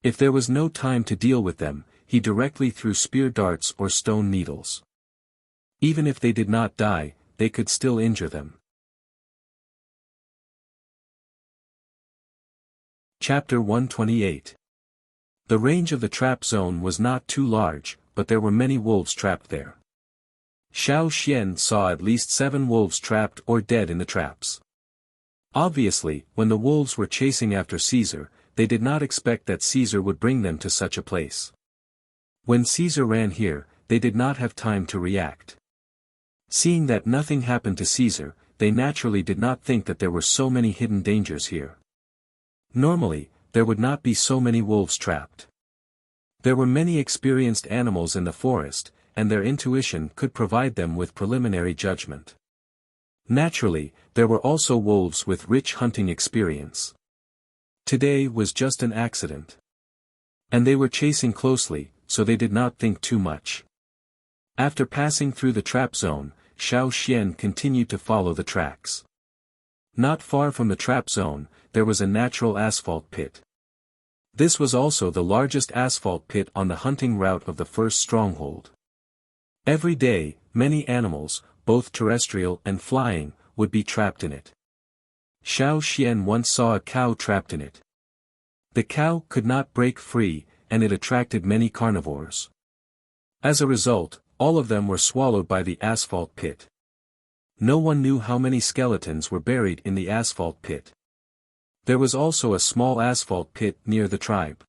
If there was no time to deal with them, he directly threw spear darts or stone needles. Even if they did not die, they could still injure them. Chapter 128. The range of the trap zone was not too large, but there were many wolves trapped there. Xiao Xian saw at least 7 wolves trapped or dead in the traps. Obviously, when the wolves were chasing after Caesar, they did not expect that Caesar would bring them to such a place. When Caesar ran here, they did not have time to react. Seeing that nothing happened to Caesar, they naturally did not think that there were so many hidden dangers here. Normally, there would not be so many wolves trapped. There were many experienced animals in the forest, and their intuition could provide them with preliminary judgment. Naturally, there were also wolves with rich hunting experience. Today was just an accident. And they were chasing closely, so they did not think too much. After passing through the trap zone, Xiao Xian continued to follow the tracks. Not far from the trap zone, there was a natural asphalt pit. This was also the largest asphalt pit on the hunting route of the first stronghold. Every day, many animals, both terrestrial and flying, would be trapped in it. Xiao Xian once saw a cow trapped in it. The cow could not break free, and it attracted many carnivores. As a result, all of them were swallowed by the asphalt pit. No one knew how many skeletons were buried in the asphalt pit. There was also a small asphalt pit near the tribe.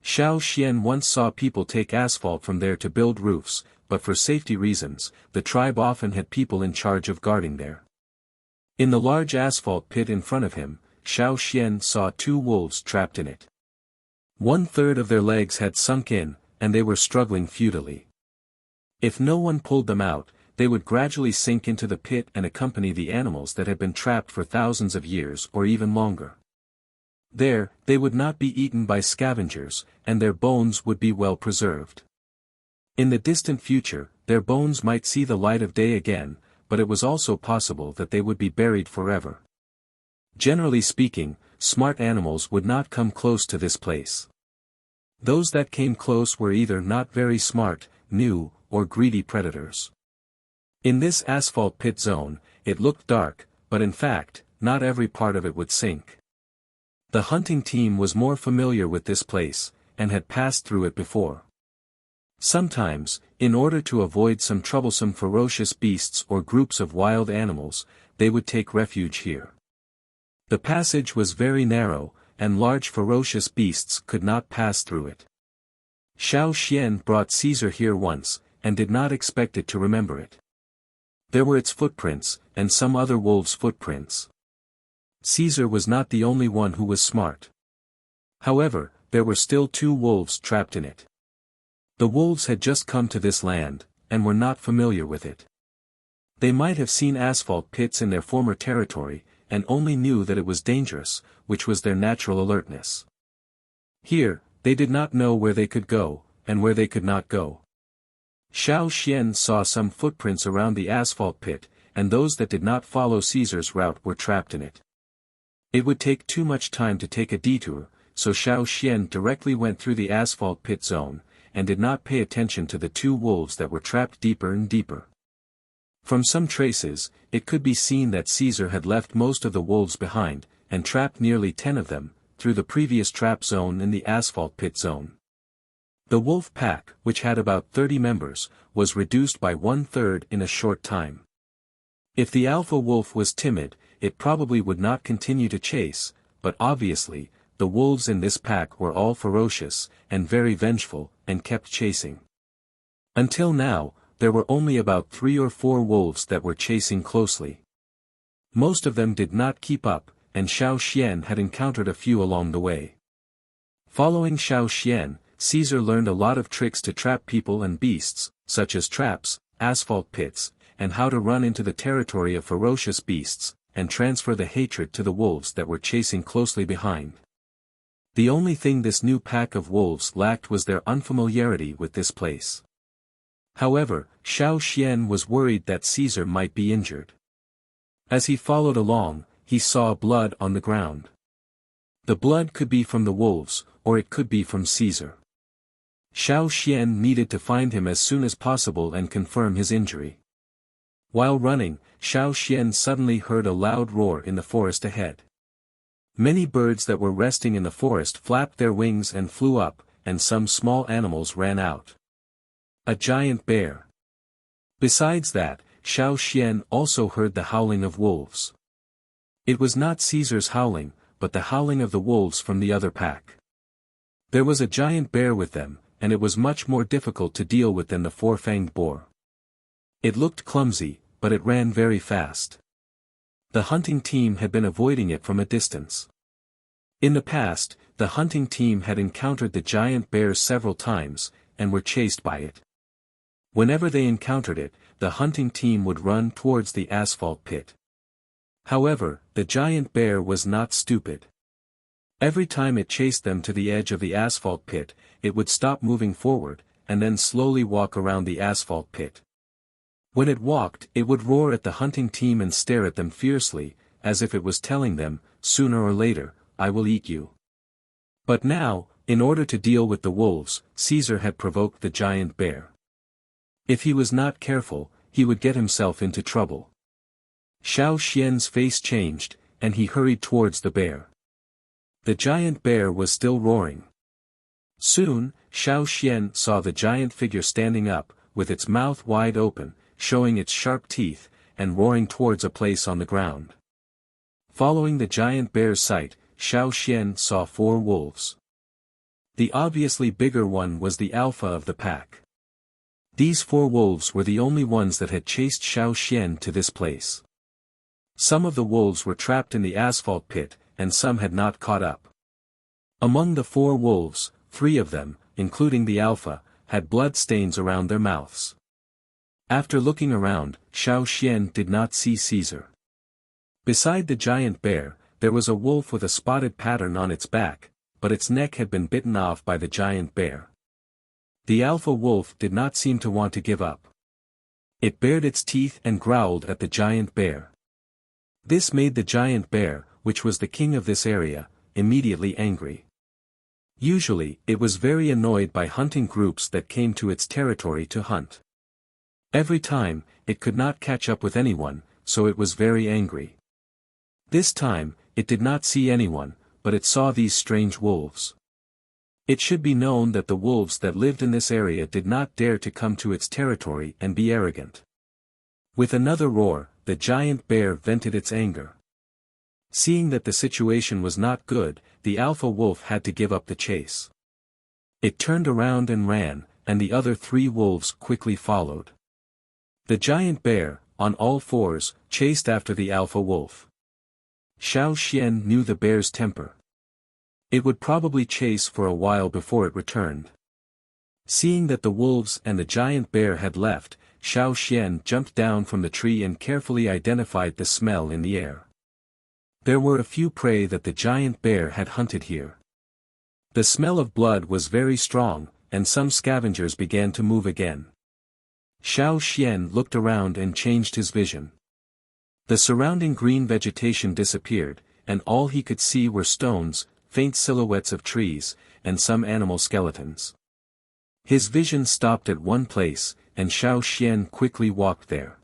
Xiao Xian once saw people take asphalt from there to build roofs, but for safety reasons, the tribe often had people in charge of guarding there. In the large asphalt pit in front of him, Xiao Xian saw 2 wolves trapped in it. 1/3 of their legs had sunk in, and they were struggling futilely. If no one pulled them out, they would gradually sink into the pit and accompany the animals that had been trapped for thousands of years or even longer. There, they would not be eaten by scavengers, and their bones would be well preserved. In the distant future, their bones might see the light of day again, but it was also possible that they would be buried forever. Generally speaking, smart animals would not come close to this place. Those that came close were either not very smart, new, or greedy predators. In this asphalt pit zone, it looked dark, but in fact, not every part of it would sink. The hunting team was more familiar with this place, and had passed through it before. Sometimes, in order to avoid some troublesome ferocious beasts or groups of wild animals, they would take refuge here. The passage was very narrow, and large ferocious beasts could not pass through it. Xiao Xian brought Caesar here once, and did not expect it to remember it. There were its footprints, and some other wolves' footprints. Caesar was not the only one who was smart. However, there were still 2 wolves trapped in it. The wolves had just come to this land, and were not familiar with it. They might have seen asphalt pits in their former territory, and only knew that it was dangerous, which was their natural alertness. Here, they did not know where they could go, and where they could not go. Xiao Xian saw some footprints around the asphalt pit, and those that did not follow Caesar's route were trapped in it. It would take too much time to take a detour, so Xiao Xian directly went through the asphalt pit zone, and did not pay attention to the 2 wolves that were trapped deeper and deeper. From some traces, it could be seen that Caesar had left most of the wolves behind, and trapped nearly 10 of them, through the previous trap zone in the asphalt pit zone. The wolf pack, which had about 30 members, was reduced by 1/3 in a short time. If the alpha wolf was timid, it probably would not continue to chase, but obviously, the wolves in this pack were all ferocious, and very vengeful, and kept chasing. Until now, there were only about 3 or 4 wolves that were chasing closely. Most of them did not keep up, and Xiao Xian had encountered a few along the way. Following Xiao Xian, Caesar learned a lot of tricks to trap people and beasts, such as traps, asphalt pits, and how to run into the territory of ferocious beasts, and transfer the hatred to the wolves that were chasing closely behind. The only thing this new pack of wolves lacked was their unfamiliarity with this place. However, Xiao Xian was worried that Caesar might be injured. As he followed along, he saw blood on the ground. The blood could be from the wolves, or it could be from Caesar. Xiao Xian needed to find him as soon as possible and confirm his injury. While running, Xiao Xian suddenly heard a loud roar in the forest ahead. Many birds that were resting in the forest flapped their wings and flew up, and some small animals ran out. A giant bear. Besides that, Xiao Xian also heard the howling of wolves. It was not Caesar's howling, but the howling of the wolves from the other pack. There was a giant bear with them, and it was much more difficult to deal with than the 4-fanged boar. It looked clumsy, but it ran very fast. The hunting team had been avoiding it from a distance. In the past, the hunting team had encountered the giant bear several times, and were chased by it. Whenever they encountered it, the hunting team would run towards the asphalt pit. However, the giant bear was not stupid. Every time it chased them to the edge of the asphalt pit, it would stop moving forward, and then slowly walk around the asphalt pit. When it walked, it would roar at the hunting team and stare at them fiercely, as if it was telling them, "Sooner or later, I will eat you." But now, in order to deal with the wolves, Caesar had provoked the giant bear. If he was not careful, he would get himself into trouble. Xiao Xian's face changed, and he hurried towards the bear. The giant bear was still roaring. Soon, Xiao Xian saw the giant figure standing up, with its mouth wide open, showing its sharp teeth, and roaring towards a place on the ground. Following the giant bear's sight, Xiao Xian saw 4 wolves. The obviously bigger one was the alpha of the pack. These 4 wolves were the only ones that had chased Xiao Xian to this place. Some of the wolves were trapped in the asphalt pit, and some had not caught up. Among the 4 wolves, 3 of them, including the alpha, had blood stains around their mouths. After looking around, Xiao Xian did not see Caesar. Beside the giant bear, there was a wolf with a spotted pattern on its back, but its neck had been bitten off by the giant bear. The alpha wolf did not seem to want to give up. It bared its teeth and growled at the giant bear. This made the giant bear, which was the king of this area, immediately angry. Usually, it was very annoyed by hunting groups that came to its territory to hunt. Every time, it could not catch up with anyone, so it was very angry. This time, it did not see anyone, but it saw these strange wolves. It should be known that the wolves that lived in this area did not dare to come to its territory and be arrogant. With another roar, the giant bear vented its anger. Seeing that the situation was not good, the alpha wolf had to give up the chase. It turned around and ran, and the other 3 wolves quickly followed. The giant bear, on all 4s, chased after the alpha wolf. Xiao Xian knew the bear's temper. It would probably chase for a while before it returned. Seeing that the wolves and the giant bear had left, Xiao Xian jumped down from the tree and carefully identified the smell in the air. There were a few prey that the giant bear had hunted here. The smell of blood was very strong, and some scavengers began to move again. Xiao Xian looked around and changed his vision. The surrounding green vegetation disappeared, and all he could see were stones, faint silhouettes of trees, and some animal skeletons. His vision stopped at one place, and Xiao Xian quickly walked there.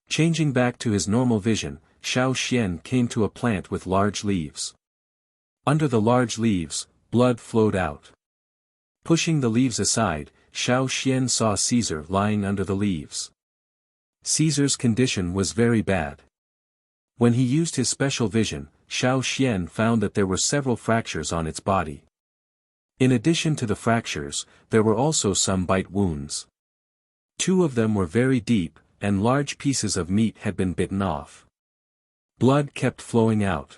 Changing back to his normal vision, Xiao Xian came to a plant with large leaves. Under the large leaves, blood flowed out. Pushing the leaves aside, Xiao Xian saw Caesar lying under the leaves. Caesar's condition was very bad. When he used his special vision, Xiao Xian found that there were several fractures on its body. In addition to the fractures, there were also some bite wounds. 2 of them were very deep, and large pieces of meat had been bitten off. Blood kept flowing out.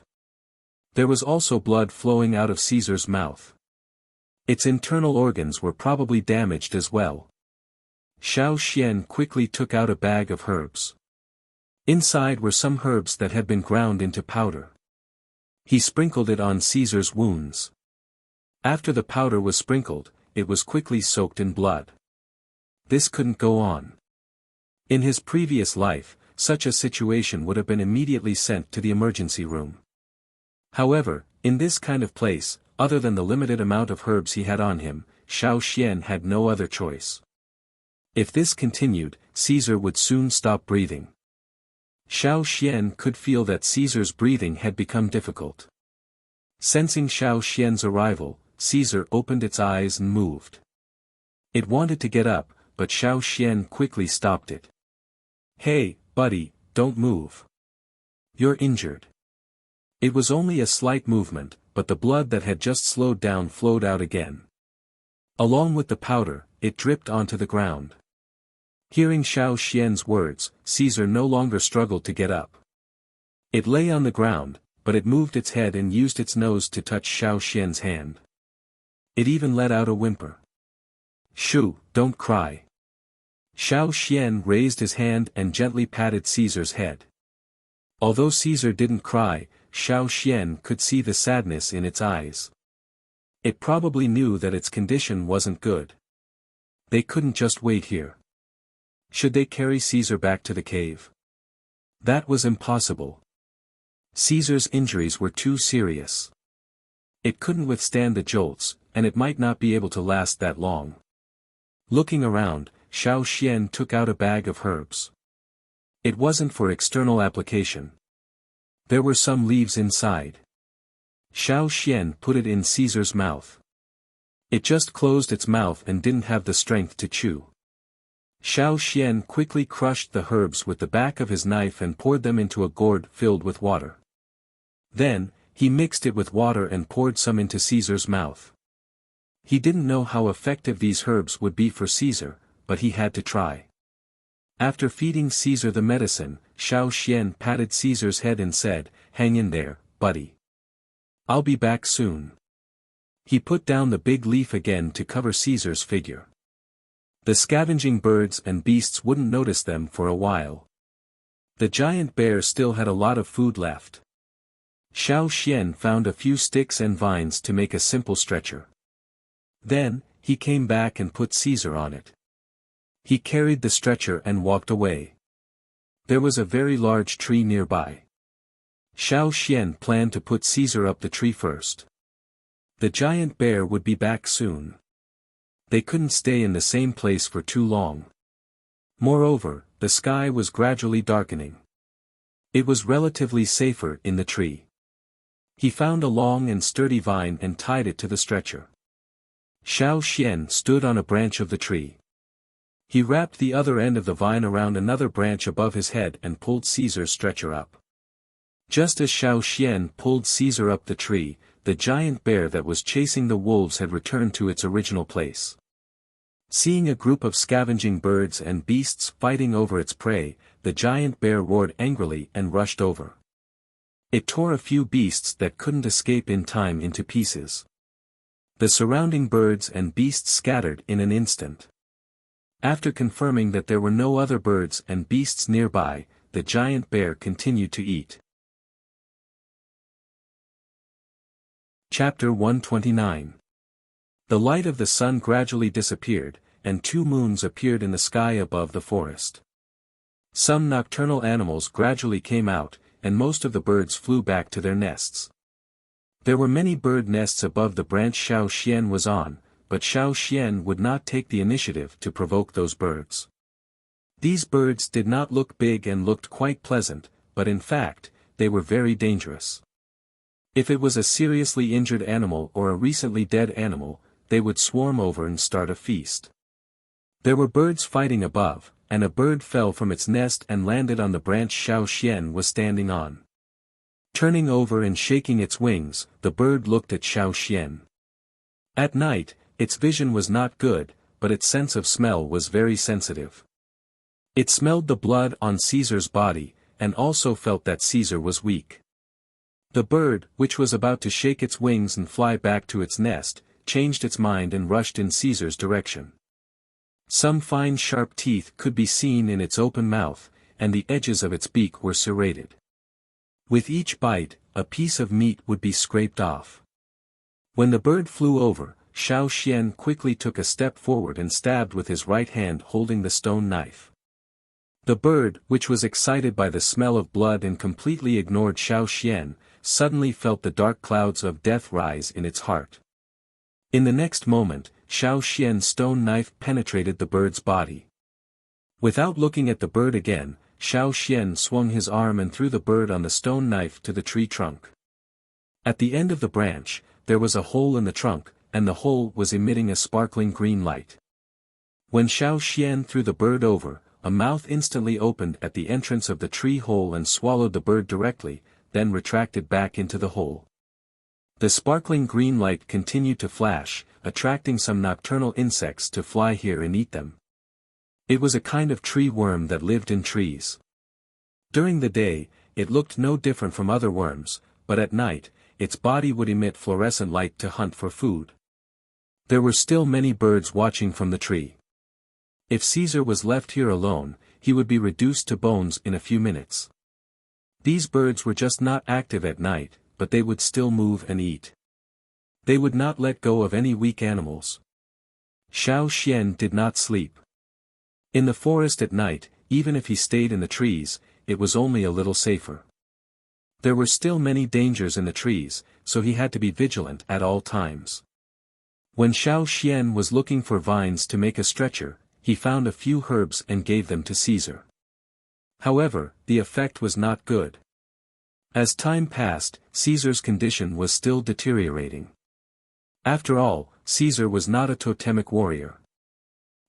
There was also blood flowing out of Caesar's mouth. Its internal organs were probably damaged as well. Xiao Xian quickly took out a bag of herbs. Inside were some herbs that had been ground into powder. He sprinkled it on Caesar's wounds. After the powder was sprinkled, it was quickly soaked in blood. This couldn't go on. In his previous life, such a situation would have been immediately sent to the emergency room. However, in this kind of place, other than the limited amount of herbs he had on him, Xiao Xian had no other choice. If this continued, Caesar would soon stop breathing. Xiao Xian could feel that Caesar's breathing had become difficult. Sensing Xiao Xian's arrival, Caesar opened its eyes and moved. It wanted to get up, but Xiao Xian quickly stopped it. "Hey, buddy, don't move. You're injured." It was only a slight movement, but the blood that had just slowed down flowed out again. Along with the powder, it dripped onto the ground. Hearing Xiao Xian's words, Caesar no longer struggled to get up. It lay on the ground, but it moved its head and used its nose to touch Xiao Xian's hand. It even let out a whimper. "Shoo, don't cry." Xiao Xian raised his hand and gently patted Caesar's head. Although Caesar didn't cry, Xiao Xian could see the sadness in its eyes. It probably knew that its condition wasn't good. They couldn't just wait here. Should they carry Caesar back to the cave? That was impossible. Caesar's injuries were too serious. It couldn't withstand the jolts, and it might not be able to last that long. Looking around, Xiao Xian took out a bag of herbs. It wasn't for external application. There were some leaves inside. Xiao Xian put it in Caesar's mouth. It just closed its mouth and didn't have the strength to chew. Xiao Xian quickly crushed the herbs with the back of his knife and poured them into a gourd filled with water. Then, he mixed it with water and poured some into Caesar's mouth. He didn't know how effective these herbs would be for Caesar, but he had to try. After feeding Caesar the medicine, Xiao Xian patted Caesar's head and said, "Hang in there, buddy. I'll be back soon." He put down the big leaf again to cover Caesar's figure. The scavenging birds and beasts wouldn't notice them for a while. The giant bear still had a lot of food left. Xiao Xian found a few sticks and vines to make a simple stretcher. Then, he came back and put Caesar on it. He carried the stretcher and walked away. There was a very large tree nearby. Xiao Xian planned to put Caesar up the tree first. The giant bear would be back soon. They couldn't stay in the same place for too long. Moreover, the sky was gradually darkening. It was relatively safer in the tree. He found a long and sturdy vine and tied it to the stretcher. Xiao Xian stood on a branch of the tree. He wrapped the other end of the vine around another branch above his head and pulled Caesar's stretcher up. Just as Xiao Xian pulled Caesar up the tree, the giant bear that was chasing the wolves had returned to its original place. Seeing a group of scavenging birds and beasts fighting over its prey, the giant bear roared angrily and rushed over. It tore a few beasts that couldn't escape in time into pieces. The surrounding birds and beasts scattered in an instant. After confirming that there were no other birds and beasts nearby, the giant bear continued to eat. Chapter 129. The light of the sun gradually disappeared, and 2 moons appeared in the sky above the forest. Some nocturnal animals gradually came out, and most of the birds flew back to their nests. There were many bird nests above the branch Xiao Xian was on, but Xiao Xian would not take the initiative to provoke those birds. These birds did not look big and looked quite pleasant, but in fact, they were very dangerous. If it was a seriously injured animal or a recently dead animal, they would swarm over and start a feast. There were birds fighting above, and a bird fell from its nest and landed on the branch Xiao Xian was standing on. Turning over and shaking its wings, the bird looked at Xiao Xian. At night, its vision was not good, but its sense of smell was very sensitive. It smelled the blood on Caesar's body, and also felt that Caesar was weak. The bird, which was about to shake its wings and fly back to its nest, changed its mind and rushed in Caesar's direction. Some fine sharp teeth could be seen in its open mouth, and the edges of its beak were serrated. With each bite, a piece of meat would be scraped off. When the bird flew over, Xiao Xian quickly took a step forward and stabbed with his right hand holding the stone knife. The bird, which was excited by the smell of blood and completely ignored Xiao Xian, suddenly felt the dark clouds of death rise in its heart. In the next moment, Xiao Xian's stone knife penetrated the bird's body. Without looking at the bird again, Xiao Xian swung his arm and threw the bird on the stone knife to the tree trunk. At the end of the branch, there was a hole in the trunk, and the hole was emitting a sparkling green light. When Xiao Xian threw the bird over, a mouth instantly opened at the entrance of the tree hole and swallowed the bird directly, then retracted back into the hole. The sparkling green light continued to flash, attracting some nocturnal insects to fly here and eat them. It was a kind of tree worm that lived in trees. During the day, it looked no different from other worms, but at night, its body would emit fluorescent light to hunt for food. There were still many birds watching from the tree. If Caesar was left here alone, he would be reduced to bones in a few minutes. These birds were just not active at night, but they would still move and eat. They would not let go of any weak animals. Xiao Xian did not sleep. In the forest at night, even if he stayed in the trees, it was only a little safer. There were still many dangers in the trees, so he had to be vigilant at all times. When Xiao Xian was looking for vines to make a stretcher, he found a few herbs and gave them to Caesar. However, the effect was not good. As time passed, Caesar's condition was still deteriorating. After all, Caesar was not a totemic warrior.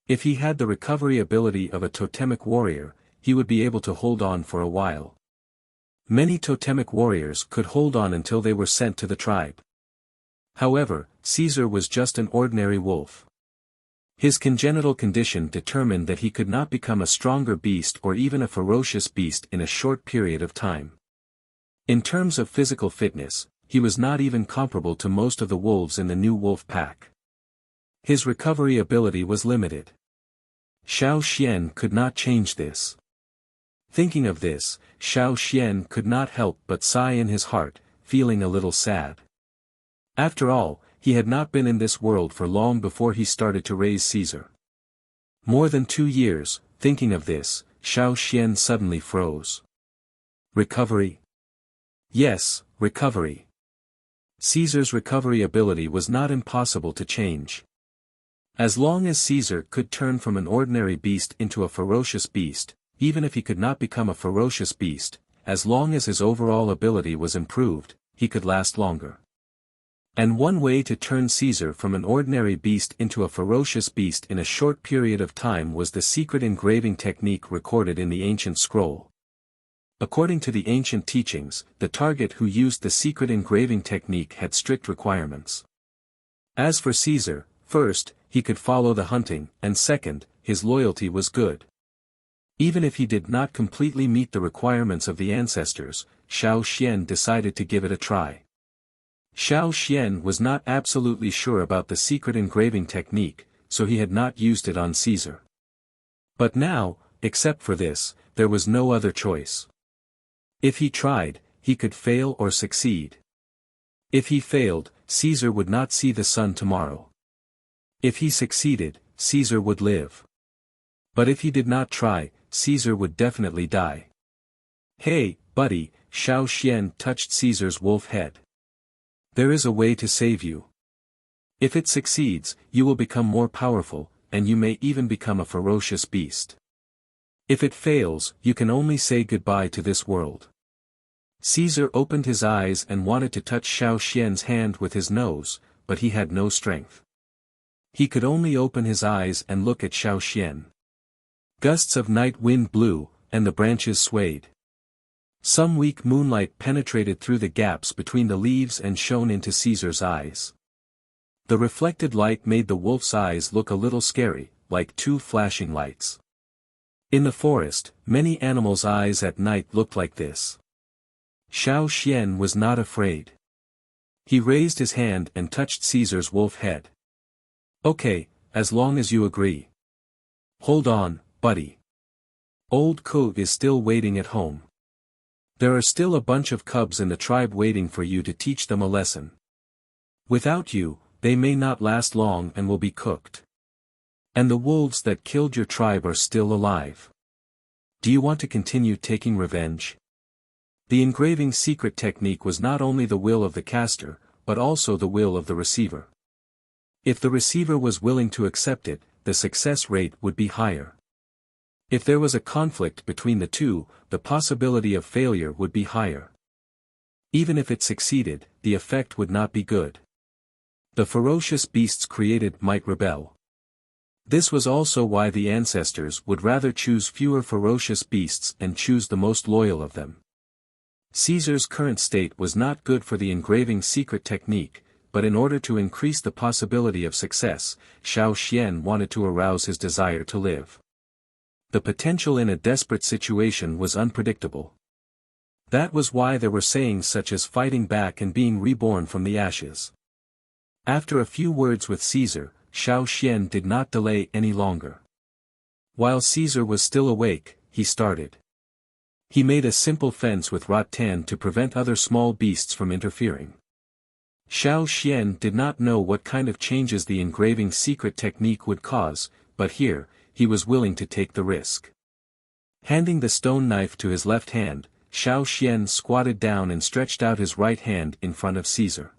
If he had the recovery ability of a totemic warrior, he would be able to hold on for a while. Many totemic warriors could hold on until they were sent to the tribe. However, Caesar was just an ordinary wolf. His congenital condition determined that he could not become a stronger beast or even a ferocious beast in a short period of time. In terms of physical fitness, he was not even comparable to most of the wolves in the new wolf pack. His recovery ability was limited. Xiao Xian could not change this. Thinking of this, Xiao Xian could not help but sigh in his heart, feeling a little sad. After all, he had not been in this world for long before he started to raise Caesar. More than 2 years, thinking of this, Xiao Xian suddenly froze. Recovery? Yes, recovery. Caesar's recovery ability was not impossible to change. As long as Caesar could turn from an ordinary beast into a ferocious beast, even if he could not become a ferocious beast, as long as his overall ability was improved, he could last longer. And one way to turn Caesar from an ordinary beast into a ferocious beast in a short period of time was the secret engraving technique recorded in the ancient scroll. According to the ancient teachings, the target who used the secret engraving technique had strict requirements. As for Caesar, first, he could follow the hunting, and second, his loyalty was good. Even if he did not completely meet the requirements of the ancestors, Xiao Xian decided to give it a try. Xiao Xian was not absolutely sure about the secret engraving technique, so he had not used it on Caesar. But now, except for this, there was no other choice. If he tried, he could fail or succeed. If he failed, Caesar would not see the sun tomorrow. If he succeeded, Caesar would live. But if he did not try, Caesar would definitely die. Hey, buddy, Xiao Xian touched Caesar's wolf head. There is a way to save you. If it succeeds, you will become more powerful, and you may even become a ferocious beast. If it fails, you can only say goodbye to this world. Caesar opened his eyes and wanted to touch Xiao Xian's hand with his nose, but he had no strength. He could only open his eyes and look at Xiao Xian. Gusts of night wind blew, and the branches swayed. Some weak moonlight penetrated through the gaps between the leaves and shone into Caesar's eyes. The reflected light made the wolf's eyes look a little scary, like 2 flashing lights. In the forest, many animals' eyes at night looked like this. Xiao Xian was not afraid. He raised his hand and touched Caesar's wolf head. Okay, as long as you agree. Hold on, buddy. Old Coat is still waiting at home. There are still a bunch of cubs in the tribe waiting for you to teach them a lesson. Without you, they may not last long and will be cooked. And the wolves that killed your tribe are still alive. Do you want to continue taking revenge? The engraving secret technique was not only the will of the caster, but also the will of the receiver. If the receiver was willing to accept it, the success rate would be higher. If there was a conflict between the two, the possibility of failure would be higher. Even if it succeeded, the effect would not be good. The ferocious beasts created might rebel. This was also why the ancestors would rather choose fewer ferocious beasts and choose the most loyal of them. Caesar's current state was not good for the engraving secret technique, but in order to increase the possibility of success, Xiao Xian wanted to arouse his desire to live. The potential in a desperate situation was unpredictable. That was why there were sayings such as fighting back and being reborn from the ashes. After a few words with Caesar, Xiao Xian did not delay any longer. While Caesar was still awake, he started. He made a simple fence with rattan to prevent other small beasts from interfering. Xiao Xian did not know what kind of changes the engraving secret technique would cause, but here, he was willing to take the risk. Handing the stone knife to his left hand, Xiao Xian squatted down and stretched out his right hand in front of Caesar.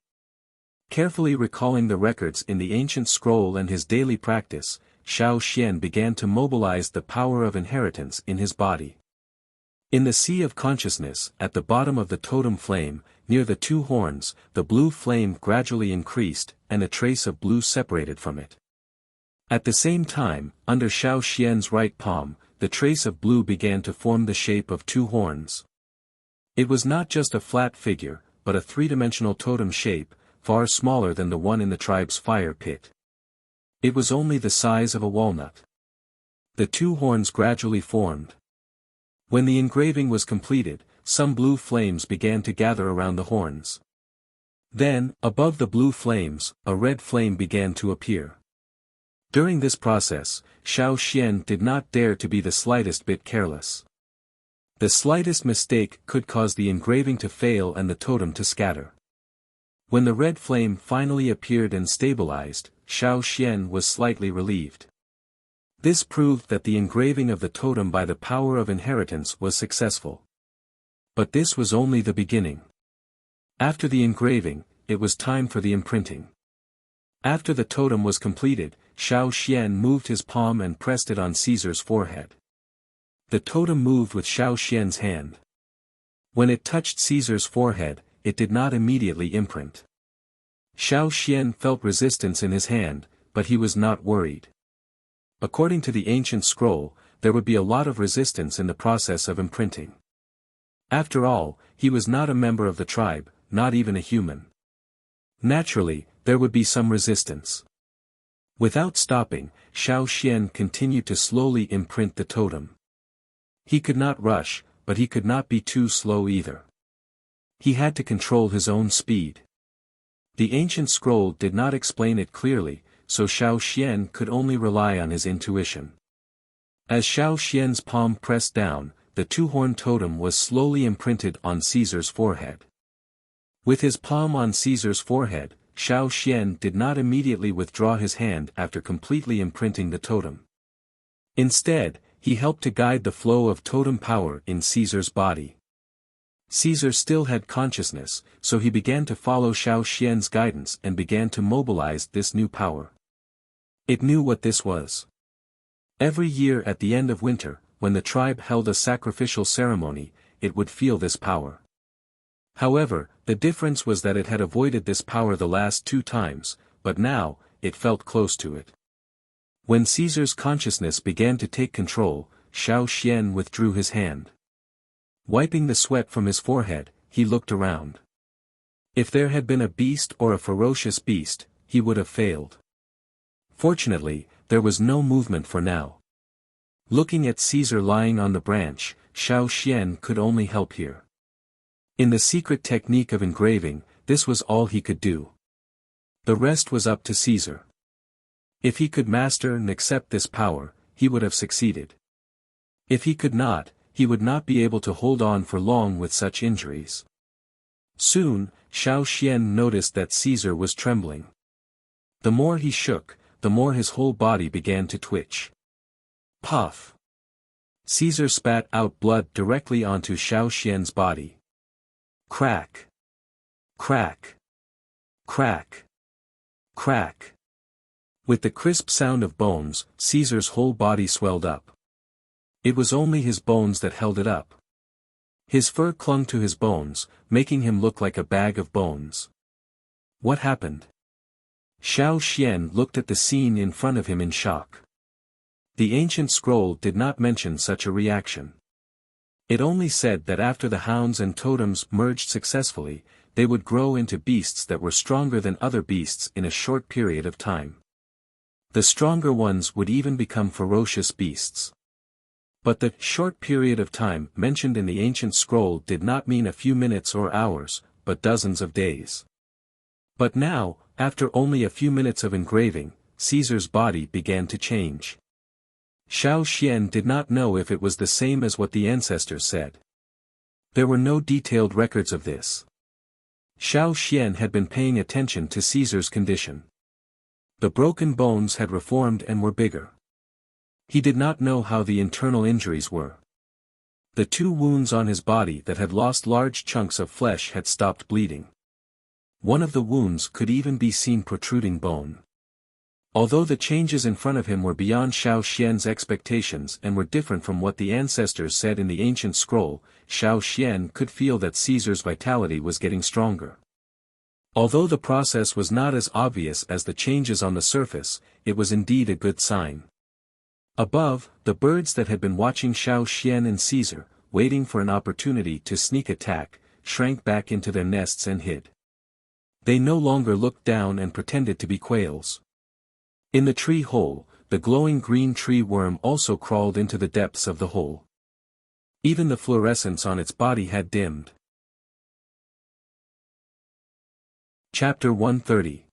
Carefully recalling the records in the ancient scroll and his daily practice, Xiao Xian began to mobilize the power of inheritance in his body. In the sea of consciousness, at the bottom of the totem flame, near the 2 horns, the blue flame gradually increased, and a trace of blue separated from it. At the same time, under Xiao Xian's right palm, the trace of blue began to form the shape of 2 horns. It was not just a flat figure, but a 3-dimensional totem shape, far smaller than the one in the tribe's fire pit. It was only the size of a walnut. The two horns gradually formed. When the engraving was completed, some blue flames began to gather around the horns. Then, above the blue flames, a red flame began to appear. During this process, Xiao Xian did not dare to be the slightest bit careless. The slightest mistake could cause the engraving to fail and the totem to scatter. When the red flame finally appeared and stabilized, Xiao Xian was slightly relieved. This proved that the engraving of the totem by the power of inheritance was successful. But this was only the beginning. After the engraving, it was time for the imprinting. After the totem was completed, Xiao Xian moved his palm and pressed it on Caesar's forehead. The totem moved with Xiao Xian's hand. When it touched Caesar's forehead, it did not immediately imprint. Xiao Xian felt resistance in his hand, but he was not worried. According to the ancient scroll, there would be a lot of resistance in the process of imprinting. After all, he was not a member of the tribe, not even a human. Naturally, there would be some resistance. Without stopping, Xiao Xian continued to slowly imprint the totem. He could not rush, but he could not be too slow either. He had to control his own speed. The ancient scroll did not explain it clearly, so Xiao Xian could only rely on his intuition. As Xiao Xian's palm pressed down, the two-horn totem was slowly imprinted on Caesar's forehead. With his palm on Caesar's forehead, Xiao Xian did not immediately withdraw his hand after completely imprinting the totem. Instead, he helped to guide the flow of totem power in Caesar's body. Caesar still had consciousness, so he began to follow Xiao Xian's guidance and began to mobilize this new power. It knew what this was. Every year at the end of winter, when the tribe held a sacrificial ceremony, it would feel this power. However, the difference was that it had avoided this power the last 2 times, but now, it felt close to it. When Caesar's consciousness began to take control, Xiao Xian withdrew his hand. Wiping the sweat from his forehead, he looked around. If there had been a beast or a ferocious beast, he would have failed. Fortunately, there was no movement for now. Looking at Caesar lying on the branch, Xiao Xian could only help here. In the secret technique of engraving, this was all he could do. The rest was up to Caesar. If he could master and accept this power, he would have succeeded. If he could not, he would not be able to hold on for long with such injuries. Soon, Xiao Xian noticed that Caesar was trembling. The more he shook, the more his whole body began to twitch. Puff! Caesar spat out blood directly onto Xiao Xian's body. Crack! Crack! Crack! Crack! With the crisp sound of bones, Caesar's whole body swelled up. It was only his bones that held it up. His fur clung to his bones, making him look like a bag of bones. What happened? Xiao Xian looked at the scene in front of him in shock. The ancient scroll did not mention such a reaction. It only said that after the hounds and totems merged successfully, they would grow into beasts that were stronger than other beasts in a short period of time. The stronger ones would even become ferocious beasts. But the short period of time mentioned in the ancient scroll did not mean a few minutes or hours, but dozens of days. But now, after only a few minutes of engraving, Caesar's body began to change. Xiao Xian did not know if it was the same as what the ancestors said. There were no detailed records of this. Xiao Xian had been paying attention to Caesar's condition. The broken bones had reformed and were bigger. He did not know how the internal injuries were. The 2 wounds on his body that had lost large chunks of flesh had stopped bleeding. One of the wounds could even be seen protruding bone. Although the changes in front of him were beyond Xiao Xian's expectations and were different from what the ancestors said in the ancient scroll, Xiao Xian could feel that Caesar's vitality was getting stronger. Although the process was not as obvious as the changes on the surface, it was indeed a good sign. Above, the birds that had been watching Xiao Xian and Caesar, waiting for an opportunity to sneak attack, shrank back into their nests and hid. They no longer looked down and pretended to be quails. In the tree hole, the glowing green tree worm also crawled into the depths of the hole. Even the fluorescence on its body had dimmed. Chapter 130.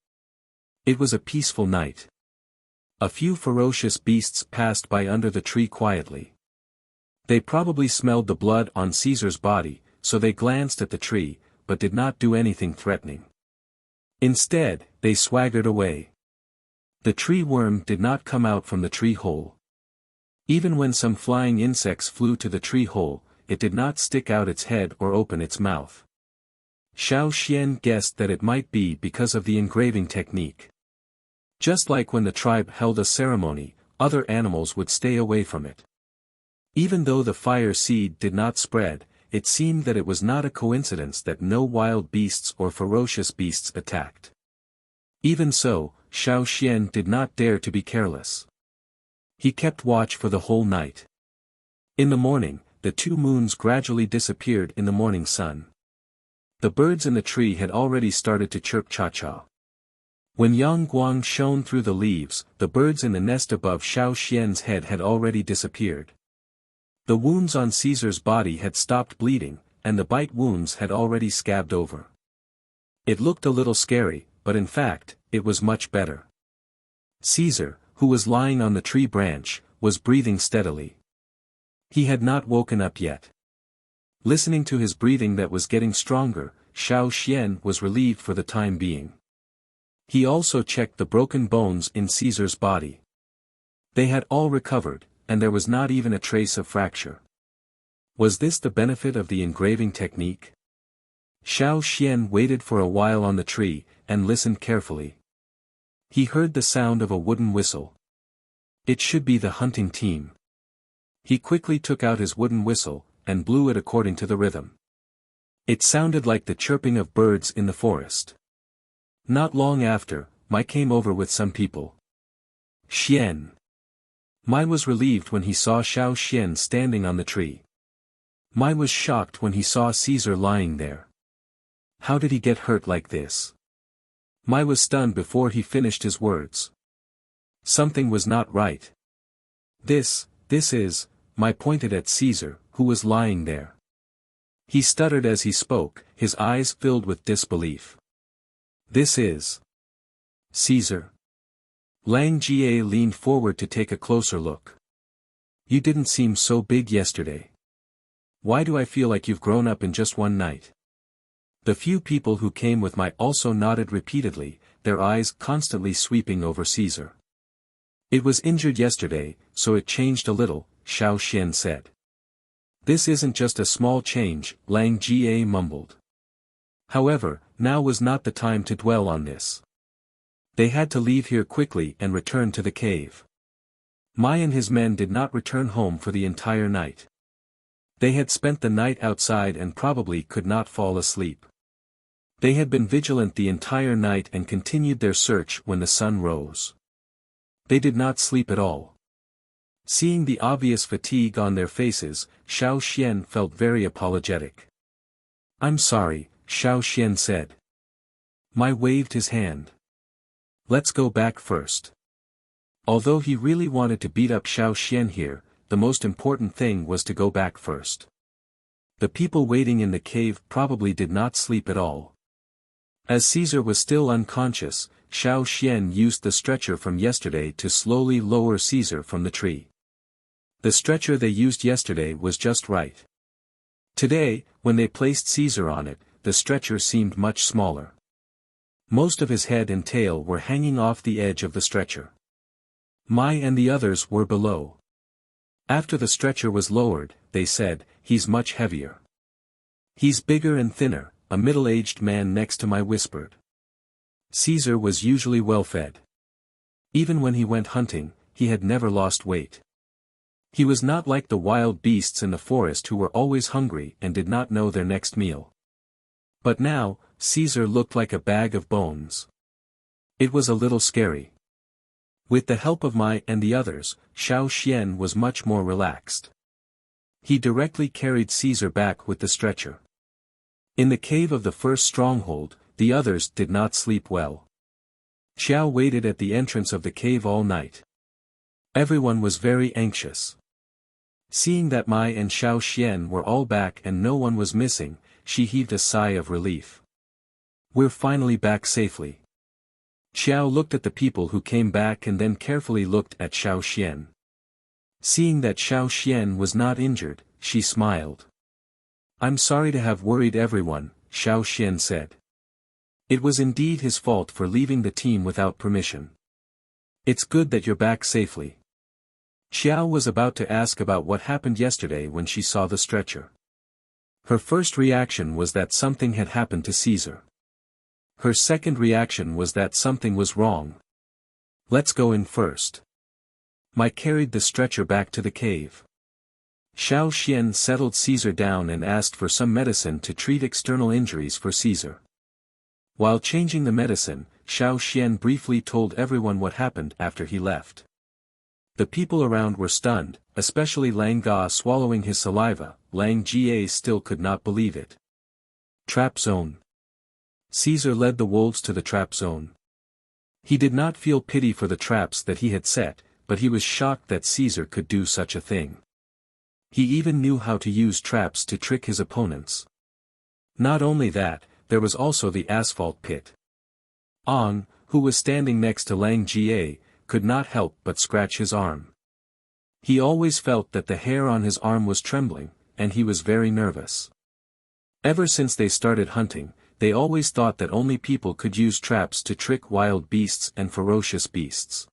It was a peaceful night. A few ferocious beasts passed by under the tree quietly. They probably smelled the blood on Caesar's body, so they glanced at the tree, but did not do anything threatening. Instead, they swaggered away. The tree worm did not come out from the tree hole. Even when some flying insects flew to the tree hole, it did not stick out its head or open its mouth. Xiao Xian guessed that it might be because of the engraving technique. Just like when the tribe held a ceremony, other animals would stay away from it. Even though the fire seed did not spread, it seemed that it was not a coincidence that no wild beasts or ferocious beasts attacked. Even so, Xiao Xian did not dare to be careless. He kept watch for the whole night. In the morning, the 2 moons gradually disappeared in the morning sun. The birds in the tree had already started to chirp cha-cha. When Yang Guang shone through the leaves, the birds in the nest above Xiao Xian's head had already disappeared. The wounds on Caesar's body had stopped bleeding, and the bite wounds had already scabbed over. It looked a little scary, but in fact, it was much better. Caesar, who was lying on the tree branch, was breathing steadily. He had not woken up yet. Listening to his breathing that was getting stronger, Xiao Xian was relieved for the time being. He also checked the broken bones in Caesar's body. They had all recovered, and there was not even a trace of fracture. Was this the benefit of the engraving technique? Xiao Xian waited for a while on the tree, and listened carefully. He heard the sound of a wooden whistle. It should be the hunting team. He quickly took out his wooden whistle, and blew it according to the rhythm. It sounded like the chirping of birds in the forest. Not long after, Mai came over with some people. Xian. Mai was relieved when he saw Xiao Xian standing on the tree. Mai was shocked when he saw Caesar lying there. How did he get hurt like this? Mai was stunned before he finished his words. Something was not right. This is, Mai pointed at Caesar, who was lying there. He stuttered as he spoke, his eyes filled with disbelief. This is Caesar. Lang Jie leaned forward to take a closer look. You didn't seem so big yesterday. Why do I feel like you've grown up in just one night? The few people who came with Mai also nodded repeatedly, their eyes constantly sweeping over Caesar. It was injured yesterday, so it changed a little, Xiao Xian said. This isn't just a small change, Lang Jie mumbled. However, now was not the time to dwell on this. They had to leave here quickly and return to the cave. Mai and his men did not return home for the entire night. They had spent the night outside and probably could not fall asleep. They had been vigilant the entire night and continued their search when the sun rose. They did not sleep at all. Seeing the obvious fatigue on their faces, Xiao Xian felt very apologetic. I'm sorry, Xiao Xian said. Mai waved his hand. Let's go back first. Although he really wanted to beat up Xiao Xian here, the most important thing was to go back first. The people waiting in the cave probably did not sleep at all. As Caesar was still unconscious, Xiao Xian used the stretcher from yesterday to slowly lower Caesar from the tree. The stretcher they used yesterday was just right. Today, when they placed Caesar on it, the stretcher seemed much smaller. Most of his head and tail were hanging off the edge of the stretcher. Mai and the others were below. After the stretcher was lowered, they said, he's much heavier. He's bigger and thinner, a middle-aged man next to Mai whispered. Caesar was usually well-fed. Even when he went hunting, he had never lost weight. He was not like the wild beasts in the forest who were always hungry and did not know their next meal. But now, Caesar looked like a bag of bones. It was a little scary. With the help of Mai and the others, Xiao Xian was much more relaxed. He directly carried Caesar back with the stretcher. In the cave of the first stronghold, the others did not sleep well. Xiao waited at the entrance of the cave all night. Everyone was very anxious. Seeing that Mai and Xiao Xian were all back and no one was missing, she heaved a sigh of relief. We're finally back safely. Xiao looked at the people who came back and then carefully looked at Xiao Xian. Seeing that Xiao Xian was not injured, she smiled. I'm sorry to have worried everyone, Xiao Xian said. It was indeed his fault for leaving the team without permission. It's good that you're back safely. Xiao was about to ask about what happened yesterday when she saw the stretcher. Her first reaction was that something had happened to Caesar. Her second reaction was that something was wrong. Let's go in first. Mai carried the stretcher back to the cave. Xiao Xian settled Caesar down and asked for some medicine to treat external injuries for Caesar. While changing the medicine, Xiao Xian briefly told everyone what happened after he left. The people around were stunned, especially Lang Ga swallowing his saliva. Lang Jie still could not believe it. Trap zone. Caesar led the wolves to the trap zone. He did not feel pity for the traps that he had set, but he was shocked that Caesar could do such a thing. He even knew how to use traps to trick his opponents. Not only that, there was also the asphalt pit. Ong, who was standing next to Lang Jie, could not help but scratch his arm. He always felt that the hair on his arm was trembling, and he was very nervous. Ever since they started hunting, they always thought that only people could use traps to trick wild beasts and ferocious beasts.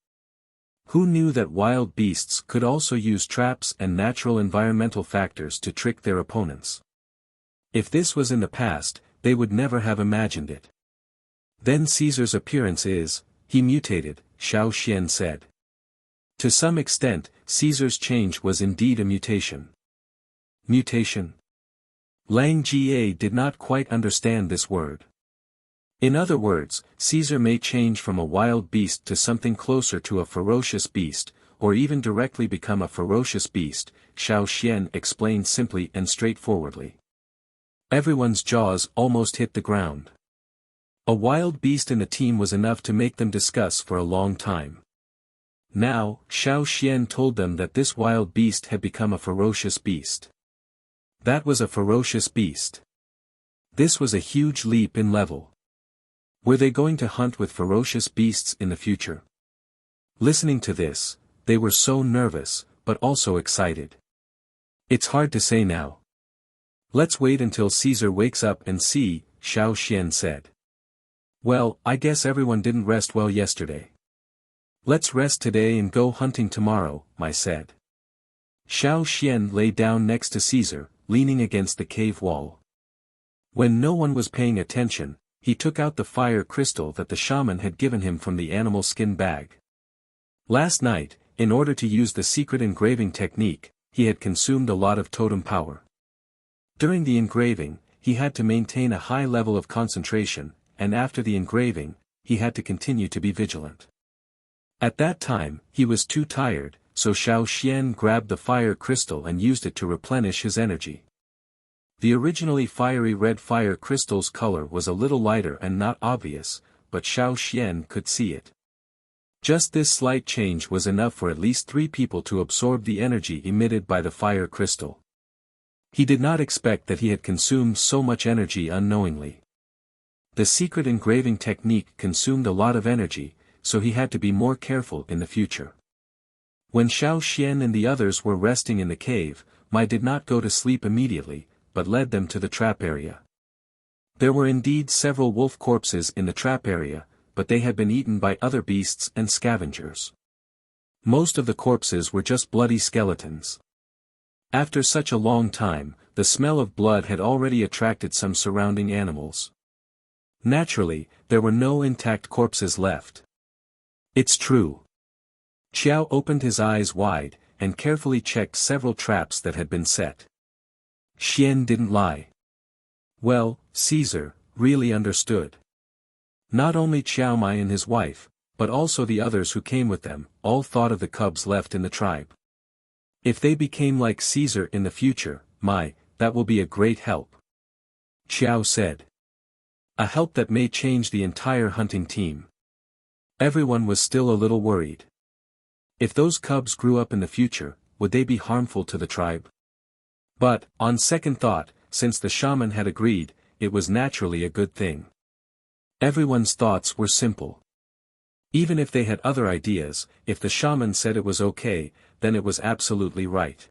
Who knew that wild beasts could also use traps and natural environmental factors to trick their opponents? If this was in the past, they would never have imagined it. Then Caesar's appearance is, he mutated, Xiao Xian said. To some extent, Caesar's change was indeed a mutation. Mutation? Lang Jie did not quite understand this word. In other words, Caesar may change from a wild beast to something closer to a ferocious beast, or even directly become a ferocious beast, Xiao Xian explained simply and straightforwardly. Everyone's jaws almost hit the ground. A wild beast in the team was enough to make them discuss for a long time. Now, Xiao Xian told them that this wild beast had become a ferocious beast. That was a ferocious beast. This was a huge leap in level. Were they going to hunt with ferocious beasts in the future? Listening to this, they were so nervous, but also excited. It's hard to say now. Let's wait until Caesar wakes up and see, Xiao Xian said. Well, I guess everyone didn't rest well yesterday. Let's rest today and go hunting tomorrow, Mai said. Xiao Xian lay down next to Caesar, leaning against the cave wall. When no one was paying attention, he took out the fire crystal that the shaman had given him from the animal skin bag. Last night, in order to use the secret engraving technique, he had consumed a lot of totem power. During the engraving, he had to maintain a high level of concentration, and after the engraving, he had to continue to be vigilant. At that time, he was too tired, so Xiao Xian grabbed the fire crystal and used it to replenish his energy. The originally fiery red fire crystal's color was a little lighter and not obvious, but Xiao Xian could see it. Just this slight change was enough for at least 3 people to absorb the energy emitted by the fire crystal. He did not expect that he had consumed so much energy unknowingly. The secret engraving technique consumed a lot of energy, so he had to be more careful in the future. When Xiao Xian and the others were resting in the cave, Mai did not go to sleep immediately, but led them to the trap area. There were indeed several wolf corpses in the trap area, but they had been eaten by other beasts and scavengers. Most of the corpses were just bloody skeletons. After such a long time, the smell of blood had already attracted some surrounding animals. Naturally, there were no intact corpses left. It's true. Xiao opened his eyes wide, and carefully checked several traps that had been set. Xian didn't lie. Well, Caesar really understood. Not only Qiao Mai and his wife, but also the others who came with them, all thought of the cubs left in the tribe. If they became like Caesar in the future, Mai, that will be a great help. Qiao said. A help that may change the entire hunting team. Everyone was still a little worried. If those cubs grew up in the future, would they be harmful to the tribe? But, on second thought, since the shaman had agreed, it was naturally a good thing. Everyone's thoughts were simple. Even if they had other ideas, if the shaman said it was okay, then it was absolutely right.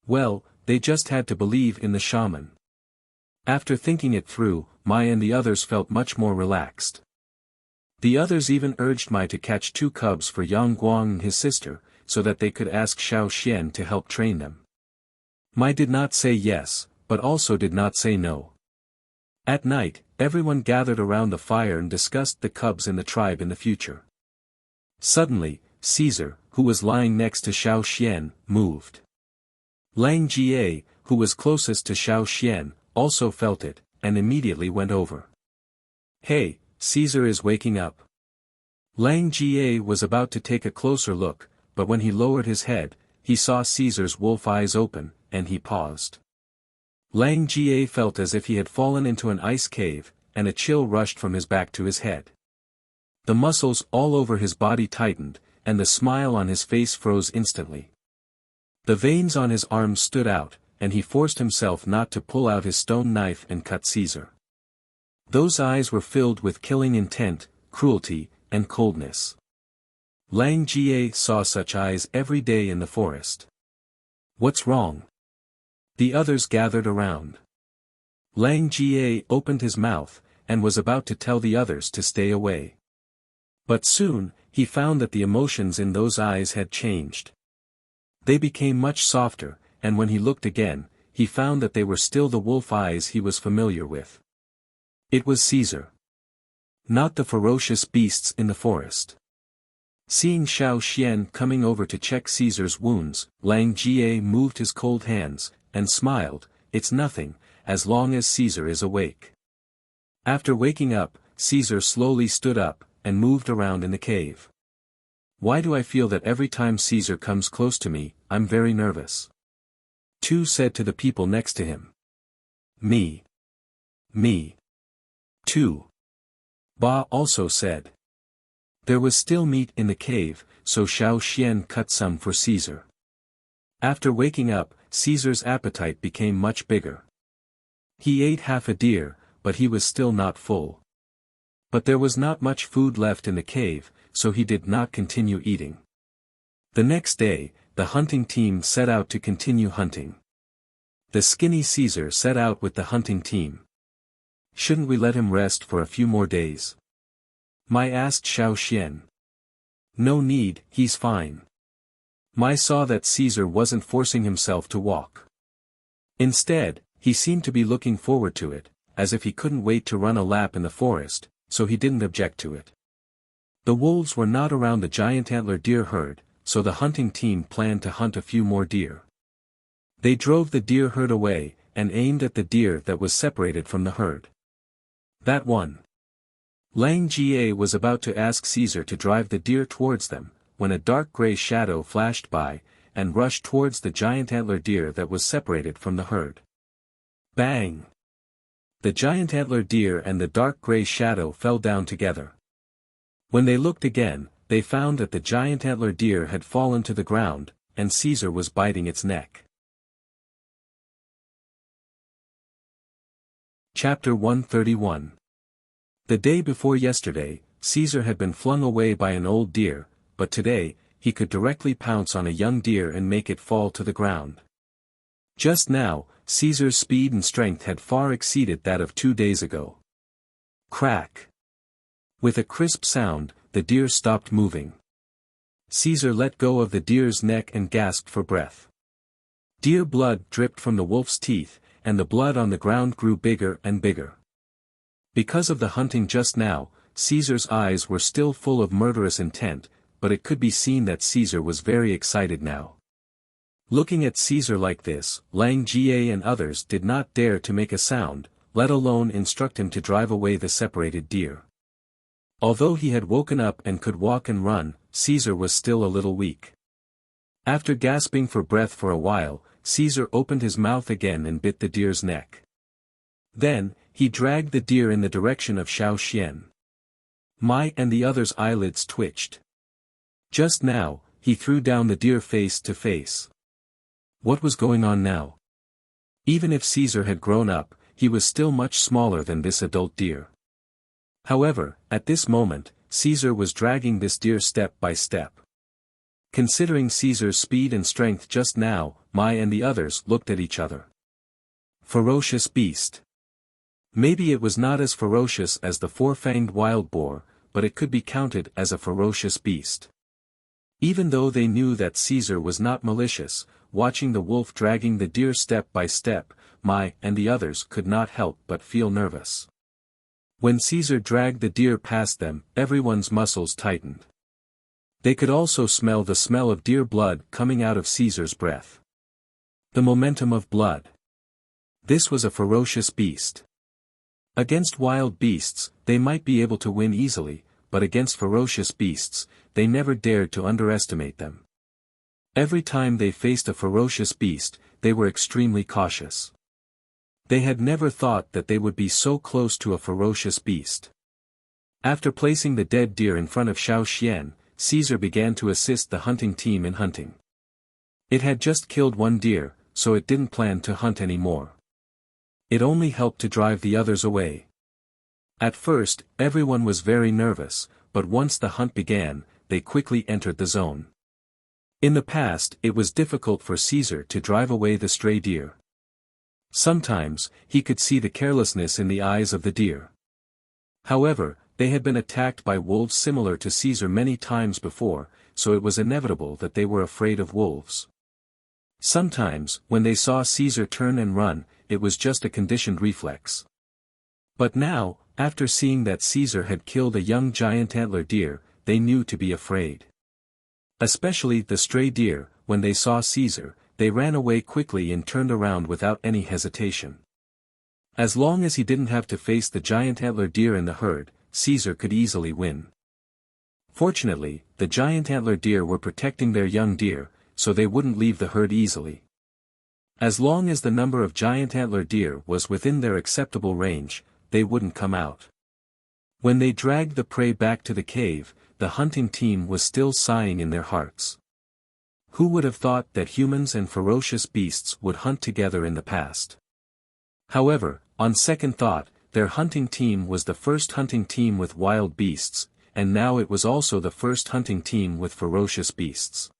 Well, they just had to believe in the shaman. After thinking it through, Mai and the others felt much more relaxed. The others even urged Mai to catch 2 cubs for Yang Guang and his sister, so that they could ask Xiao Xian to help train them. Mai did not say yes, but also did not say no. At night, everyone gathered around the fire and discussed the cubs in the tribe in the future. Suddenly, Caesar, who was lying next to Xiao Xian, moved. Lang Jie, who was closest to Xiao Xian, also felt it, and immediately went over. "Hey, Caesar is waking up." Lang Jie was about to take a closer look, but when he lowered his head, he saw Caesar's wolf eyes open, and he paused. Lang Jie felt as if he had fallen into an ice cave, and a chill rushed from his back to his head. The muscles all over his body tightened, and the smile on his face froze instantly. The veins on his arms stood out, and he forced himself not to pull out his stone knife and cut Caesar. Those eyes were filled with killing intent, cruelty, and coldness. Lang Jie saw such eyes every day in the forest. "What's wrong?" The others gathered around. Lang Jie opened his mouth, and was about to tell the others to stay away. But soon, he found that the emotions in those eyes had changed. They became much softer, and when he looked again, he found that they were still the wolf eyes he was familiar with. It was Caesar. Not the ferocious beasts in the forest. Seeing Xiao Xian coming over to check Caesar's wounds, Lang Jie moved his cold hands, and smiled, "It's nothing, as long as Caesar is awake." After waking up, Caesar slowly stood up, and moved around in the cave. "Why do I feel that every time Caesar comes close to me, I'm very nervous?" Tu said to the people next to him. Me. Tu. Ba also said. There was still meat in the cave, so Xiao Xian cut some for Caesar. After waking up, Caesar's appetite became much bigger. He ate half a deer, but he was still not full. But there was not much food left in the cave, so he did not continue eating. The next day, the hunting team set out to continue hunting. The skinny Caesar set out with the hunting team. "Shouldn't we let him rest for a few more days?" Mai asked Xiao Xian. "No need, he's fine." Mai saw that Caesar wasn't forcing himself to walk. Instead, he seemed to be looking forward to it, as if he couldn't wait to run a lap in the forest, so he didn't object to it. The wolves were not around the giant antler deer herd, so the hunting team planned to hunt a few more deer. They drove the deer herd away, and aimed at the deer that was separated from the herd. That one. Lang Jie was about to ask Caesar to drive the deer towards them, when a dark gray shadow flashed by, and rushed towards the giant antler deer that was separated from the herd. Bang! The giant antler deer and the dark gray shadow fell down together. When they looked again, they found that the giant antler deer had fallen to the ground, and Caesar was biting its neck. Chapter 131. The day before yesterday, Caesar had been flung away by an old deer, but today, he could directly pounce on a young deer and make it fall to the ground. Just now, Caesar's speed and strength had far exceeded that of 2 days ago. Crack! With a crisp sound, the deer stopped moving. Caesar let go of the deer's neck and gasped for breath. Deer blood dripped from the wolf's teeth, and the blood on the ground grew bigger and bigger. Because of the hunting just now, Caesar's eyes were still full of murderous intent, but it could be seen that Caesar was very excited now. Looking at Caesar like this, Lang Jie and others did not dare to make a sound, let alone instruct him to drive away the separated deer. Although he had woken up and could walk and run, Caesar was still a little weak. After gasping for breath for a while, Caesar opened his mouth again and bit the deer's neck. Then, he dragged the deer in the direction of Xiao Xian. Mai and the other's eyelids twitched. Just now, he threw down the deer face to face. What was going on now? Even if Caesar had grown up, he was still much smaller than this adult deer. However, at this moment, Caesar was dragging this deer step by step. Considering Caesar's speed and strength just now, Mai and the others looked at each other. Ferocious beast. Maybe it was not as ferocious as the four-fanged wild boar, but it could be counted as a ferocious beast. Even though they knew that Caesar was not malicious, watching the wolf dragging the deer step by step, Mai and the others could not help but feel nervous. When Caesar dragged the deer past them, everyone's muscles tightened. They could also smell the smell of deer blood coming out of Caesar's breath. The momentum of blood. This was a ferocious beast. Against wild beasts, they might be able to win easily, but against ferocious beasts, they never dared to underestimate them. Every time they faced a ferocious beast, they were extremely cautious. They had never thought that they would be so close to a ferocious beast. After placing the dead deer in front of Xiao Xian, Caesar began to assist the hunting team in hunting. It had just killed one deer, so it didn't plan to hunt anymore. It only helped to drive the others away. At first, everyone was very nervous, but once the hunt began, they quickly entered the zone. In the past, it was difficult for Caesar to drive away the stray deer. Sometimes, he could see the carelessness in the eyes of the deer. However, they had been attacked by wolves similar to Caesar many times before, so it was inevitable that they were afraid of wolves. Sometimes, when they saw Caesar turn and run, it was just a conditioned reflex. But now, after seeing that Caesar had killed a young giant antler deer, they knew to be afraid. Especially the stray deer, when they saw Caesar, they ran away quickly and turned around without any hesitation. As long as he didn't have to face the giant antler deer in the herd, Caesar could easily win. Fortunately, the giant antler deer were protecting their young deer, so they wouldn't leave the herd easily. As long as the number of giant antler deer was within their acceptable range, they wouldn't come out. When they dragged the prey back to the cave, the hunting team was still sighing in their hearts. Who would have thought that humans and ferocious beasts would hunt together in the past? However, on second thought, their hunting team was the first hunting team with wild beasts, and now it was also the first hunting team with ferocious beasts.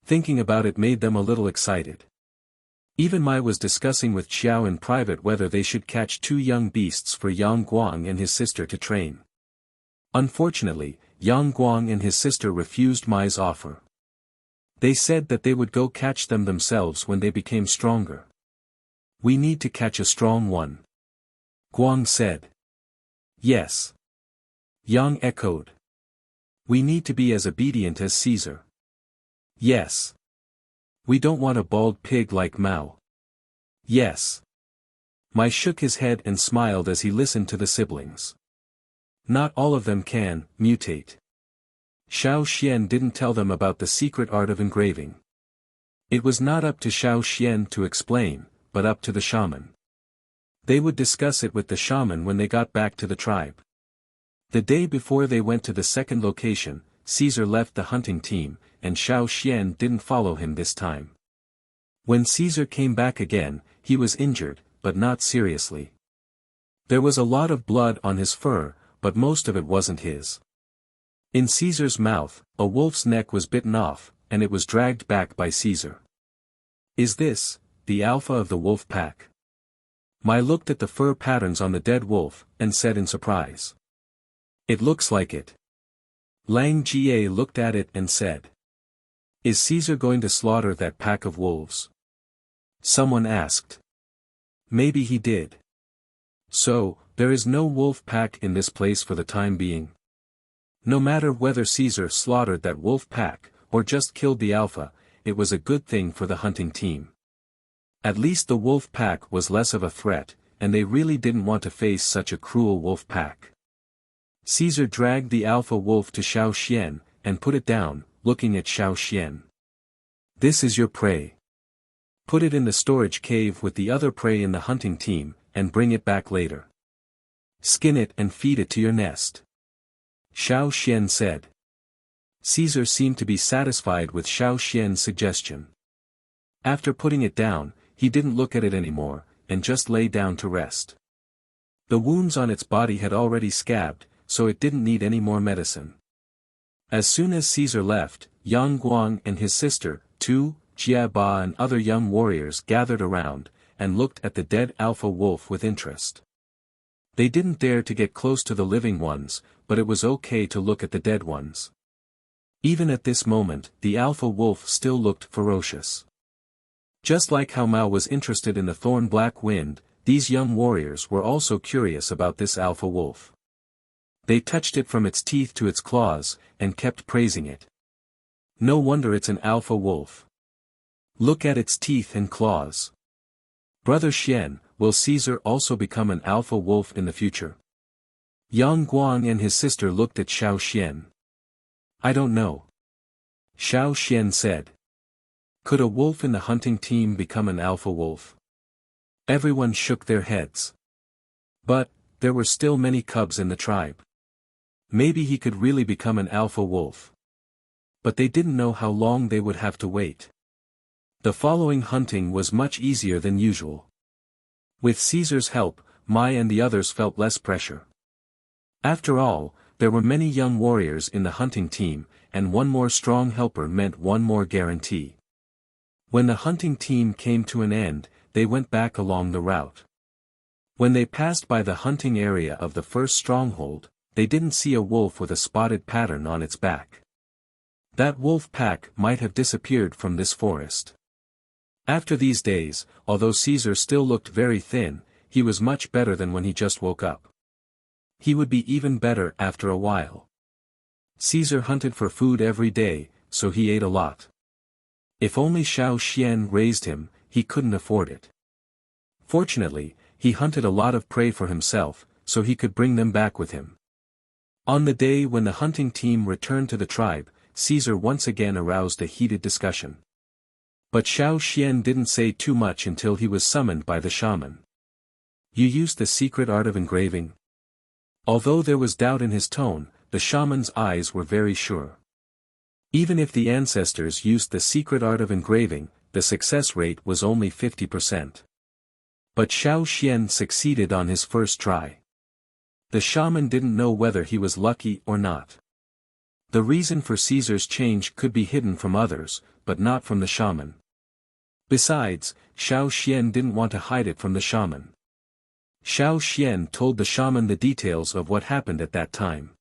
Thinking about it made them a little excited. Even Mai was discussing with Xiao in private whether they should catch 2 young beasts for Yang Guang and his sister to train. Unfortunately, Yang Guang and his sister refused Mai's offer. They said that they would go catch them themselves when they became stronger. We need to catch a strong one. Guang said. Yes. Yang echoed. We need to be as obedient as Caesar. Yes. We don't want a bald pig like Mao. Yes. Mai shook his head and smiled as he listened to the siblings. Not all of them can mutate. Xiao Xian didn't tell them about the secret art of engraving. It was not up to Xiao Xian to explain, but up to the shaman. They would discuss it with the shaman when they got back to the tribe. The day before they went to the second location, Caesar left the hunting team, and Xiao Xian didn't follow him this time. When Caesar came back again, he was injured, but not seriously. There was a lot of blood on his fur, but most of it wasn't his. In Caesar's mouth, a wolf's neck was bitten off, and it was dragged back by Caesar. Is this the alpha of the wolf pack? Mai looked at the fur patterns on the dead wolf, and said in surprise. It looks like it. Lang Jie looked at it and said. Is Caesar going to slaughter that pack of wolves? Someone asked. Maybe he did. So, there is no wolf pack in this place for the time being. No matter whether Caesar slaughtered that wolf pack, or just killed the alpha, it was a good thing for the hunting team. At least the wolf pack was less of a threat, and they really didn't want to face such a cruel wolf pack. Caesar dragged the alpha wolf to Xiao Xian, and put it down, looking at Xiao Xian. This is your prey. Put it in the storage cave with the other prey in the hunting team, and bring it back later. Skin it and feed it to your nest. Xiao Xian said. Caesar seemed to be satisfied with Xiao Xian's suggestion. After putting it down, he didn't look at it anymore, and just lay down to rest. The wounds on its body had already scabbed, so it didn't need any more medicine. As soon as Caesar left, Yang Guang and his sister, Tu, Jia Ba and other young warriors gathered around, and looked at the dead alpha wolf with interest. They didn't dare to get close to the living ones, but it was okay to look at the dead ones. Even at this moment, the alpha wolf still looked ferocious. Just like how Mao was interested in the thorn black wind, these young warriors were also curious about this alpha wolf. They touched it from its teeth to its claws, and kept praising it. No wonder it's an alpha wolf. Look at its teeth and claws. Brother Xian, will Caesar also become an alpha wolf in the future? Yang Guang and his sister looked at Xiao Xian. I don't know. Xiao Xian said. Could a wolf in the hunting team become an alpha wolf? Everyone shook their heads. But, there were still many cubs in the tribe. Maybe he could really become an alpha wolf. But they didn't know how long they would have to wait. The following hunting was much easier than usual. With Caesar's help, Mai and the others felt less pressure. After all, there were many young warriors in the hunting team, and one more strong helper meant one more guarantee. When the hunting team came to an end, they went back along the route. When they passed by the hunting area of the first stronghold, they didn't see a wolf with a spotted pattern on its back. That wolf pack might have disappeared from this forest. After these days, although Caesar still looked very thin, he was much better than when he just woke up. He would be even better after a while. Caesar hunted for food every day, so he ate a lot. If only Xiao Xian raised him, he couldn't afford it. Fortunately, he hunted a lot of prey for himself, so he could bring them back with him. On the day when the hunting team returned to the tribe, Caesar once again aroused a heated discussion. But Xiao Xian didn't say too much until he was summoned by the shaman. You used the secret art of engraving? Although there was doubt in his tone, the shaman's eyes were very sure. Even if the ancestors used the secret art of engraving, the success rate was only 50%. But Xiao Xian succeeded on his first try. The shaman didn't know whether he was lucky or not. The reason for Caesar's change could be hidden from others, but not from the shaman. Besides, Xiao Xian didn't want to hide it from the shaman. Xiao Xian told the shaman the details of what happened at that time.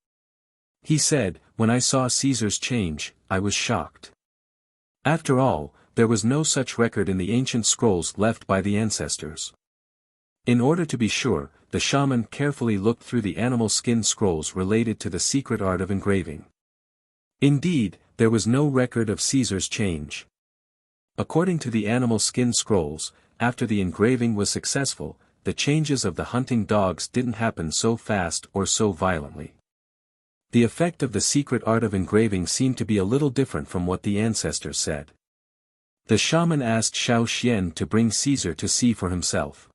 He said, when I saw Caesar's change, I was shocked. After all, there was no such record in the ancient scrolls left by the ancestors. In order to be sure, the shaman carefully looked through the animal skin scrolls related to the secret art of engraving. Indeed, there was no record of Caesar's change. According to the animal skin scrolls, after the engraving was successful, the changes of the hunting dogs didn't happen so fast or so violently. The effect of the secret art of engraving seemed to be a little different from what the ancestors said. The shaman asked Xiao Xian to bring Caesar to see for himself.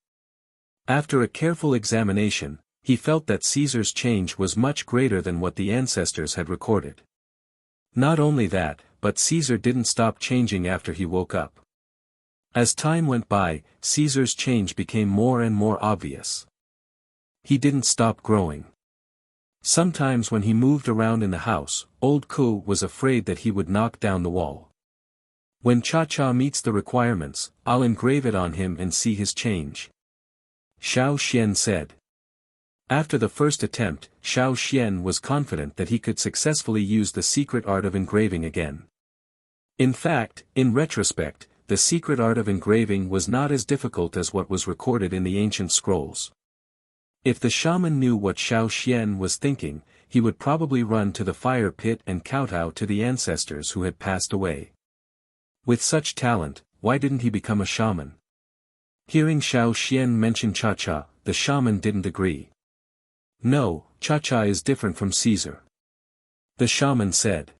After a careful examination, he felt that Caesar's change was much greater than what the ancestors had recorded. Not only that, but Caesar didn't stop changing after he woke up. As time went by, Caesar's change became more and more obvious. He didn't stop growing. Sometimes when he moved around in the house, old Ku was afraid that he would knock down the wall. When Cha-Cha meets the requirements, I'll engrave it on him and see his change. Xiao Xian said. After the first attempt, Xiao Xian was confident that he could successfully use the secret art of engraving again. In fact, in retrospect, the secret art of engraving was not as difficult as what was recorded in the ancient scrolls. If the shaman knew what Xiao Xian was thinking, he would probably run to the fire pit and kowtow to the ancestors who had passed away. With such talent, why didn't he become a shaman? Hearing Xiao Xian mention Cha-Cha, the shaman didn't agree. No, Cha-Cha is different from Caesar. The shaman said.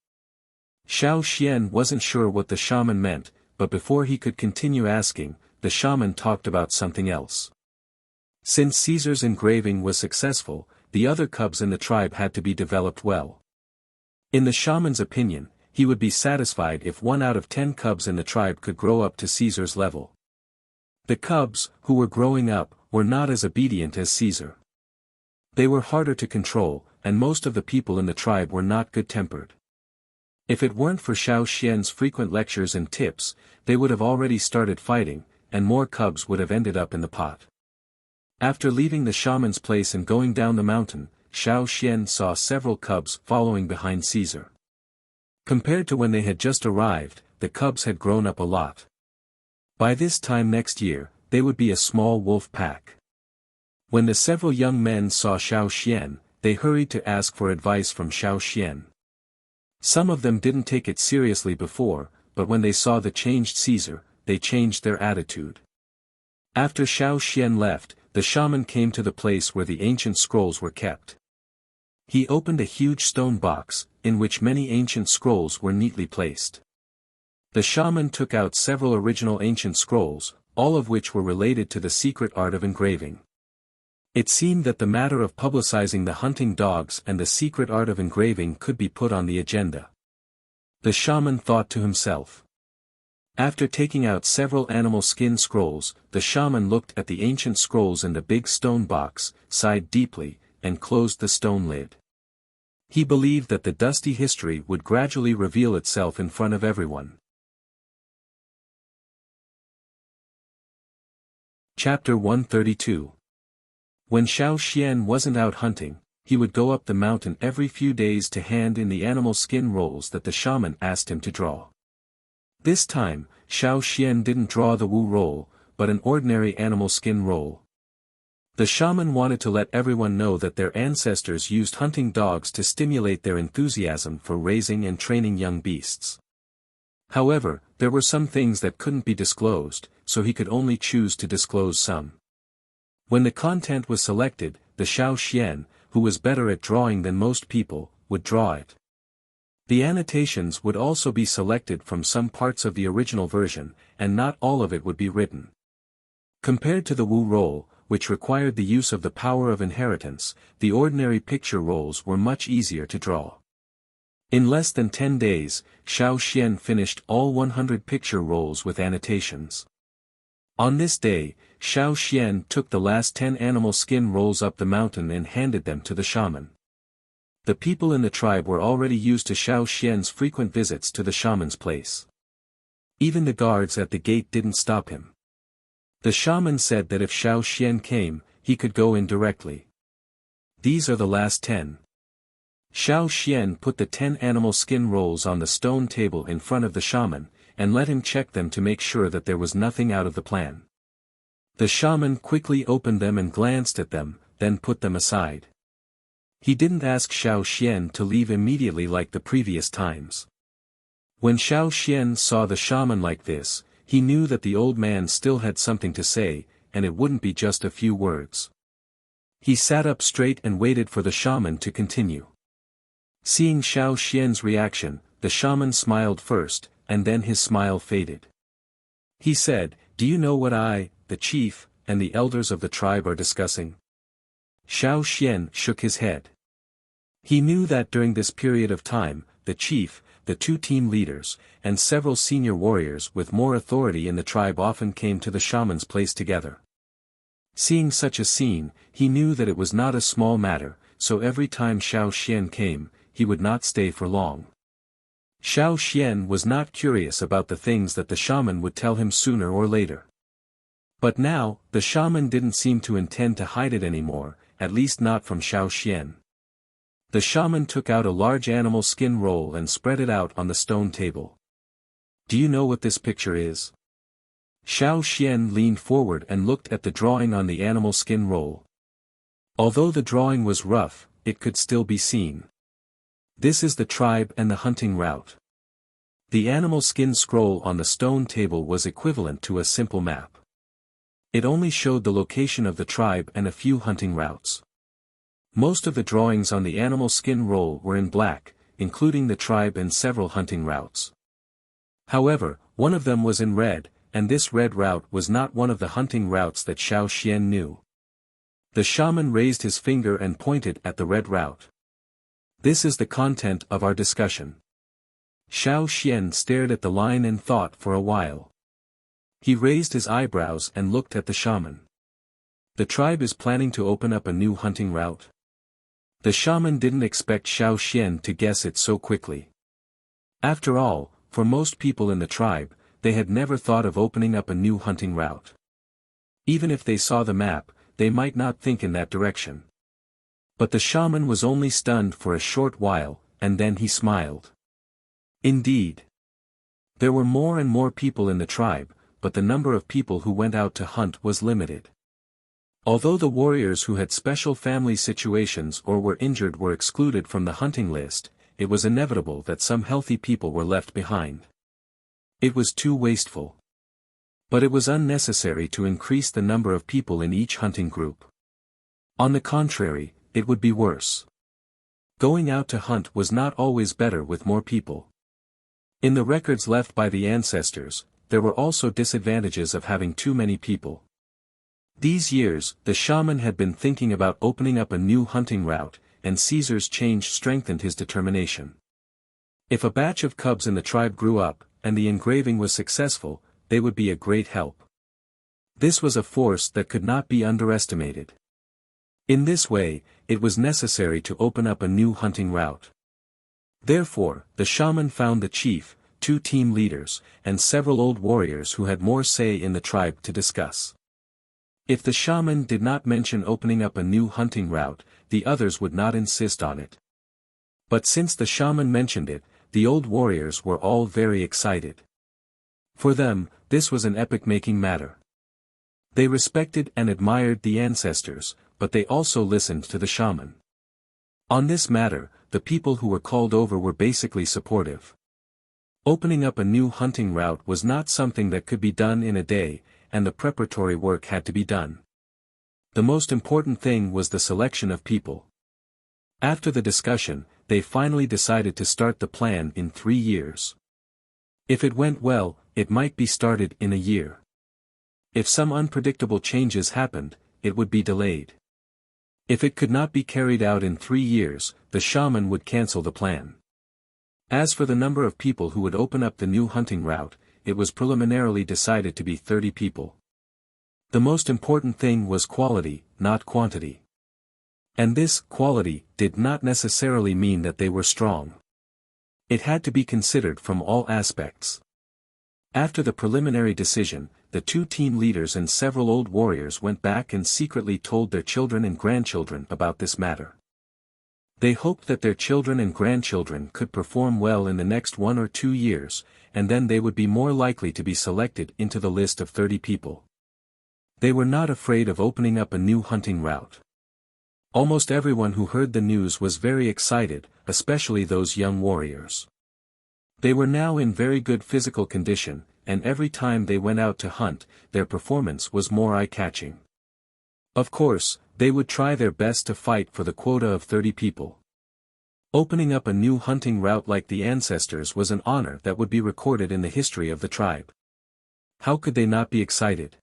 Xiao Xian wasn't sure what the shaman meant, but before he could continue asking, the shaman talked about something else. Since Caesar's engraving was successful, the other cubs in the tribe had to be developed well. In the shaman's opinion, he would be satisfied if 1 out of 10 cubs in the tribe could grow up to Caesar's level. The cubs, who were growing up, were not as obedient as Caesar. They were harder to control, and most of the people in the tribe were not good-tempered. If it weren't for Xiao Xian's frequent lectures and tips, they would have already started fighting, and more cubs would have ended up in the pot. After leaving the shaman's place and going down the mountain, Xiao Xian saw several cubs following behind Caesar. Compared to when they had just arrived, the cubs had grown up a lot. By this time next year, they would be a small wolf pack. When the several young men saw Xiao Xian, they hurried to ask for advice from Xiao Xian. Some of them didn't take it seriously before, but when they saw the changed Caesar, they changed their attitude. After Xiao Xian left, the shaman came to the place where the ancient scrolls were kept. He opened a huge stone box, in which many ancient scrolls were neatly placed. The shaman took out several original ancient scrolls, all of which were related to the secret art of engraving. It seemed that the matter of publicizing the hunting dogs and the secret art of engraving could be put on the agenda. The shaman thought to himself. After taking out several animal skin scrolls, the shaman looked at the ancient scrolls in the big stone box, sighed deeply, and closed the stone lid. He believed that the dusty history would gradually reveal itself in front of everyone. Chapter 132. When Xiao Xian wasn't out hunting, he would go up the mountain every few days to hand in the animal skin rolls that the shaman asked him to draw. This time, Xiao Xian didn't draw the Wu roll, but an ordinary animal skin roll. The shaman wanted to let everyone know that their ancestors used hunting dogs to stimulate their enthusiasm for raising and training young beasts. However, there were some things that couldn't be disclosed, so he could only choose to disclose some. When the content was selected, the Xiao Xian, who was better at drawing than most people, would draw it. The annotations would also be selected from some parts of the original version, and not all of it would be written. Compared to the Wu roll, which required the use of the power of inheritance, the ordinary picture rolls were much easier to draw. In less than 10 days, Xiao Xian finished all 100 picture rolls with annotations. On this day, Xiao Xian took the last 10 animal skin rolls up the mountain and handed them to the shaman. The people in the tribe were already used to Xiao Xian's frequent visits to the shaman's place. Even the guards at the gate didn't stop him. The shaman said that if Xiao Xian came, he could go in directly. These are the last 10. Xiao Xian put the 10 animal skin rolls on the stone table in front of the shaman, and let him check them to make sure that there was nothing out of the plan. The shaman quickly opened them and glanced at them, then put them aside. He didn't ask Xiao Xian to leave immediately like the previous times. When Xiao Xian saw the shaman like this, he knew that the old man still had something to say, and it wouldn't be just a few words. He sat up straight and waited for the shaman to continue. Seeing Xiao Xian's reaction, the shaman smiled first, and then his smile faded. He said, "Do you know what I, the chief, and the elders of the tribe are discussing?" Xiao Xian shook his head. He knew that during this period of time, the chief, the 2 team leaders, and several senior warriors with more authority in the tribe often came to the shaman's place together. Seeing such a scene, he knew that it was not a small matter, so every time Xiao Xian came, he would not stay for long. Xiao Xian was not curious about the things that the shaman would tell him sooner or later. But now, the shaman didn't seem to intend to hide it anymore, at least not from Xiao Xian. The shaman took out a large animal skin roll and spread it out on the stone table. "Do you know what this picture is?" Xiao Xian leaned forward and looked at the drawing on the animal skin roll. Although the drawing was rough, it could still be seen. This is the tribe and the hunting route. The animal skin scroll on the stone table was equivalent to a simple map. It only showed the location of the tribe and a few hunting routes. Most of the drawings on the animal skin roll were in black, including the tribe and several hunting routes. However, one of them was in red, and this red route was not one of the hunting routes that Xiao Xian knew. The shaman raised his finger and pointed at the red route. This is the content of our discussion. Xiao Xian stared at the line and thought for a while. He raised his eyebrows and looked at the shaman. The tribe is planning to open up a new hunting route. The shaman didn't expect Xiao Xian to guess it so quickly. After all, for most people in the tribe, they had never thought of opening up a new hunting route. Even if they saw the map, they might not think in that direction. But the shaman was only stunned for a short while, and then he smiled. Indeed. There were more and more people in the tribe, but the number of people who went out to hunt was limited. Although the warriors who had special family situations or were injured were excluded from the hunting list, it was inevitable that some healthy people were left behind. It was too wasteful. But it was unnecessary to increase the number of people in each hunting group. On the contrary, it would be worse. Going out to hunt was not always better with more people. In the records left by the ancestors, there were also disadvantages of having too many people. These years, the shaman had been thinking about opening up a new hunting route, and Caesar's change strengthened his determination. If a batch of cubs in the tribe grew up, and the engraving was successful, they would be a great help. This was a force that could not be underestimated. In this way, it was necessary to open up a new hunting route. Therefore, the shaman found the chief, 2 team leaders, and several old warriors who had more say in the tribe to discuss. If the shaman did not mention opening up a new hunting route, the others would not insist on it. But since the shaman mentioned it, the old warriors were all very excited. For them, this was an epoch-making matter. They respected and admired the ancestors, but they also listened to the shaman. On this matter, the people who were called over were basically supportive. Opening up a new hunting route was not something that could be done in a day, and the preparatory work had to be done. The most important thing was the selection of people. After the discussion, they finally decided to start the plan in 3 years. If it went well, it might be started in a year. If some unpredictable changes happened, it would be delayed. If it could not be carried out in 3 years, the shaman would cancel the plan. As for the number of people who would open up the new hunting route, it was preliminarily decided to be 30 people. The most important thing was quality, not quantity. And this quality did not necessarily mean that they were strong. It had to be considered from all aspects. After the preliminary decision, the 2 team leaders and several old warriors went back and secretly told their children and grandchildren about this matter. They hoped that their children and grandchildren could perform well in the next 1 or 2 years, and then they would be more likely to be selected into the list of 30 people. They were not afraid of opening up a new hunting route. Almost everyone who heard the news was very excited, especially those young warriors. They were now in very good physical condition, and every time they went out to hunt, their performance was more eye-catching. Of course, they would try their best to fight for the quota of 30 people. Opening up a new hunting route like the ancestors was an honor that would be recorded in the history of the tribe. How could they not be excited?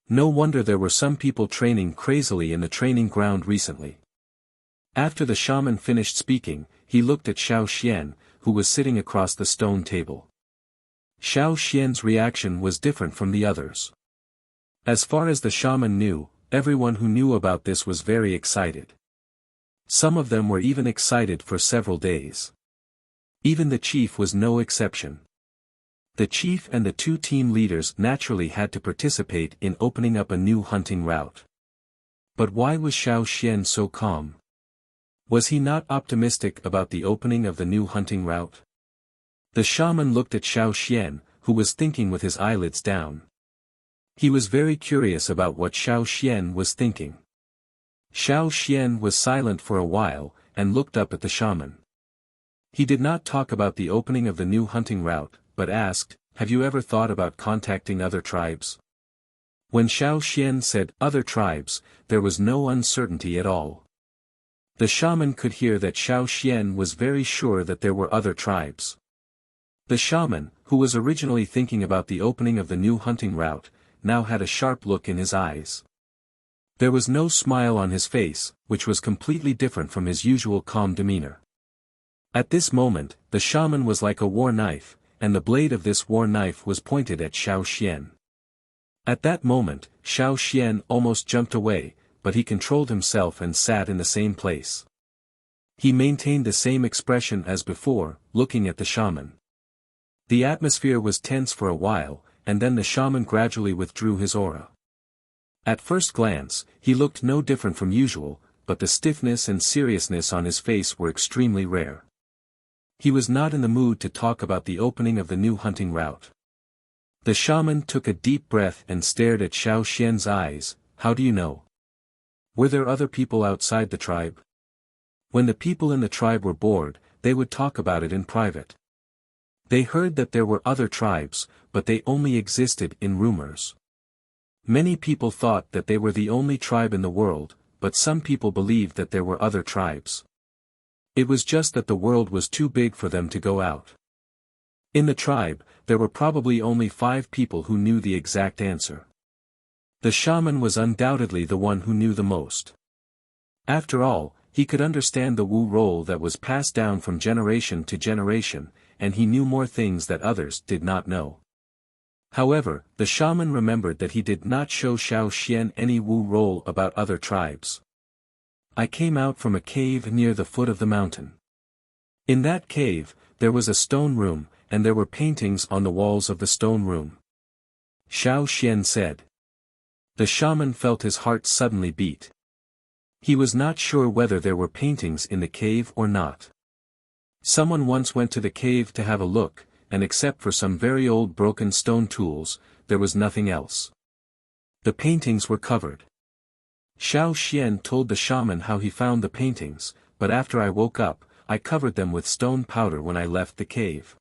No wonder there were some people training crazily in the training ground recently. After the shaman finished speaking, he looked at Xiao Xian, who was sitting across the stone table. Xiao Xian's reaction was different from the others. As far as the shaman knew, everyone who knew about this was very excited. Some of them were even excited for several days. Even the chief was no exception. The chief and the 2 team leaders naturally had to participate in opening up a new hunting route. But why was Xiao Xian so calm? Was he not optimistic about the opening of the new hunting route? The shaman looked at Xiao Xian, who was thinking with his eyelids down. He was very curious about what Xiao Xian was thinking. Xiao Xian was silent for a while, and looked up at the shaman. He did not talk about the opening of the new hunting route, but asked, "Have you ever thought about contacting other tribes?" When Xiao Xian said, "other tribes," there was no uncertainty at all. The shaman could hear that Xiao Xian was very sure that there were other tribes. The shaman, who was originally thinking about the opening of the new hunting route, now had a sharp look in his eyes. There was no smile on his face, which was completely different from his usual calm demeanor. At this moment, the shaman was like a war knife, and the blade of this war knife was pointed at Xiao Xian. At that moment, Xiao Xian almost jumped away, but he controlled himself and sat in the same place. He maintained the same expression as before, looking at the shaman. The atmosphere was tense for a while, and then the shaman gradually withdrew his aura. At first glance, he looked no different from usual, but the stiffness and seriousness on his face were extremely rare. He was not in the mood to talk about the opening of the new hunting route. The shaman took a deep breath and stared at Xiao Xian's eyes. How do you know? Were there other people outside the tribe? When the people in the tribe were bored, they would talk about it in private. They heard that there were other tribes, but they only existed in rumors. Many people thought that they were the only tribe in the world, but some people believed that there were other tribes. It was just that the world was too big for them to go out. In the tribe, there were probably only 5 people who knew the exact answer. The shaman was undoubtedly the one who knew the most. After all, he could understand the Wu role that was passed down from generation to generation, and he knew more things that others did not know. However, the shaman remembered that he did not show Xiao Xian any Wu role about other tribes. I came out from a cave near the foot of the mountain. In that cave, there was a stone room, and there were paintings on the walls of the stone room. Xiao Xian said. The shaman felt his heart suddenly beat. He was not sure whether there were paintings in the cave or not. Someone once went to the cave to have a look, and except for some very old broken stone tools, there was nothing else. The paintings were covered. Xiao Xian told the shaman how he found the paintings, but after I woke up, I covered them with stone powder when I left the cave.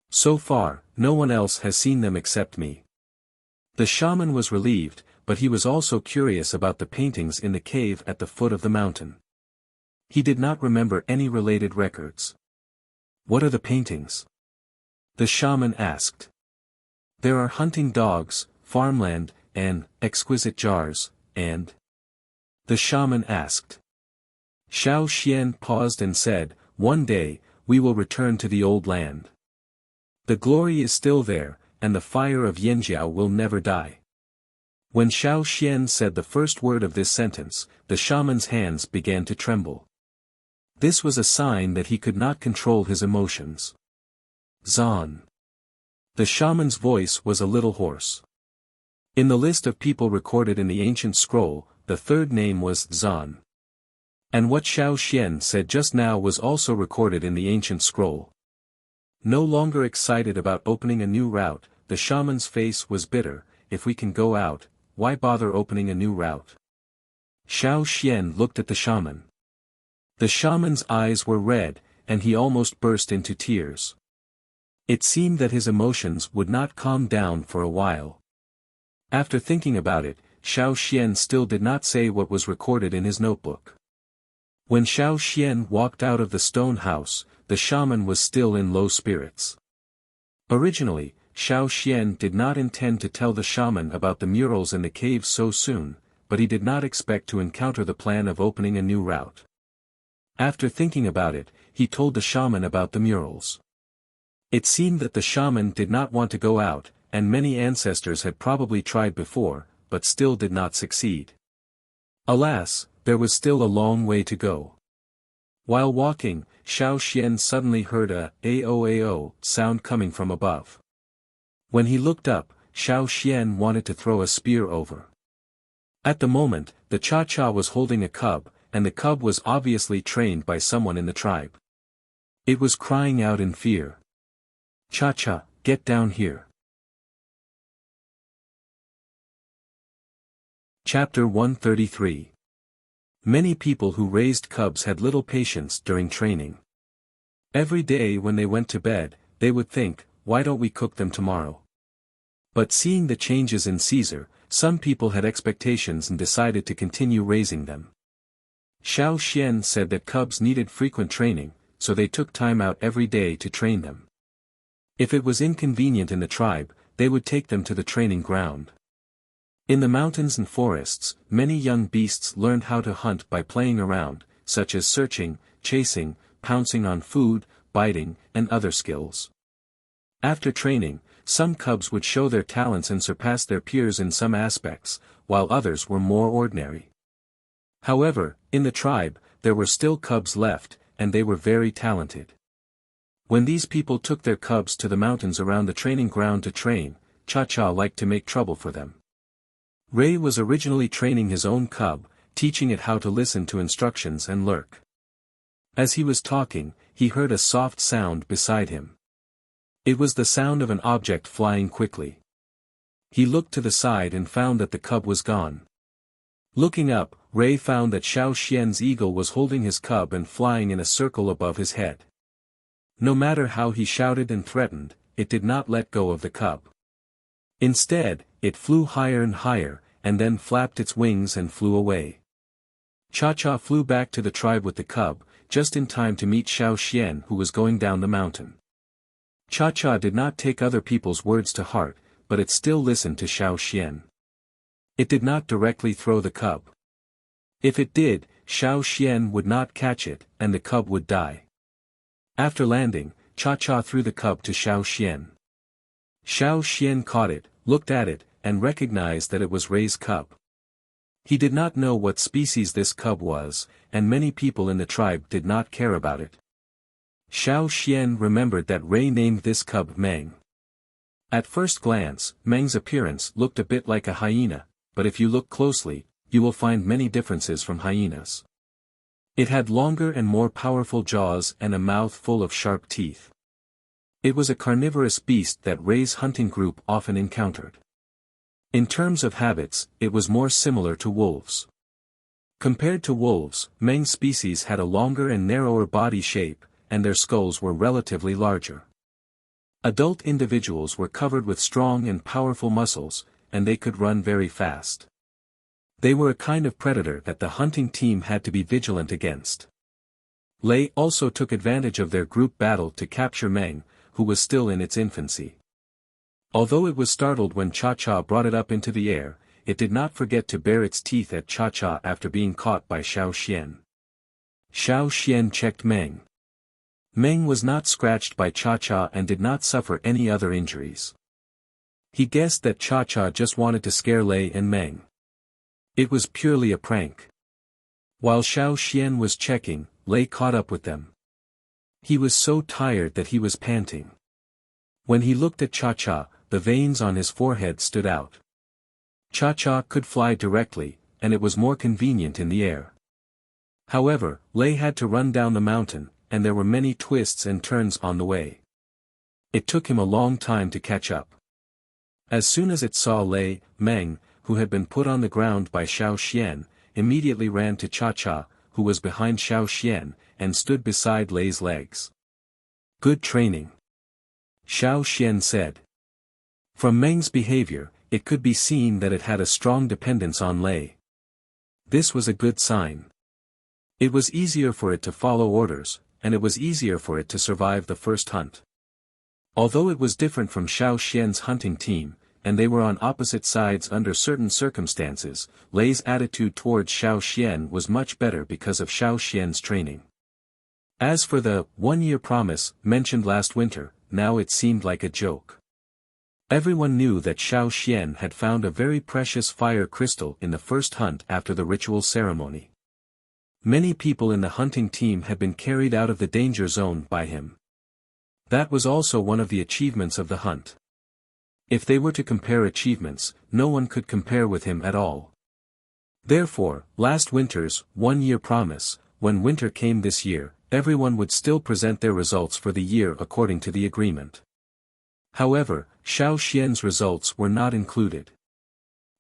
So far, no one else has seen them except me. The shaman was relieved, but he was also curious about the paintings in the cave at the foot of the mountain. He did not remember any related records. What are the paintings? The shaman asked. There are hunting dogs, farmland, and exquisite jars, and... The shaman asked. Xiao Xian paused and said, one day, we will return to the old land. The glory is still there, and the fire of Yanjiao will never die. When Xiao Xian said the first word of this sentence, the shaman's hands began to tremble. This was a sign that he could not control his emotions. Zan. The shaman's voice was a little hoarse. In the list of people recorded in the ancient scroll, the third name was Zan. And what Xiao Xian said just now was also recorded in the ancient scroll. No longer excited about opening a new route, the shaman's face was bitter. If we can go out, why bother opening a new route? Xiao Xian looked at the shaman. The shaman's eyes were red, and he almost burst into tears. It seemed that his emotions would not calm down for a while. After thinking about it, Xiao Xian still did not say what was recorded in his notebook. When Xiao Xian walked out of the stone house, the shaman was still in low spirits. Originally, Xiao Xian did not intend to tell the shaman about the murals in the cave so soon, but he did not expect to encounter the plan of opening a new route. After thinking about it, he told the shaman about the murals. It seemed that the shaman did not want to go out, and many ancestors had probably tried before, but still did not succeed. Alas, there was still a long way to go. While walking, Xiao Xian suddenly heard a "ao-ao" sound coming from above. When he looked up, Xiao Xian wanted to throw a spear over. At the moment, the cha-cha was holding a cub, and the cub was obviously trained by someone in the tribe. It was crying out in fear. Cha-cha, get down here. Chapter 133. Many people who raised cubs had little patience during training. Every day when they went to bed, they would think, why don't we cook them tomorrow? But seeing the changes in Caesar, some people had expectations and decided to continue raising them. Xiao Xian said that cubs needed frequent training, so they took time out every day to train them. If it was inconvenient in the tribe, they would take them to the training ground. In the mountains and forests, many young beasts learned how to hunt by playing around, such as searching, chasing, pouncing on food, biting, and other skills. After training, some cubs would show their talents and surpass their peers in some aspects, while others were more ordinary. However, in the tribe, there were still cubs left, and they were very talented. When these people took their cubs to the mountains around the training ground to train, Cha-Cha liked to make trouble for them. Ray was originally training his own cub, teaching it how to listen to instructions and lurk. As he was talking, he heard a soft sound beside him. It was the sound of an object flying quickly. He looked to the side and found that the cub was gone. Looking up, Ray found that Xiao Xian's eagle was holding his cub and flying in a circle above his head. No matter how he shouted and threatened, it did not let go of the cub. Instead, it flew higher and higher, and then flapped its wings and flew away. Cha-Cha flew back to the tribe with the cub, just in time to meet Xiao Xian, who was going down the mountain. Cha-Cha did not take other people's words to heart, but it still listened to Xiao Xian. It did not directly throw the cub. If it did, Xiao Xian would not catch it, and the cub would die. After landing, Cha-Cha threw the cub to Xiao Xian. Xiao Xian caught it, looked at it, and recognized that it was Ray's cub. He did not know what species this cub was, and many people in the tribe did not care about it. Xiao Xian remembered that Ray named this cub Meng. At first glance, Meng's appearance looked a bit like a hyena, but if you look closely, you will find many differences from hyenas. It had longer and more powerful jaws and a mouth full of sharp teeth. It was a carnivorous beast that Ray's hunting group often encountered. In terms of habits, it was more similar to wolves. Compared to wolves, Meng's species had a longer and narrower body shape, and their skulls were relatively larger. Adult individuals were covered with strong and powerful muscles, and they could run very fast. They were a kind of predator that the hunting team had to be vigilant against. Lei also took advantage of their group battle to capture Meng, who was still in its infancy. Although it was startled when Cha-Cha brought it up into the air, it did not forget to bare its teeth at Cha-Cha after being caught by Xiao Xian. Xiao Xian checked Meng. Meng was not scratched by Cha-Cha and did not suffer any other injuries. He guessed that Cha-Cha just wanted to scare Lei and Meng. It was purely a prank. While Xiao Xian was checking, Lei caught up with them. He was so tired that he was panting. When he looked at Cha-Cha, the veins on his forehead stood out. Cha-Cha could fly directly, and it was more convenient in the air. However, Lei had to run down the mountain, and there were many twists and turns on the way. It took him a long time to catch up. As soon as it saw Lei, Meng, who had been put on the ground by Xiao Xian, immediately ran to Cha-Cha, who was behind Xiao Xian, and stood beside Lei's legs. Good training, Xiao Xian said. From Meng's behavior, it could be seen that it had a strong dependence on Lei. This was a good sign. It was easier for it to follow orders, and it was easier for it to survive the first hunt. Although it was different from Xiao Xian's hunting team, and they were on opposite sides under certain circumstances, Lei's attitude towards Xiao Xian was much better because of Xiao Xian's training. As for the one-year promise mentioned last winter, now it seemed like a joke. Everyone knew that Xiao Xian had found a very precious fire crystal in the first hunt after the ritual ceremony. Many people in the hunting team had been carried out of the danger zone by him. That was also one of the achievements of the hunt. If they were to compare achievements, no one could compare with him at all. Therefore, last winter's one-year promise, when winter came this year, everyone would still present their results for the year according to the agreement. However, Xiao Xian's results were not included.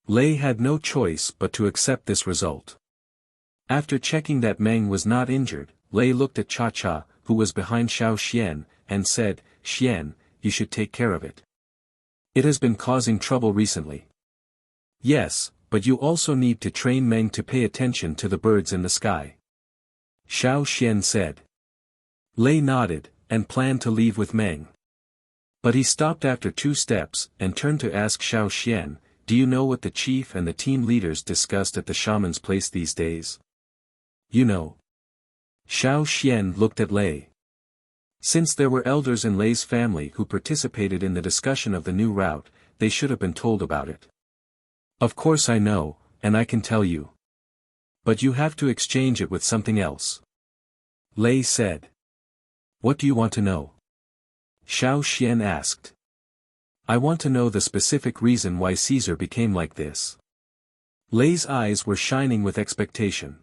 Lei had no choice but to accept this result. After checking that Meng was not injured, Lei looked at Cha-Cha, who was behind Xiao Xian, and said, "Xian, you should take care of it. It has been causing trouble recently." "Yes, but you also need to train Meng to pay attention to the birds in the sky," Xiao Xian said. Lei nodded, and planned to leave with Meng. But he stopped after 2 steps, and turned to ask Xiao Xian, do you know what the chief and the team leaders discussed at the shaman's place these days? You know. Xiao Xian looked at Lei. Since there were elders in Lei's family who participated in the discussion of the new route, they should have been told about it. Of course I know, and I can tell you. But you have to exchange it with something else. Lei said. What do you want to know? Xiao Xian asked. I want to know the specific reason why Caesar became like this. Lei's eyes were shining with expectation.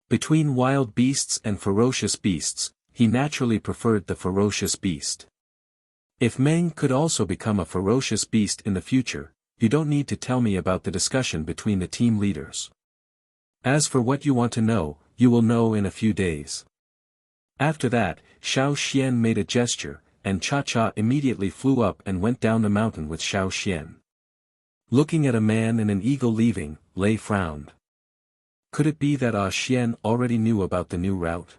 Between wild beasts and ferocious beasts, he naturally preferred the ferocious beast. If Meng could also become a ferocious beast in the future, you don't need to tell me about the discussion between the team leaders. As for what you want to know, you will know in a few days. After that, Xiao Xian made a gesture, and Cha-Cha immediately flew up and went down the mountain with Xiao Xian. Looking at a man and an eagle leaving, Lei frowned. Could it be that Xian already knew about the new route?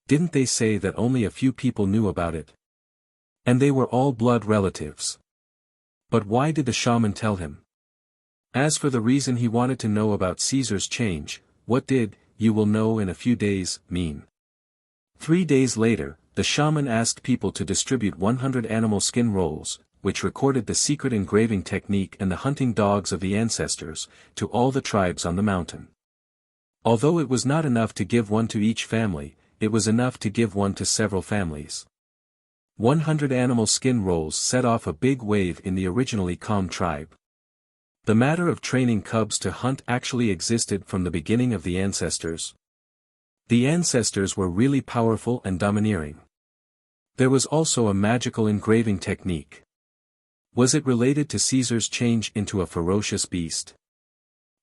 Didn't they say that only a few people knew about it? And they were all blood relatives. But why did the shaman tell him? As for the reason he wanted to know about Caesar's change, what did, you will know in a few days, mean? 3 days later, the shaman asked people to distribute 100 animal skin rolls, which recorded the secret engraving technique and the hunting dogs of the ancestors, to all the tribes on the mountain. Although it was not enough to give one to each family, it was enough to give one to several families. 100 animal skin rolls set off a big wave in the originally calm tribe. The matter of training cubs to hunt actually existed from the beginning of the ancestors. The ancestors were really powerful and domineering. There was also a magical engraving technique. Was it related to Caesar's change into a ferocious beast?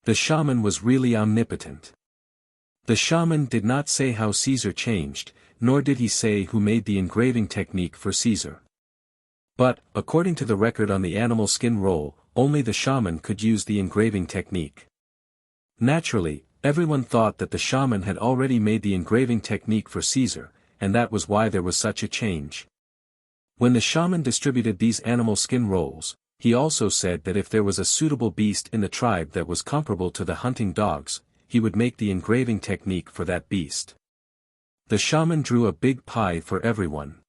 The shaman was really omnipotent. The shaman did not say how Caesar changed, nor did he say who made the engraving technique for Caesar. But, according to the record on the animal skin roll, only the shaman could use the engraving technique. Naturally, everyone thought that the shaman had already made the engraving technique for Caesar, and that was why there was such a change. When the shaman distributed these animal skin rolls, he also said that if there was a suitable beast in the tribe that was comparable to the hunting dogs, he would make the engraving technique for that beast. The shaman drew a big pie for everyone.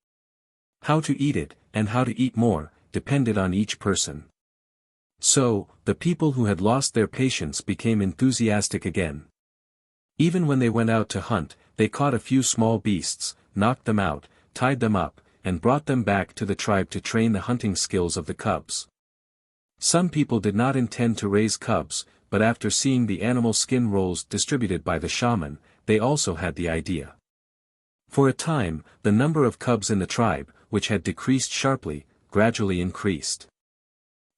How to eat it, and how to eat more, depended on each person. So, the people who had lost their patience became enthusiastic again. Even when they went out to hunt, they caught a few small beasts, knocked them out, tied them up, and brought them back to the tribe to train the hunting skills of the cubs. Some people did not intend to raise cubs, but after seeing the animal skin rolls distributed by the shaman, they also had the idea. For a time, the number of cubs in the tribe, which had decreased sharply, gradually increased.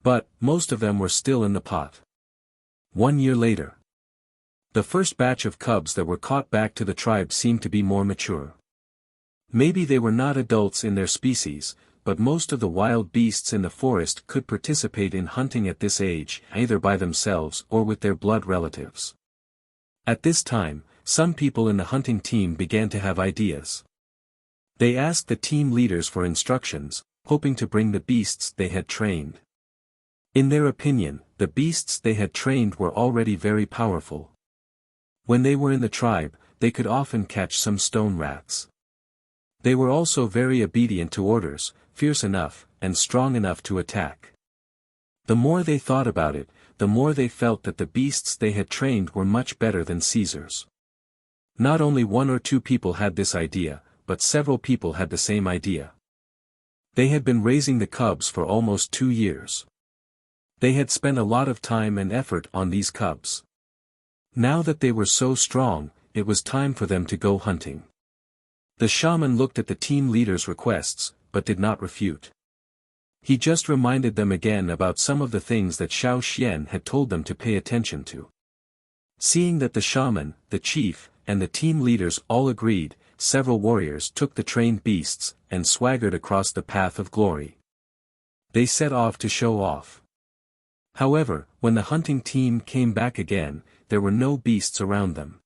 But, most of them were still in the pot. 1 year later. The first batch of cubs that were caught back to the tribe seemed to be more mature. Maybe they were not adults in their species, but most of the wild beasts in the forest could participate in hunting at this age, either by themselves or with their blood relatives. At this time, some people in the hunting team began to have ideas. They asked the team leaders for instructions, hoping to bring the beasts they had trained. In their opinion, the beasts they had trained were already very powerful. When they were in the tribe, they could often catch some stone rats. They were also very obedient to orders, fierce enough, and strong enough to attack. The more they thought about it, the more they felt that the beasts they had trained were much better than Caesar's. Not only 1 or 2 people had this idea, but several people had the same idea. They had been raising the cubs for almost 2 years. They had spent a lot of time and effort on these cubs. Now that they were so strong, it was time for them to go hunting. The shaman looked at the team leaders' requests, but did not refute. He just reminded them again about some of the things that Xiao Xian had told them to pay attention to. Seeing that the shaman, the chief, and the team leaders all agreed, several warriors took the trained beasts, and swaggered across the path of glory. They set off to show off. However, when the hunting team came back again, there were no beasts around them.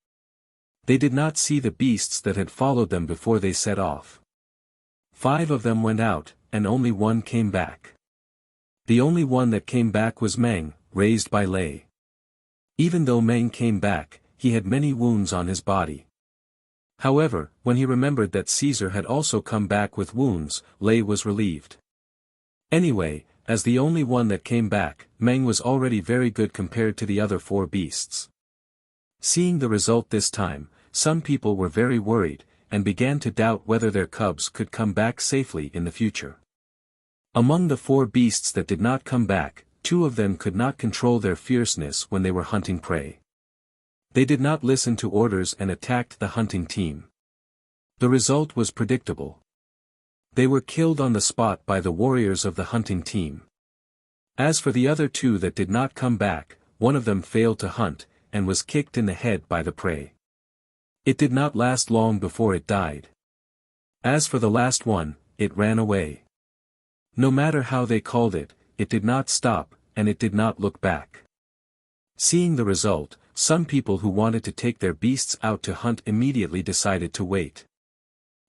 They did not see the beasts that had followed them before they set off. 5 of them went out, and only 1 came back. The only one that came back was Meng, raised by Lei. Even though Meng came back, he had many wounds on his body. However, when he remembered that Caesar had also come back with wounds, Lei was relieved. Anyway, as the only one that came back, Meng was already very good compared to the other 4 beasts. Seeing the result this time, some people were very worried, and began to doubt whether their cubs could come back safely in the future. Among the 4 beasts that did not come back, 2 of them could not control their fierceness when they were hunting prey. They did not listen to orders and attacked the hunting team. The result was predictable. They were killed on the spot by the warriors of the hunting team. As for the other 2 that did not come back, one of them failed to hunt, and was kicked in the head by the prey. It did not last long before it died. As for the last one, it ran away. No matter how they called it, it did not stop, and it did not look back. Seeing the result, some people who wanted to take their beasts out to hunt immediately decided to wait.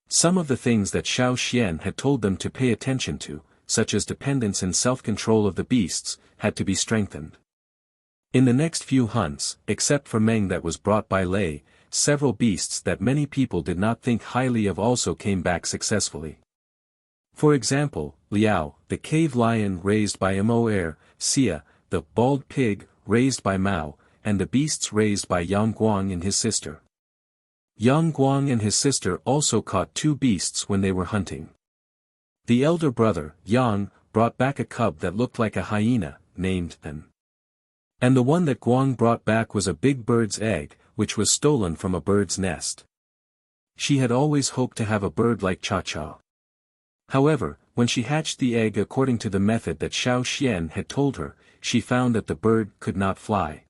Some of the things that Xiao Xian had told them to pay attention to, such as dependence and self-control of the beasts, had to be strengthened. In the next few hunts, except for Meng that was brought by Lei, several beasts that many people did not think highly of also came back successfully. For example, Liao, the cave lion raised by Mo, Xia, the bald pig, raised by Mao, and the beasts raised by Yang Guang and his sister. Yang Guang and his sister also caught 2 beasts when they were hunting. The elder brother, Yang, brought back a cub that looked like a hyena, named An. And the one that Guang brought back was a big bird's egg, which was stolen from a bird's nest. She had always hoped to have a bird like Cha-Cha. However, when she hatched the egg according to the method that Xiao Xian had told her, she found that the bird could not fly.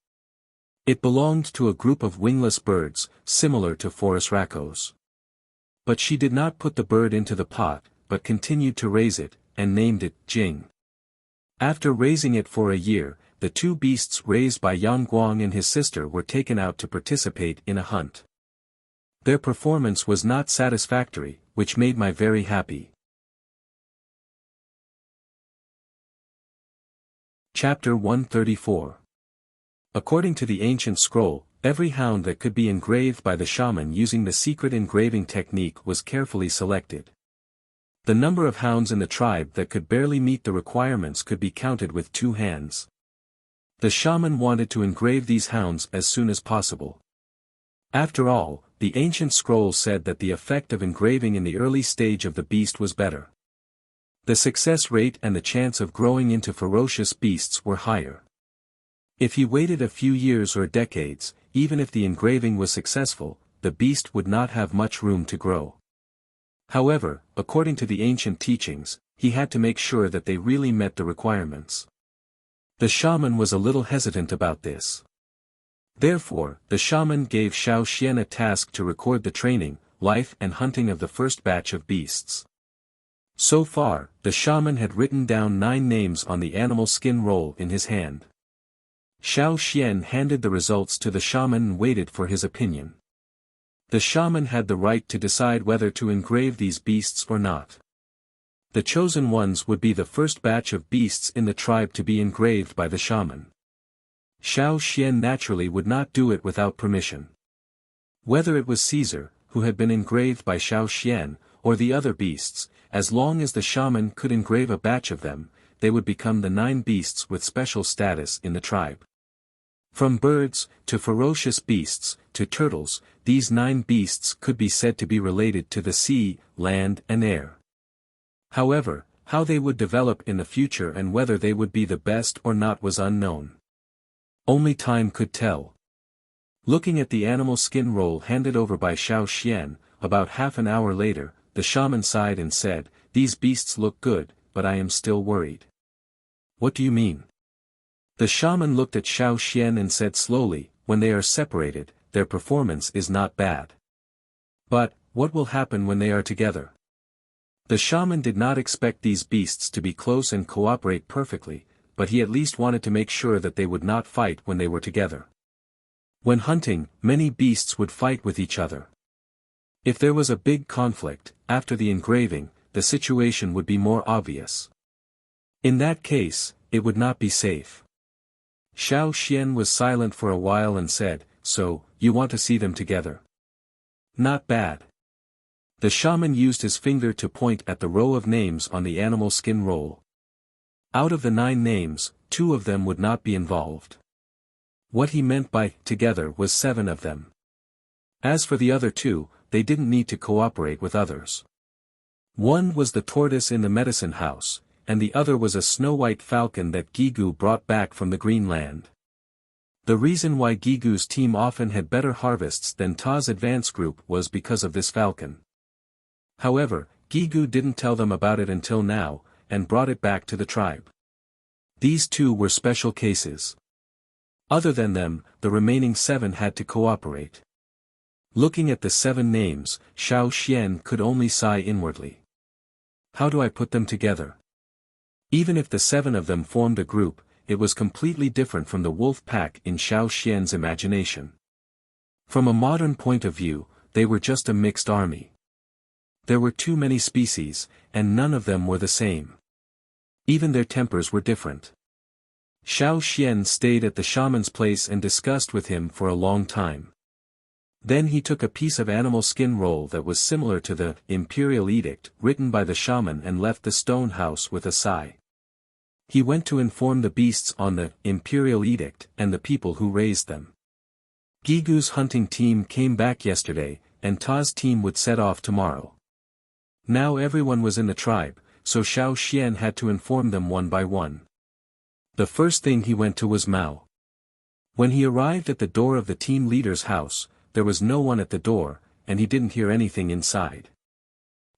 It belonged to a group of wingless birds, similar to forest raccoons. But she did not put the bird into the pot, but continued to raise it, and named it Jing. After raising it for a year, the 2 beasts raised by Yang Guang and his sister were taken out to participate in a hunt. Their performance was not satisfactory, which made me very happy. Chapter 134. According to the ancient scroll, every hound that could be engraved by the shaman using the secret engraving technique was carefully selected. The number of hounds in the tribe that could barely meet the requirements could be counted with 2 hands. The shaman wanted to engrave these hounds as soon as possible. After all, the ancient scroll said that the effect of engraving in the early stage of the beast was better. The success rate and the chance of growing into ferocious beasts were higher. If he waited a few years or decades, even if the engraving was successful, the beast would not have much room to grow. However, according to the ancient teachings, he had to make sure that they really met the requirements. The shaman was a little hesitant about this. Therefore, the shaman gave Xiao Xian a task to record the training, life and hunting of the first batch of beasts. So far, the shaman had written down 9 names on the animal skin roll in his hand. Xiao Xian handed the results to the shaman and waited for his opinion. The shaman had the right to decide whether to engrave these beasts or not. The chosen ones would be the first batch of beasts in the tribe to be engraved by the shaman. Xiao Xian naturally would not do it without permission. Whether it was Caesar, who had been engraved by Xiao Xian, or the other beasts, as long as the shaman could engrave a batch of them, they would become the 9 beasts with special status in the tribe. From birds, to ferocious beasts, to turtles, these 9 beasts could be said to be related to the sea, land and air. However, how they would develop in the future and whether they would be the best or not was unknown. Only time could tell. Looking at the animal skin roll handed over by Xiao Xian, about half an hour later, the shaman sighed and said, "These beasts look good, but I am still worried." "What do you mean?" The shaman looked at Xiao Xian and said slowly, "When they are separated, their performance is not bad. But, what will happen when they are together?" The shaman did not expect these beasts to be close and cooperate perfectly, but he at least wanted to make sure that they would not fight when they were together. When hunting, many beasts would fight with each other. If there was a big conflict, after the engraving, the situation would be more obvious. In that case, it would not be safe. Xiao Xian was silent for a while and said, "So, you want to see them together? Not bad." The shaman used his finger to point at the row of names on the animal skin roll. Out of the 9 names, 2 of them would not be involved. What he meant by together was 7 of them. As for the other 2, they didn't need to cooperate with others. One was the tortoise in the medicine house, and the other was a snow-white falcon that Gigu brought back from the green land. The reason why Gigu's team often had better harvests than Ta's advance group was because of this falcon. However, Gigu didn't tell them about it until now, and brought it back to the tribe. These 2 were special cases. Other than them, the remaining 7 had to cooperate. Looking at the 7 names, Xiao Xian could only sigh inwardly. How do I put them together? Even if the 7 of them formed a group, it was completely different from the wolf pack in Xiao Xian's imagination. From a modern point of view, they were just a mixed army. There were too many species, and none of them were the same. Even their tempers were different. Xiao Xian stayed at the shaman's place and discussed with him for a long time. Then he took a piece of animal skin roll that was similar to the imperial edict written by the shaman and left the stone house with a sigh. He went to inform the beasts on the imperial edict and the people who raised them. Gigu's hunting team came back yesterday, and Ta's team would set off tomorrow. Now everyone was in the tribe, so Xiao Xian had to inform them one by one. The first thing he went to was Mao. When he arrived at the door of the team leader's house, there was no one at the door, and he didn't hear anything inside.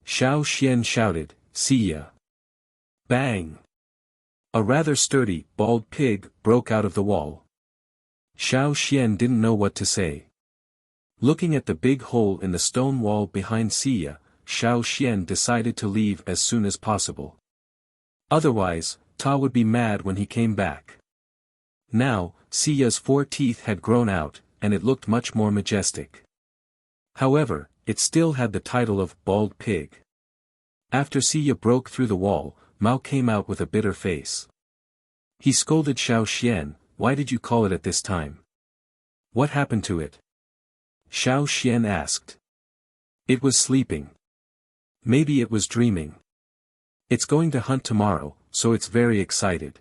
Xiao Xian shouted, "See ya!" Bang! A rather sturdy, bald pig broke out of the wall. Xiao Xian didn't know what to say. Looking at the big hole in the stone wall behind Siya, Xiao Xian decided to leave as soon as possible. Otherwise, Ta would be mad when he came back. Now, Siya's 4 teeth had grown out, and it looked much more majestic. However, it still had the title of Bald Pig. After Siya broke through the wall, Mao came out with a bitter face. He scolded Xiao Xian, "Why did you call it at this time? What happened to it?" Xiao Xian asked. "It was sleeping. Maybe it was dreaming. It's going to hunt tomorrow, so it's very excited."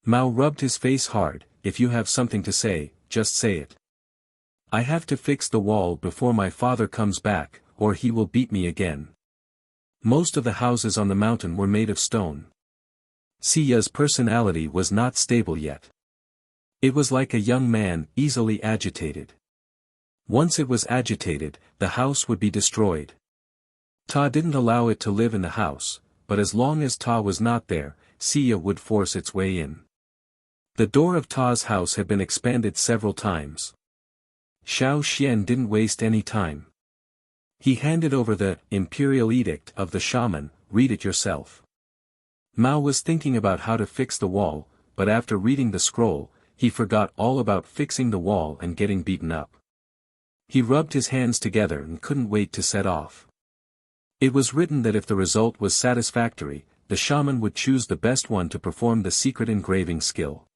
Mao rubbed his face hard. "If you have something to say, just say it. I have to fix the wall before my father comes back, or he will beat me again." Most of the houses on the mountain were made of stone. Siya's personality was not stable yet. It was like a young man, easily agitated. Once it was agitated, the house would be destroyed. Ta didn't allow it to live in the house, but as long as Ta was not there, Siya would force its way in. The door of Ta's house had been expanded several times. Xiao Xian didn't waste any time. He handed over the imperial edict of the shaman. "Read it yourself." Mao was thinking about how to fix the wall, but after reading the scroll, he forgot all about fixing the wall and getting beaten up. He rubbed his hands together and couldn't wait to set off. It was written that if the result was satisfactory, the shaman would choose the best one to perform the secret engraving skill.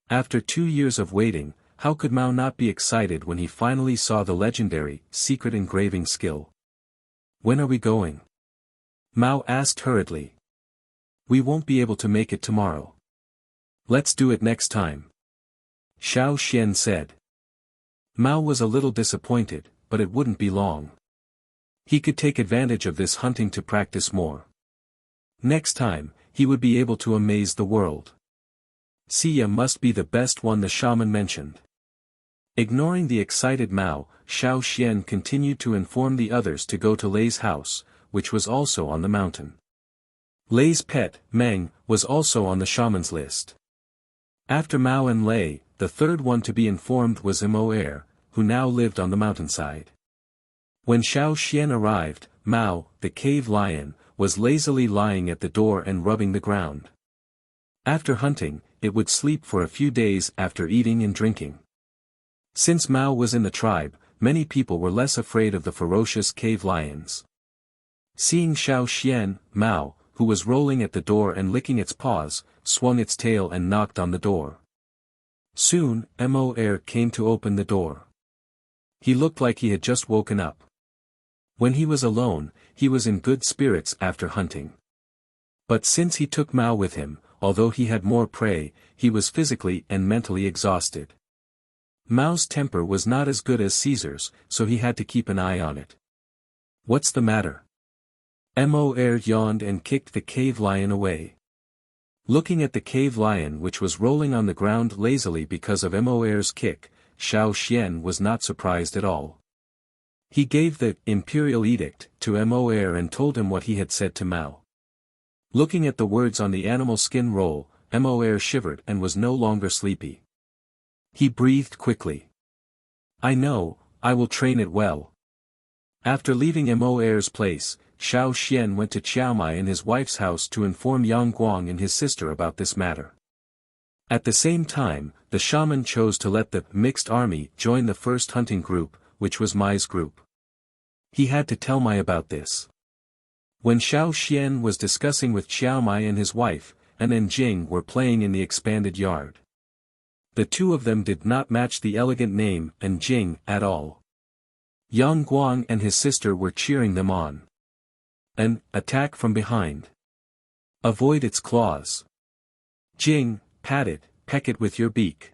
After 2 years of waiting, how could Mao not be excited when he finally saw the legendary, secret engraving skill? "When are we going?" Mao asked hurriedly. "We won't be able to make it tomorrow. Let's do it next time," Xiao Xian said. Mao was a little disappointed, but it wouldn't be long. He could take advantage of this hunting to practice more. Next time, he would be able to amaze the world. Siya must be the best one, the shaman mentioned. Ignoring the excited Mao, Xiao Xian continued to inform the others to go to Lei's house, which was also on the mountain. Lei's pet, Meng, was also on the shaman's list. After Mao and Lei, the third one to be informed was Imo Er, who now lived on the mountainside. When Xiao Xian arrived, Mao, the cave lion, was lazily lying at the door and rubbing the ground. After hunting, it would sleep for a few days after eating and drinking. Since Mao was in the tribe, many people were less afraid of the ferocious cave lions. Seeing Xiao Xian, Mao, who was rolling at the door and licking its paws, swung its tail and knocked on the door. Soon, Mo came to open the door. He looked like he had just woken up. When he was alone, he was in good spirits after hunting. But since he took Mao with him, although he had more prey, he was physically and mentally exhausted. Mao's temper was not as good as Caesar's, so he had to keep an eye on it. "What's the matter?" Mo yawned and kicked the cave lion away. Looking at the cave lion which was rolling on the ground lazily because of Mo's kick, Xiao Xian was not surprised at all. He gave the imperial edict to Mo and told him what he had said to Mao. Looking at the words on the animal skin roll, Mo shivered and was no longer sleepy. He breathed quickly. "I know, I will train it well." After leaving Mo's place, Xiao Xian went to Qiaomai and his wife's house to inform Yang Guang and his sister about this matter. At the same time, the shaman chose to let the mixed army join the first hunting group, which was Mai's group. He had to tell Mai about this. When Xiao Xian was discussing with Qiaomai and his wife, An and Jing were playing in the expanded yard. The two of them did not match the elegant name and Jing at all. Yang Guang and his sister were cheering them on. An, attack from behind. Avoid its claws. Jing, pat it, peck it with your beak.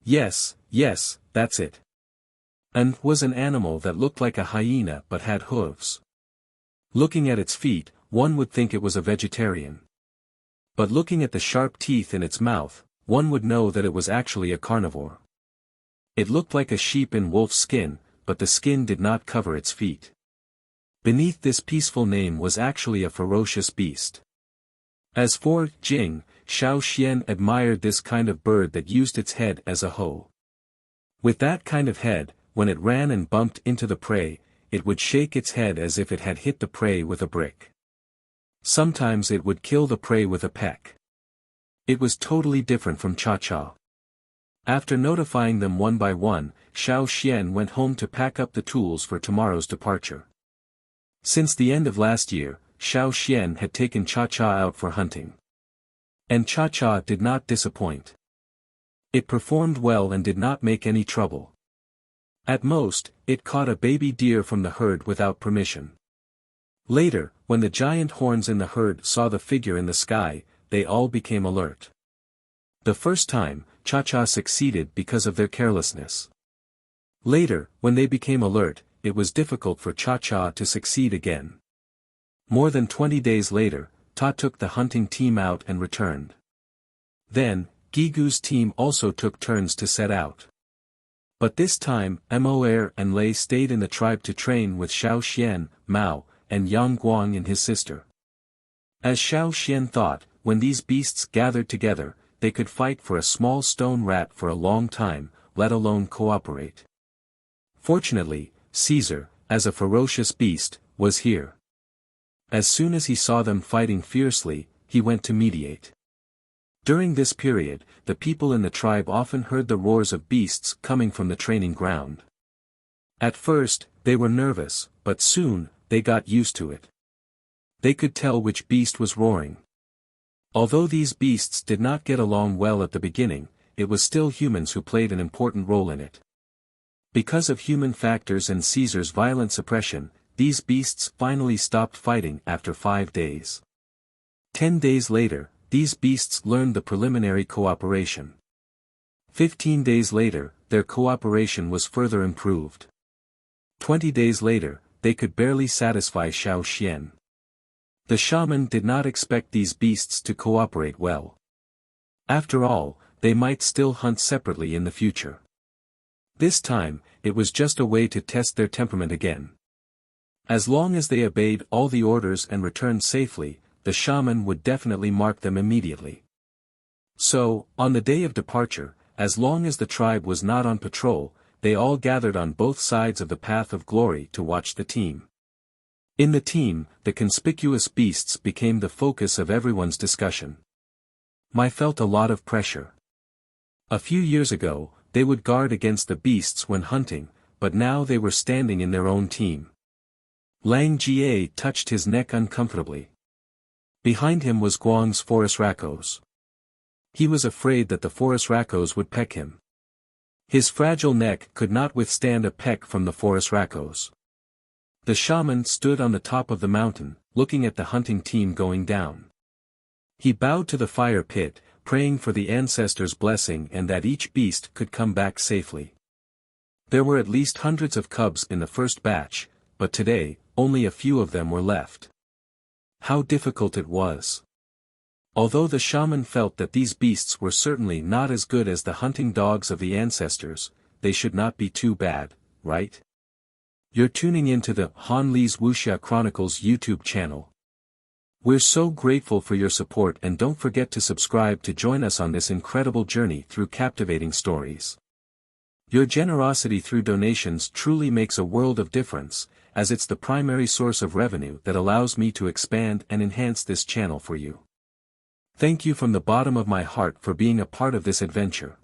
Yes, yes, that's it. An was an animal that looked like a hyena but had hooves. Looking at its feet, one would think it was a vegetarian. But looking at the sharp teeth in its mouth, one would know that it was actually a carnivore. It looked like a sheep in wolf's skin, but the skin did not cover its feet. Beneath this peaceful name was actually a ferocious beast. As for Jing, Xiao Xian admired this kind of bird that used its head as a hoe. With that kind of head, when it ran and bumped into the prey, it would shake its head as if it had hit the prey with a brick. Sometimes it would kill the prey with a peck. It was totally different from Cha-Cha. After notifying them one by one, Xiao Xian went home to pack up the tools for tomorrow's departure. Since the end of last year, Xiao Xian had taken Cha-Cha out for hunting. And Cha-Cha did not disappoint. It performed well and did not make any trouble. At most, it caught a baby deer from the herd without permission. Later, when the giant horns in the herd saw the figure in the sky, they all became alert. The first time, Cha-Cha succeeded because of their carelessness. Later, when they became alert, it was difficult for Cha-Cha to succeed again. More than 20 days later, Ta took the hunting team out and returned. Then, Gigu's team also took turns to set out. But this time, Mo and Lei stayed in the tribe to train with Xiao Xian, Mao, and Yang Guang and his sister. As Xiao Xian thought, when these beasts gathered together, they could fight for a small stone rat for a long time, let alone cooperate. Fortunately, Caesar, as a ferocious beast, was here. As soon as he saw them fighting fiercely, he went to mediate. During this period, the people in the tribe often heard the roars of beasts coming from the training ground. At first, they were nervous, but soon, they got used to it. They could tell which beast was roaring. Although these beasts did not get along well at the beginning, it was still humans who played an important role in it. Because of human factors and Caesar's violent suppression, these beasts finally stopped fighting after 5 days. 10 days later, these beasts learned the preliminary cooperation. 15 days later, their cooperation was further improved. 20 days later, they could barely satisfy Xiao Xian. The shaman did not expect these beasts to cooperate well. After all, they might still hunt separately in the future. This time, it was just a way to test their temperament again. As long as they obeyed all the orders and returned safely, the shaman would definitely mark them immediately. So, on the day of departure, as long as the tribe was not on patrol, they all gathered on both sides of the path of glory to watch the team. In the team, the conspicuous beasts became the focus of everyone's discussion. Mai felt a lot of pressure. A few years ago, they would guard against the beasts when hunting, but now they were standing in their own team. Lang Jie touched his neck uncomfortably. Behind him was Guang's forest raccoons. He was afraid that the forest raccoons would peck him. His fragile neck could not withstand a peck from the forest raccoons. The shaman stood on the top of the mountain, looking at the hunting team going down. He bowed to the fire pit, praying for the ancestors' blessing and that each beast could come back safely. There were at least hundreds of cubs in the first batch, but today, only a few of them were left. How difficult it was. Although the shaman felt that these beasts were certainly not as good as the hunting dogs of the ancestors, they should not be too bad, right? You're tuning into the Han Li's Wuxia Chronicles YouTube channel. We're so grateful for your support, and don't forget to subscribe to join us on this incredible journey through captivating stories. Your generosity through donations truly makes a world of difference, as it's the primary source of revenue that allows me to expand and enhance this channel for you. Thank you from the bottom of my heart for being a part of this adventure.